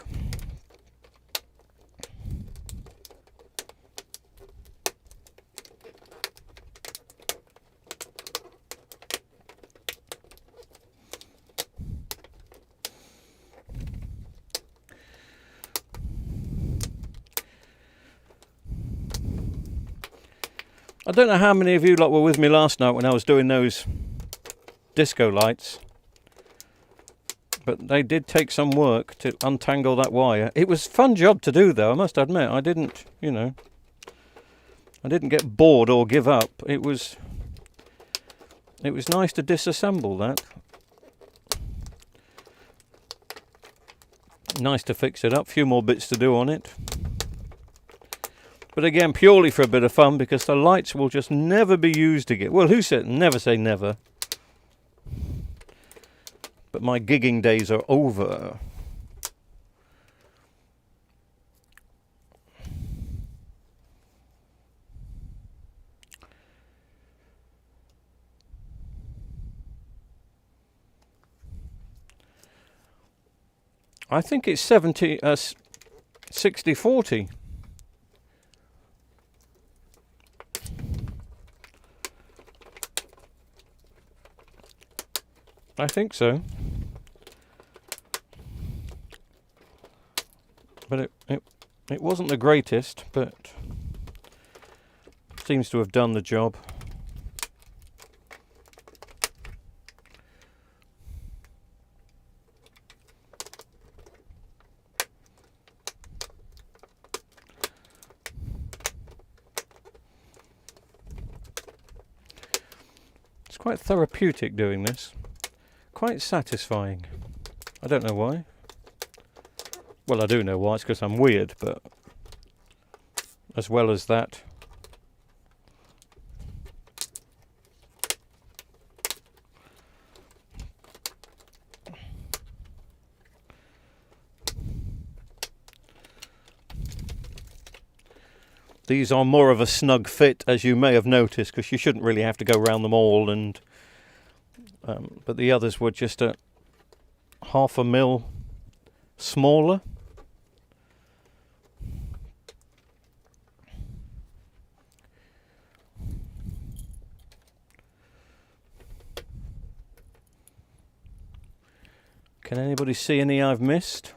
I don't know how many of you lot were with me last night when I was doing those disco lights, but they did take some work to untangle that wire. It was a fun job to do though, I must admit. I didn't get bored or give up. It was nice to disassemble that. Nice to fix it up. A few more bits to do on it. But again, purely for a bit of fun, because the lights will just never be used again. Well, who said never say never? But my gigging days are over. I think it's 60-40. I think so. But it wasn't the greatest, but seems to have done the job. It's quite therapeutic doing this. Quite satisfying. I don't know why. Well, I do know why. It's because I'm weird, but as well as that, these are more of a snug fit, as you may have noticed, because you shouldn't really have to go around them all, and but the others were just a half a mil smaller. Can anybody see any I've missed?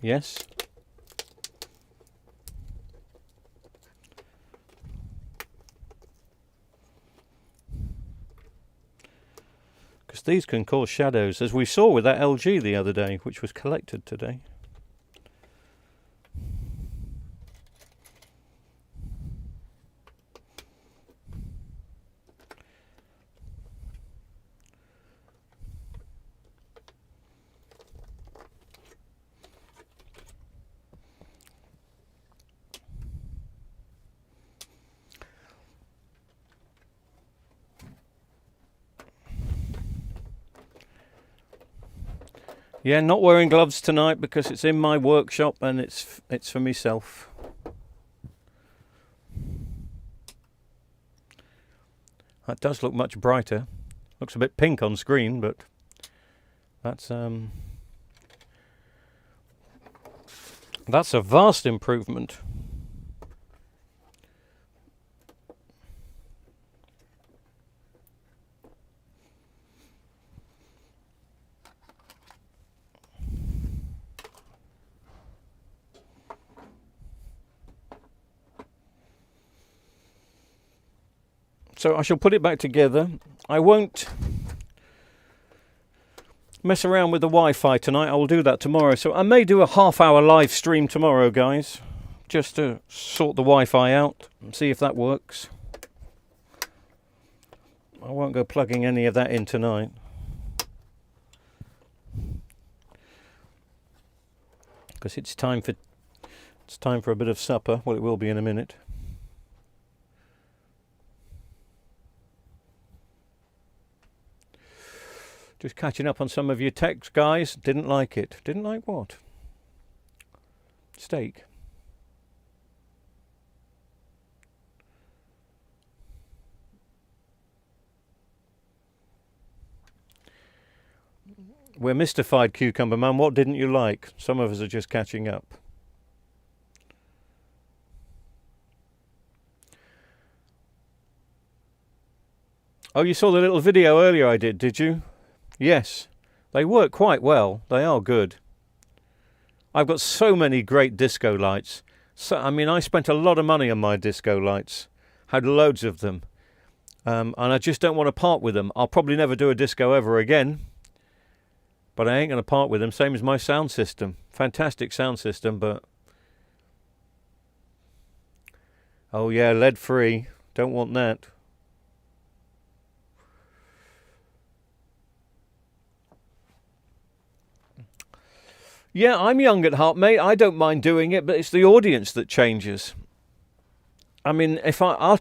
Yes? Because these can cause shadows, as we saw with that LG the other day, which was collected today. Yeah, not wearing gloves tonight because it's in my workshop and it's for myself. That does look much brighter. Looks a bit pink on screen, but that's a vast improvement. So I shall put it back together. I won't mess around with the Wi-Fi tonight. I will do that tomorrow. So I may do a half-hour live stream tomorrow, guys, just to sort the Wi-Fi out and see if that works. I won't go plugging any of that in tonight. Because it's time for a bit of supper. Well, it will be in a minute. Just catching up on some of your texts, guys. Didn't like it. Didn't like what? Steak. We're mystified, Cucumber Man. What didn't you like? Some of us are just catching up. Oh, you saw the little video earlier I did you? Yes. They work quite well. They are good. I've got so many great disco lights. So, I mean, I spent a lot of money on my disco lights. Had loads of them. And I just don't want to part with them. I'll probably never do a disco ever again. But I ain't going to part with them. Same as my sound system. Fantastic sound system, but... Oh yeah, lead free. Don't want that. Yeah, I'm young at heart, mate. I don't mind doing it, but it's the audience that changes. I mean, if I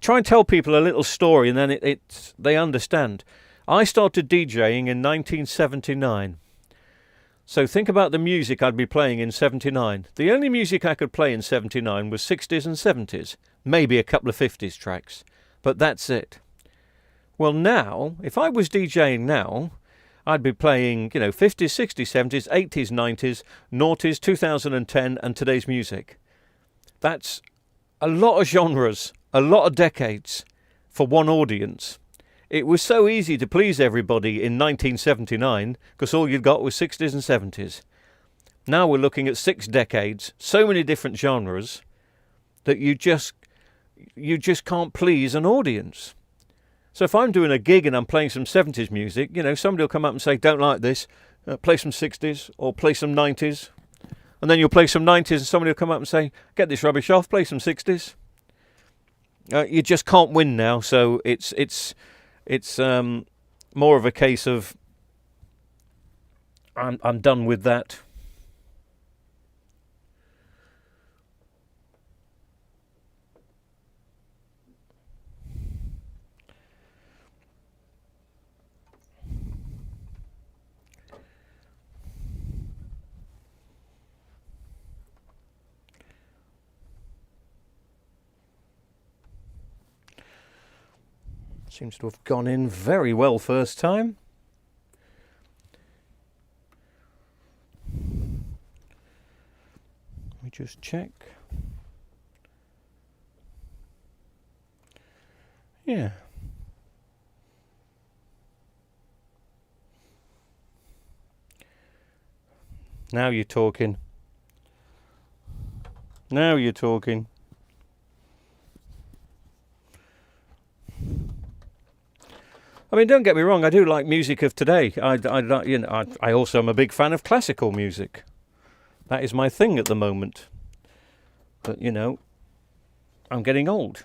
try and tell people a little story, and then they understand. I started DJing in 1979. So think about the music I'd be playing in 79. The only music I could play in 79 was 60s and 70s, maybe a couple of 50s tracks, but that's it. Well, now, if I was DJing now, I'd be playing, 50s, 60s, 70s, 80s, 90s, noughties, 2010, and today's music. That's a lot of genres, a lot of decades for one audience. It was so easy to please everybody in 1979 because all you'd got was 60s and 70s. Now we're looking at 6 decades, so many different genres that you just can't please an audience. So if I'm doing a gig and I'm playing some 70s music, somebody will come up and say, don't like this, play some 60s or play some 90s. And then you'll play some 90s and somebody will come up and say, get this rubbish off, play some 60s. You just can't win now, so it's more of a case of I'm done with that. Seems to have gone in very well first time. Let me just check. Yeah. Now you're talking. Now you're talking. I mean, don't get me wrong. I do like music of today. I also am a big fan of classical music. That is my thing at the moment. But I'm getting old.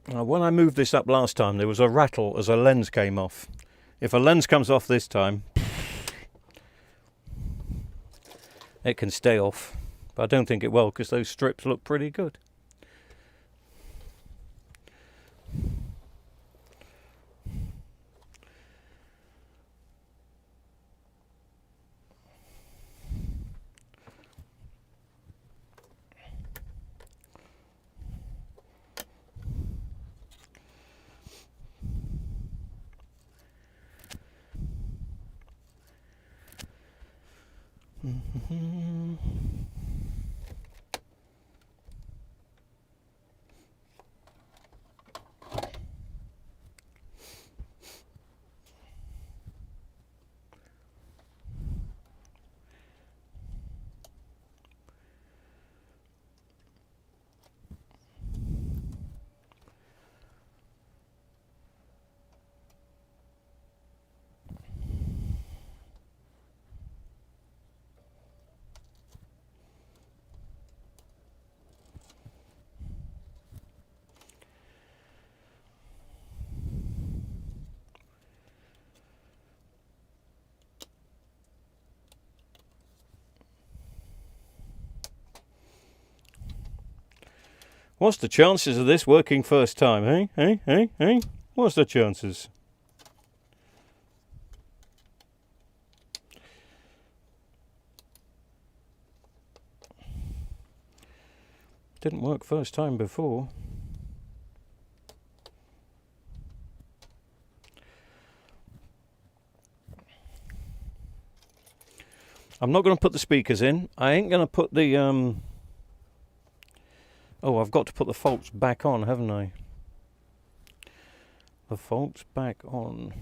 When I moved this up last time, there was a rattle as a lens came off. If a lens comes off this time, it can stay off. But I don't think it will because those strips look pretty good. What's the chances of this working first time, eh? What's the chances? Didn't work first time before. I'm not going to put the speakers in. I ain't going to put the... Oh, I've got to put the faults back on, haven't I? The faults back on.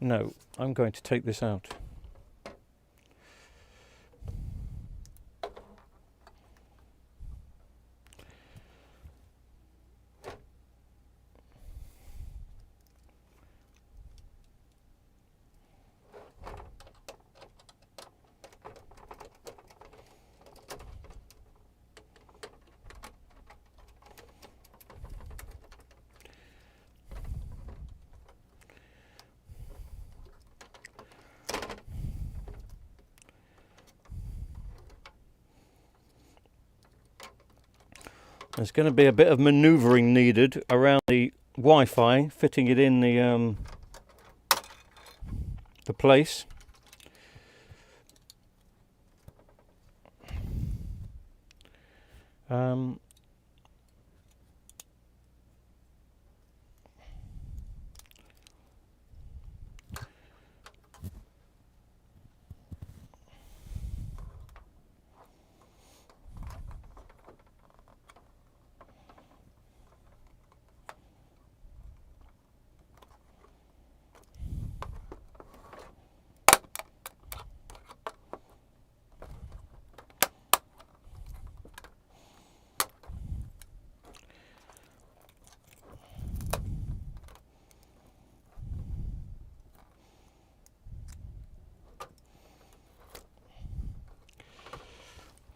No, I'm going to take this out. There's going to be a bit of manoeuvring needed around the Wi-Fi, fitting it in the place.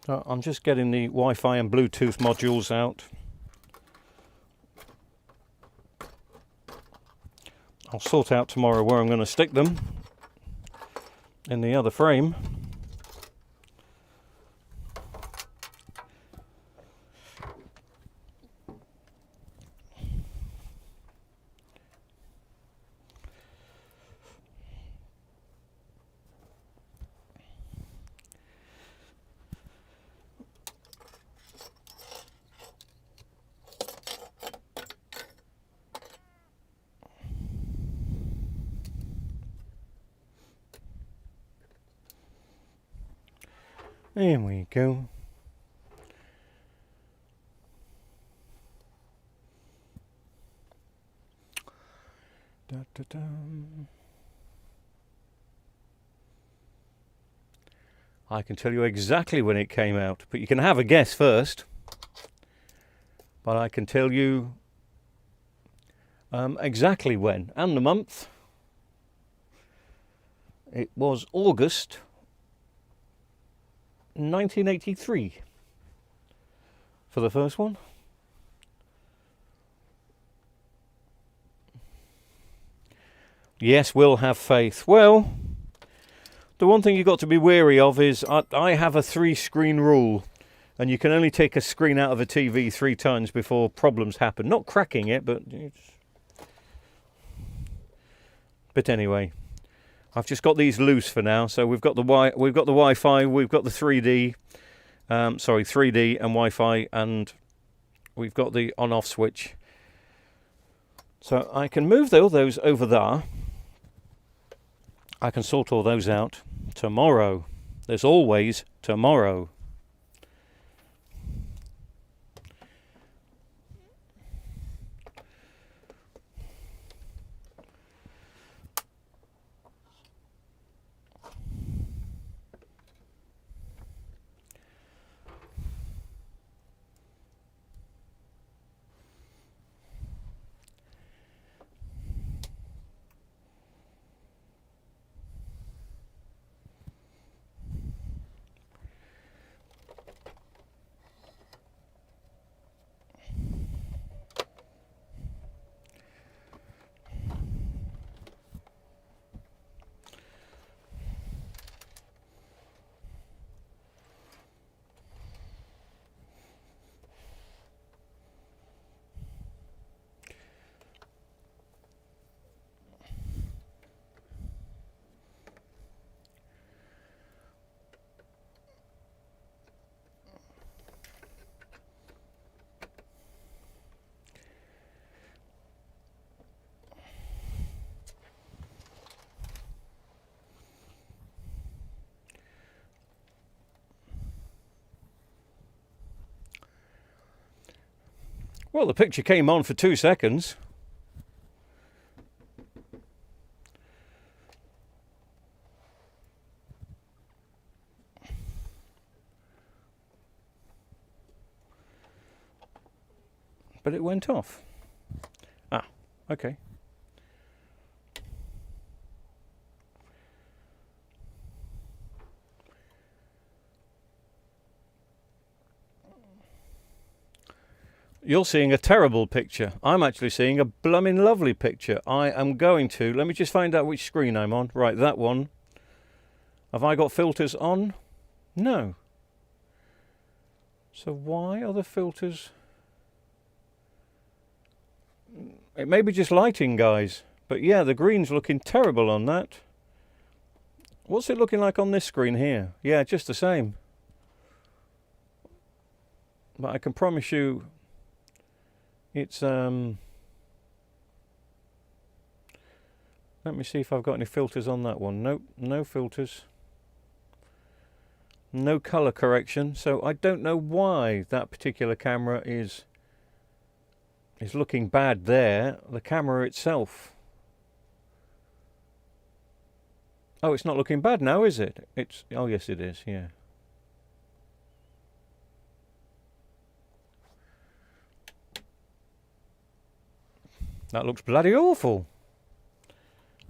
So I'm just getting the Wi-Fi and Bluetooth modules out. I'll sort out tomorrow where I'm going to stick them in the other frame. There we go. Da, da, da. I can tell you exactly when it came out, but you can have a guess first. But I can tell you exactly when and the month. It was August 1983 for the first one. Yes, we'll have faith. Well, the one thing you've got to be wary of is I have a 3-screen rule, and you can only take a screen out of a TV 3 times before problems happen. Not cracking it, but anyway. I've just got these loose for now, so we've got the Wi-Fi, we've got the 3D, 3D and Wi-Fi, and we've got the on-off switch. So I can move all those over there. I can sort all those out tomorrow. There's always tomorrow. Well, the picture came on for 2 seconds. But it went off. Ah, okay. You're seeing a terrible picture. I'm actually seeing a blooming lovely picture. I am going to... Let me just find out which screen I'm on. Right, that one. Have I got filters on? No. So why are the filters... It may be just lighting, guys. But yeah, the green's looking terrible on that. What's it looking like on this screen here? Yeah, just the same. But I can promise you... It's let me see if I've got any filters on that one. Nope, no filters. No color correction, so I don't know why that particular camera is looking bad there. The camera itself. Oh, it's not looking bad now, is it? It's oh yes it is, yeah. That looks bloody awful.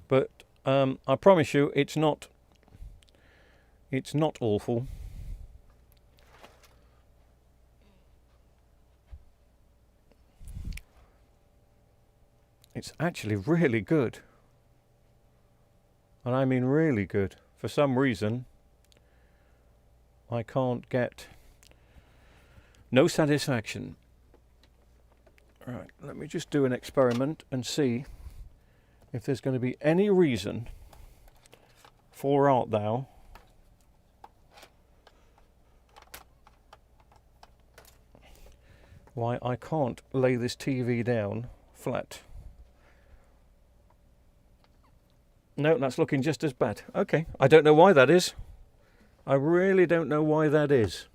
But I promise you it's not awful. It's actually really good. And I mean really good. For some reason I can't get no satisfaction. Right, let me just do an experiment and see if there's going to be any reason for art thou why I can't lay this TV down flat. No, that's looking just as bad. Okay, I don't know why that is. I really don't know why that is.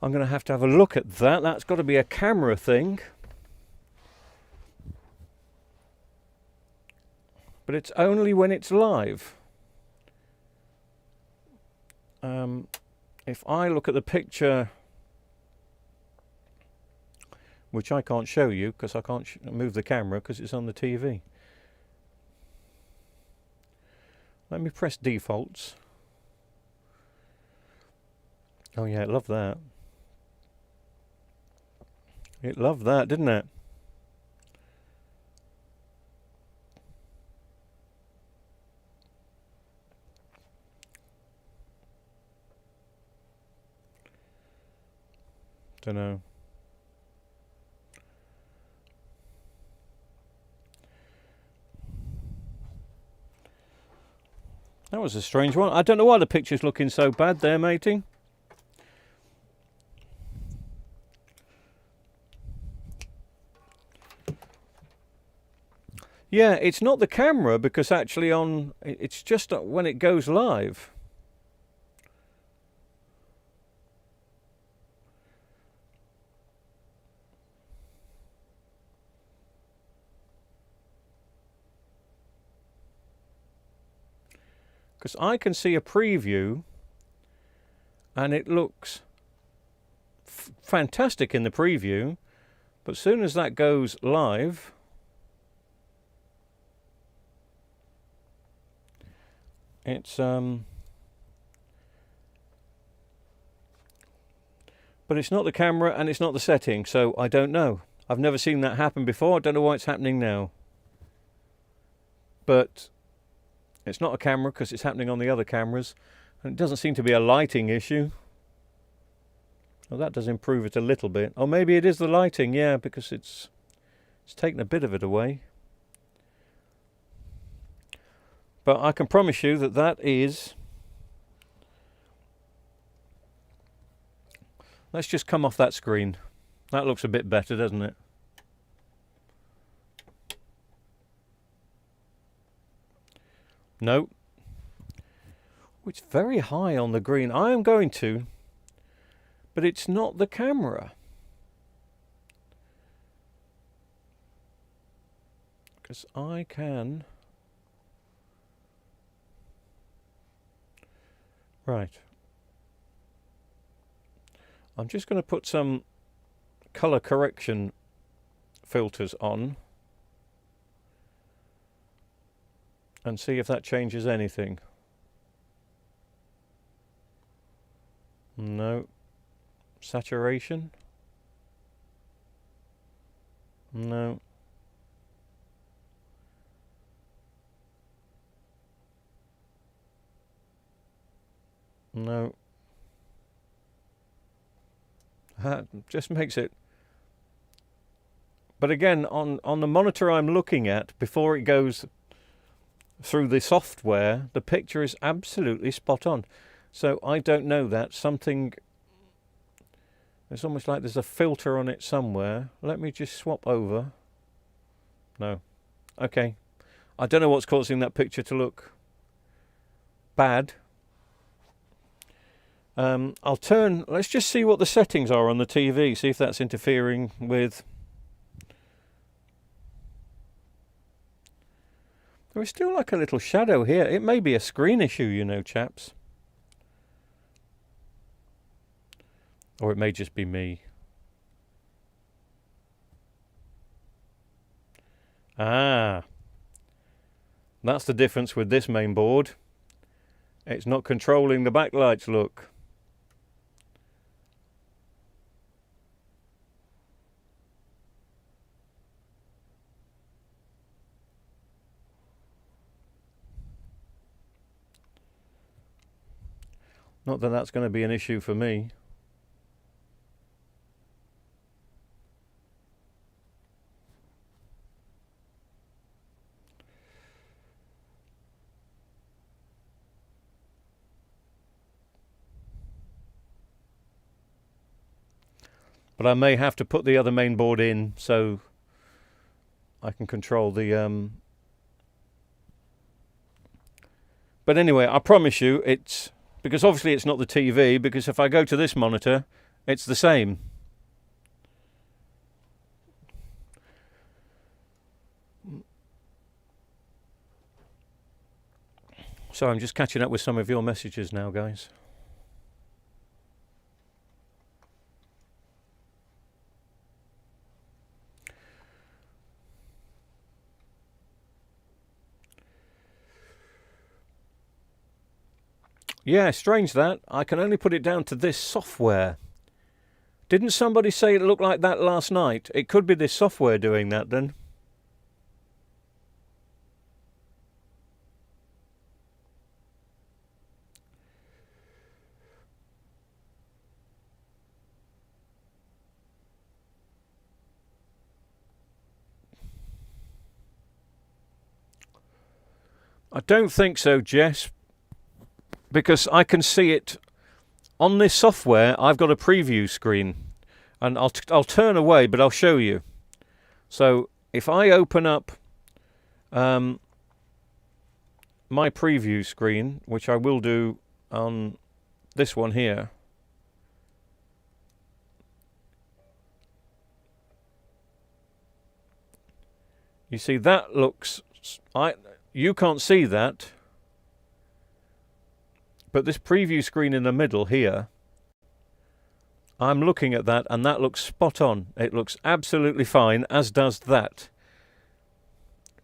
I'm going to have a look at that. That's got to be a camera thing. But it's only when it's live. If I look at the picture, which I can't show you because I can't move the camera because it's on the TV. Let me press defaults. Oh yeah, I love that. It loved that, didn't it? Don't know. That was a strange one. I don't know why the picture's looking so bad there, matey. Yeah, it's not the camera because actually it's just when it goes live. Because I can see a preview and it looks fantastic in the preview, but as soon as that goes live, it's but it's not the camera and it's not the setting, so I don't know. I've never seen that happen before. I don't know why it's happening now. But it's not a camera because it's happening on the other cameras, and it doesn't seem to be a lighting issue. Well, that does improve it a little bit. Or maybe it is the lighting, yeah, because it's taken a bit of it away. But I can promise you that that is... Let's just come off that screen. That looks a bit better, doesn't it? No. It's very high on the green. I am going to, but it's not the camera. Because I can... Right. I'm just going to put some colour correction filters on and see if that changes anything. No. Saturation? No. No. That just makes it... But again, on the monitor I'm looking at, before it goes through the software, the picture is absolutely spot on. So I don't know that. Something... It's almost like there's a filter on it somewhere. Let me just swap over. No. Okay. I don't know what's causing that picture to look bad. I'll turn... Let's just see what the settings are on the TV. See if that's interfering with... There is still like a little shadow here. It may be a screen issue, you know, chaps. Or it may just be me. Ah. That's the difference with this main board. It's not controlling the backlights, look. Not that that's going to be an issue for me. But I may have to put the other main board in so I can control the... But anyway, I promise you it's... Because obviously it's not the TV, because if I go to this monitor, it's the same. So I'm just catching up with some of your messages now, guys. Yeah, strange that. I can only put it down to this software. Didn't somebody say it looked like that last night? It could be this software doing that then. I don't think so, Jess. Because I can see it on this software. I've got a preview screen, and I'll turn away, but I'll show you. So if I open up my preview screen, which I will do on this one here, you see that looks... you can't see that. But this preview screen in the middle here, I'm looking at that and that looks spot on. It looks absolutely fine, as does that.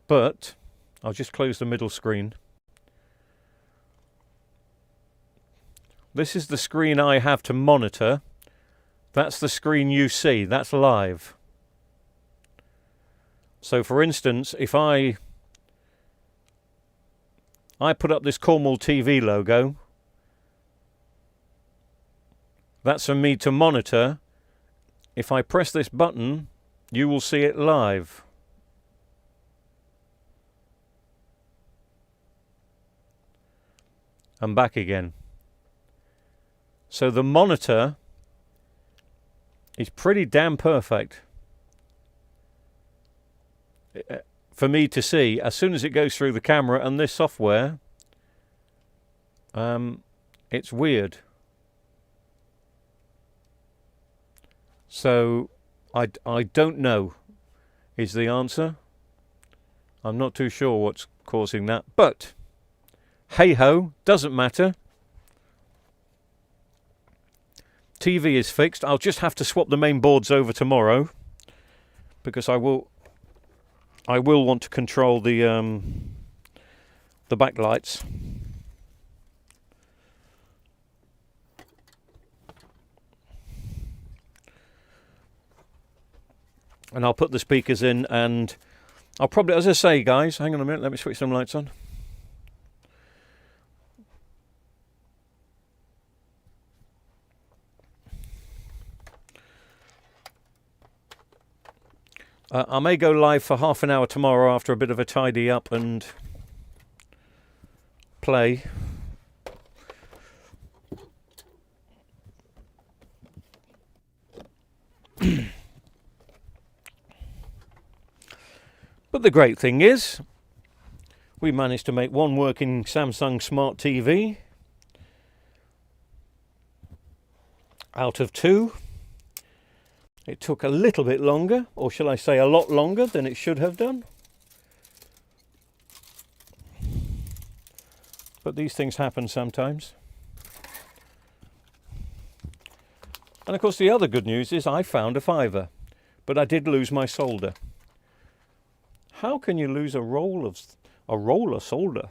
But I'll just close the middle screen. This is the screen I have to monitor. That's the screen you see. That's live. So for instance, if I put up this Cornwall TV logo, that's for me to monitor. If I press this button, you will see it live. And back again. So the monitor is pretty damn perfect for me to see. As soon as it goes through the camera and this software, it's weird. So I don't know is the answer. I'm not too sure what's causing that, but hey ho, doesn't matter. TV is fixed. I'll just have to swap the main boards over tomorrow, because I will want to control the backlights. And I'll put the speakers in, and I'll probably, as I say, guys, hang on a minute, let me switch some lights on. I may go live for half an hour tomorrow after a bit of a tidy up and play. But the great thing is, we managed to make one working Samsung Smart TV out of two. It took a little bit longer, or shall I say a lot longer than it should have done. But these things happen sometimes. And of course the other good news is I found a fiver, but I did lose my solder. How can you lose a roll of solder?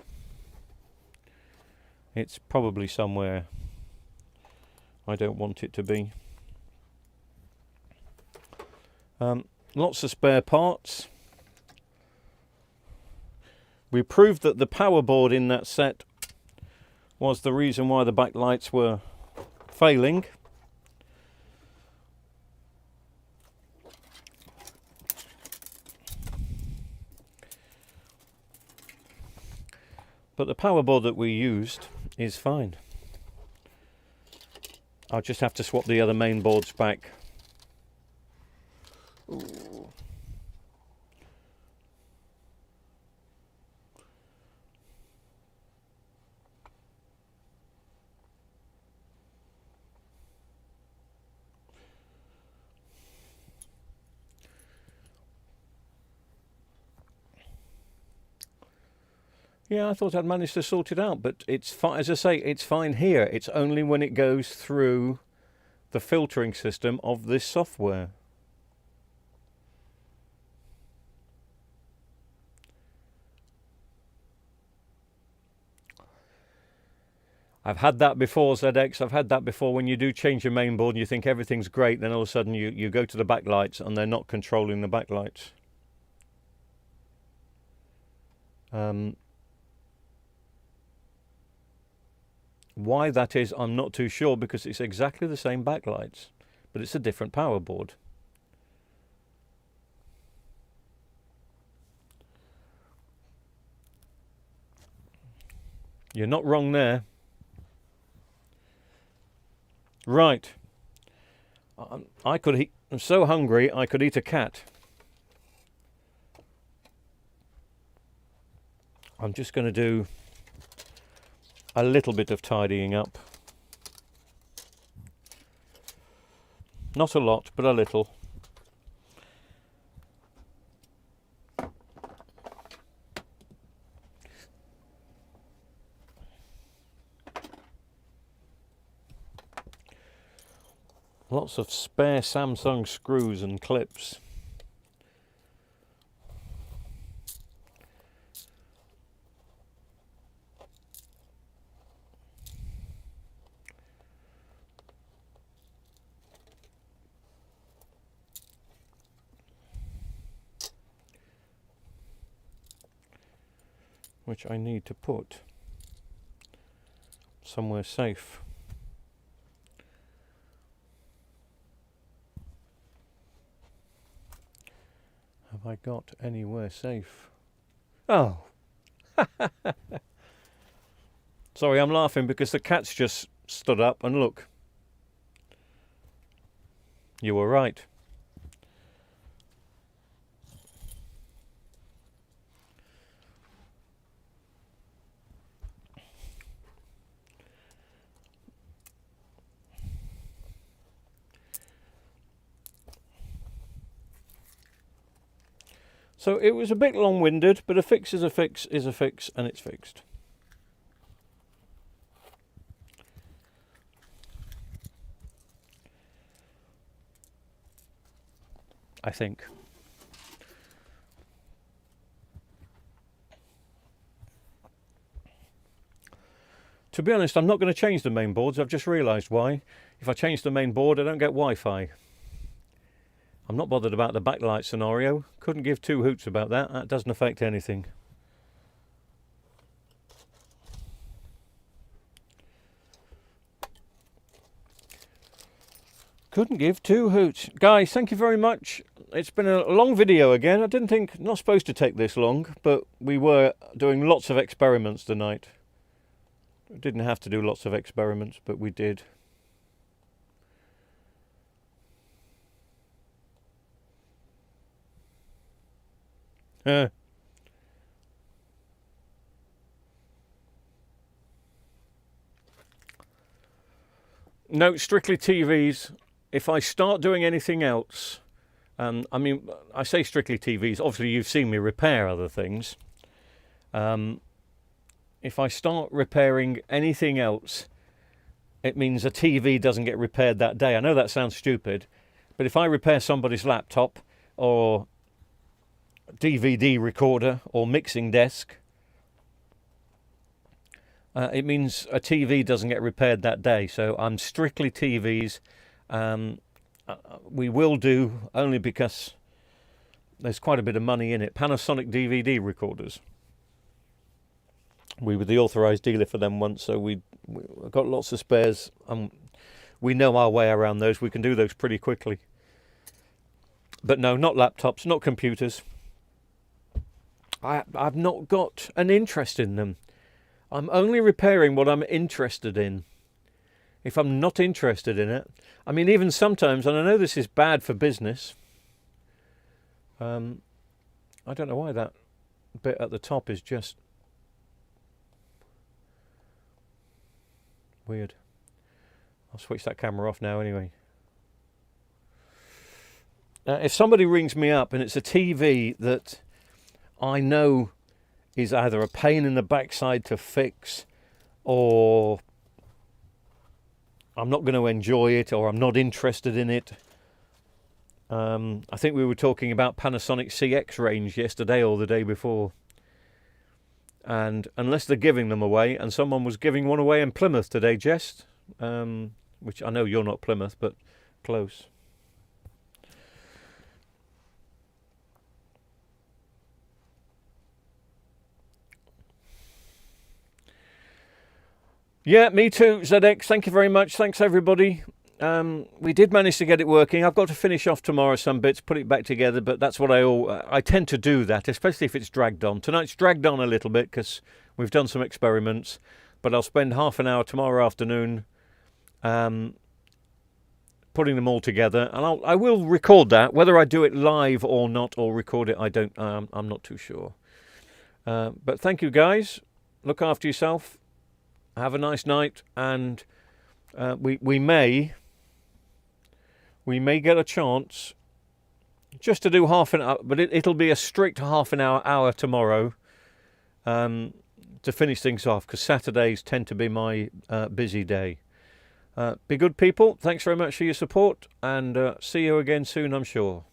It's probably somewhere I don't want it to be. Lots of spare parts. We proved that the power board in that set was the reason why the backlights were failing. But the power board that we used is fine. I'll just have to swap the other main boards back. Ooh. Yeah, I thought I'd managed to sort it out, but it's fine. As I say, it's fine here. It's only when it goes through the filtering system of this software. I've had that before, ZX. I've had that before when you do change your main board and you think everything's great, then all of a sudden you go to the backlights and they're not controlling the backlights. Why that is, I'm not too sure, because it's exactly the same backlights, but it's a different power board. You're not wrong there. Right. I could eat, I'm so hungry I could eat a cat. I'm just going to do a little bit of tidying up. Not a lot, but a little. Lots of spare Samsung screws and clips. Which I need to put somewhere safe. Have I got anywhere safe? Oh. Sorry, I'm laughing because the cat's just stood up and look. You were right. So it was a bit long-winded, but a fix is a fix is a fix, and it's fixed. I think. To be honest, I'm not going to change the main boards. I've just realised why. If I change the main board, I don't get Wi-Fi. I'm not bothered about the backlight scenario. Couldn't give two hoots about that. That doesn't affect anything. Couldn't give two hoots. Guys, thank you very much. It's been a long video again. I didn't think, not supposed to take this long, but we were doing lots of experiments tonight. We didn't have to do lots of experiments, but we did. No, strictly TVs. If I start doing anything else, I mean, I say strictly TVs, obviously you've seen me repair other things. If I start repairing anything else, it means a TV doesn't get repaired that day. I know that sounds stupid, but if I repair somebody's laptop or DVD recorder or mixing desk, it means a TV doesn't get repaired that day. So I'm strictly TVs. We will do, only because there's quite a bit of money in it, Panasonic DVD recorders. We were the authorised dealer for them once, so we got lots of spares. We know our way around those. We can do those pretty quickly. But no, not laptops, not computers. I've not got an interest in them. I'm only repairing what I'm interested in. If I'm not interested in it, I mean, even sometimes, and I know this is bad for business, I don't know why that bit at the top is just weird. I'll switch that camera off now anyway. If somebody rings me up and it's a TV that I know is either a pain in the backside to fix, or I'm not going to enjoy it, or I'm not interested in it. I think we were talking about Panasonic CX range yesterday or the day before. And unless they're giving them away, and someone was giving one away in Plymouth today, Jess, which I know you're not Plymouth, but close. Yeah, me too, ZX. Thank you very much. Thanks, everybody. We did manage to get it working. I've got to finish off tomorrow some bits, put it back together, but that's what I tend to do that, especially if it's dragged on. Tonight's dragged on a little bit because we've done some experiments, but I'll spend half an hour tomorrow afternoon putting them all together, and I will record that. Whether I do it live or not, or record it, I'm not too sure. But thank you, guys. Look after yourself. Have a nice night, and we may get a chance just to do half an hour, but it'll be a strict half an hour tomorrow to finish things off, because Saturdays tend to be my busy day. Be good, people. Thanks very much for your support, and see you again soon, I'm sure.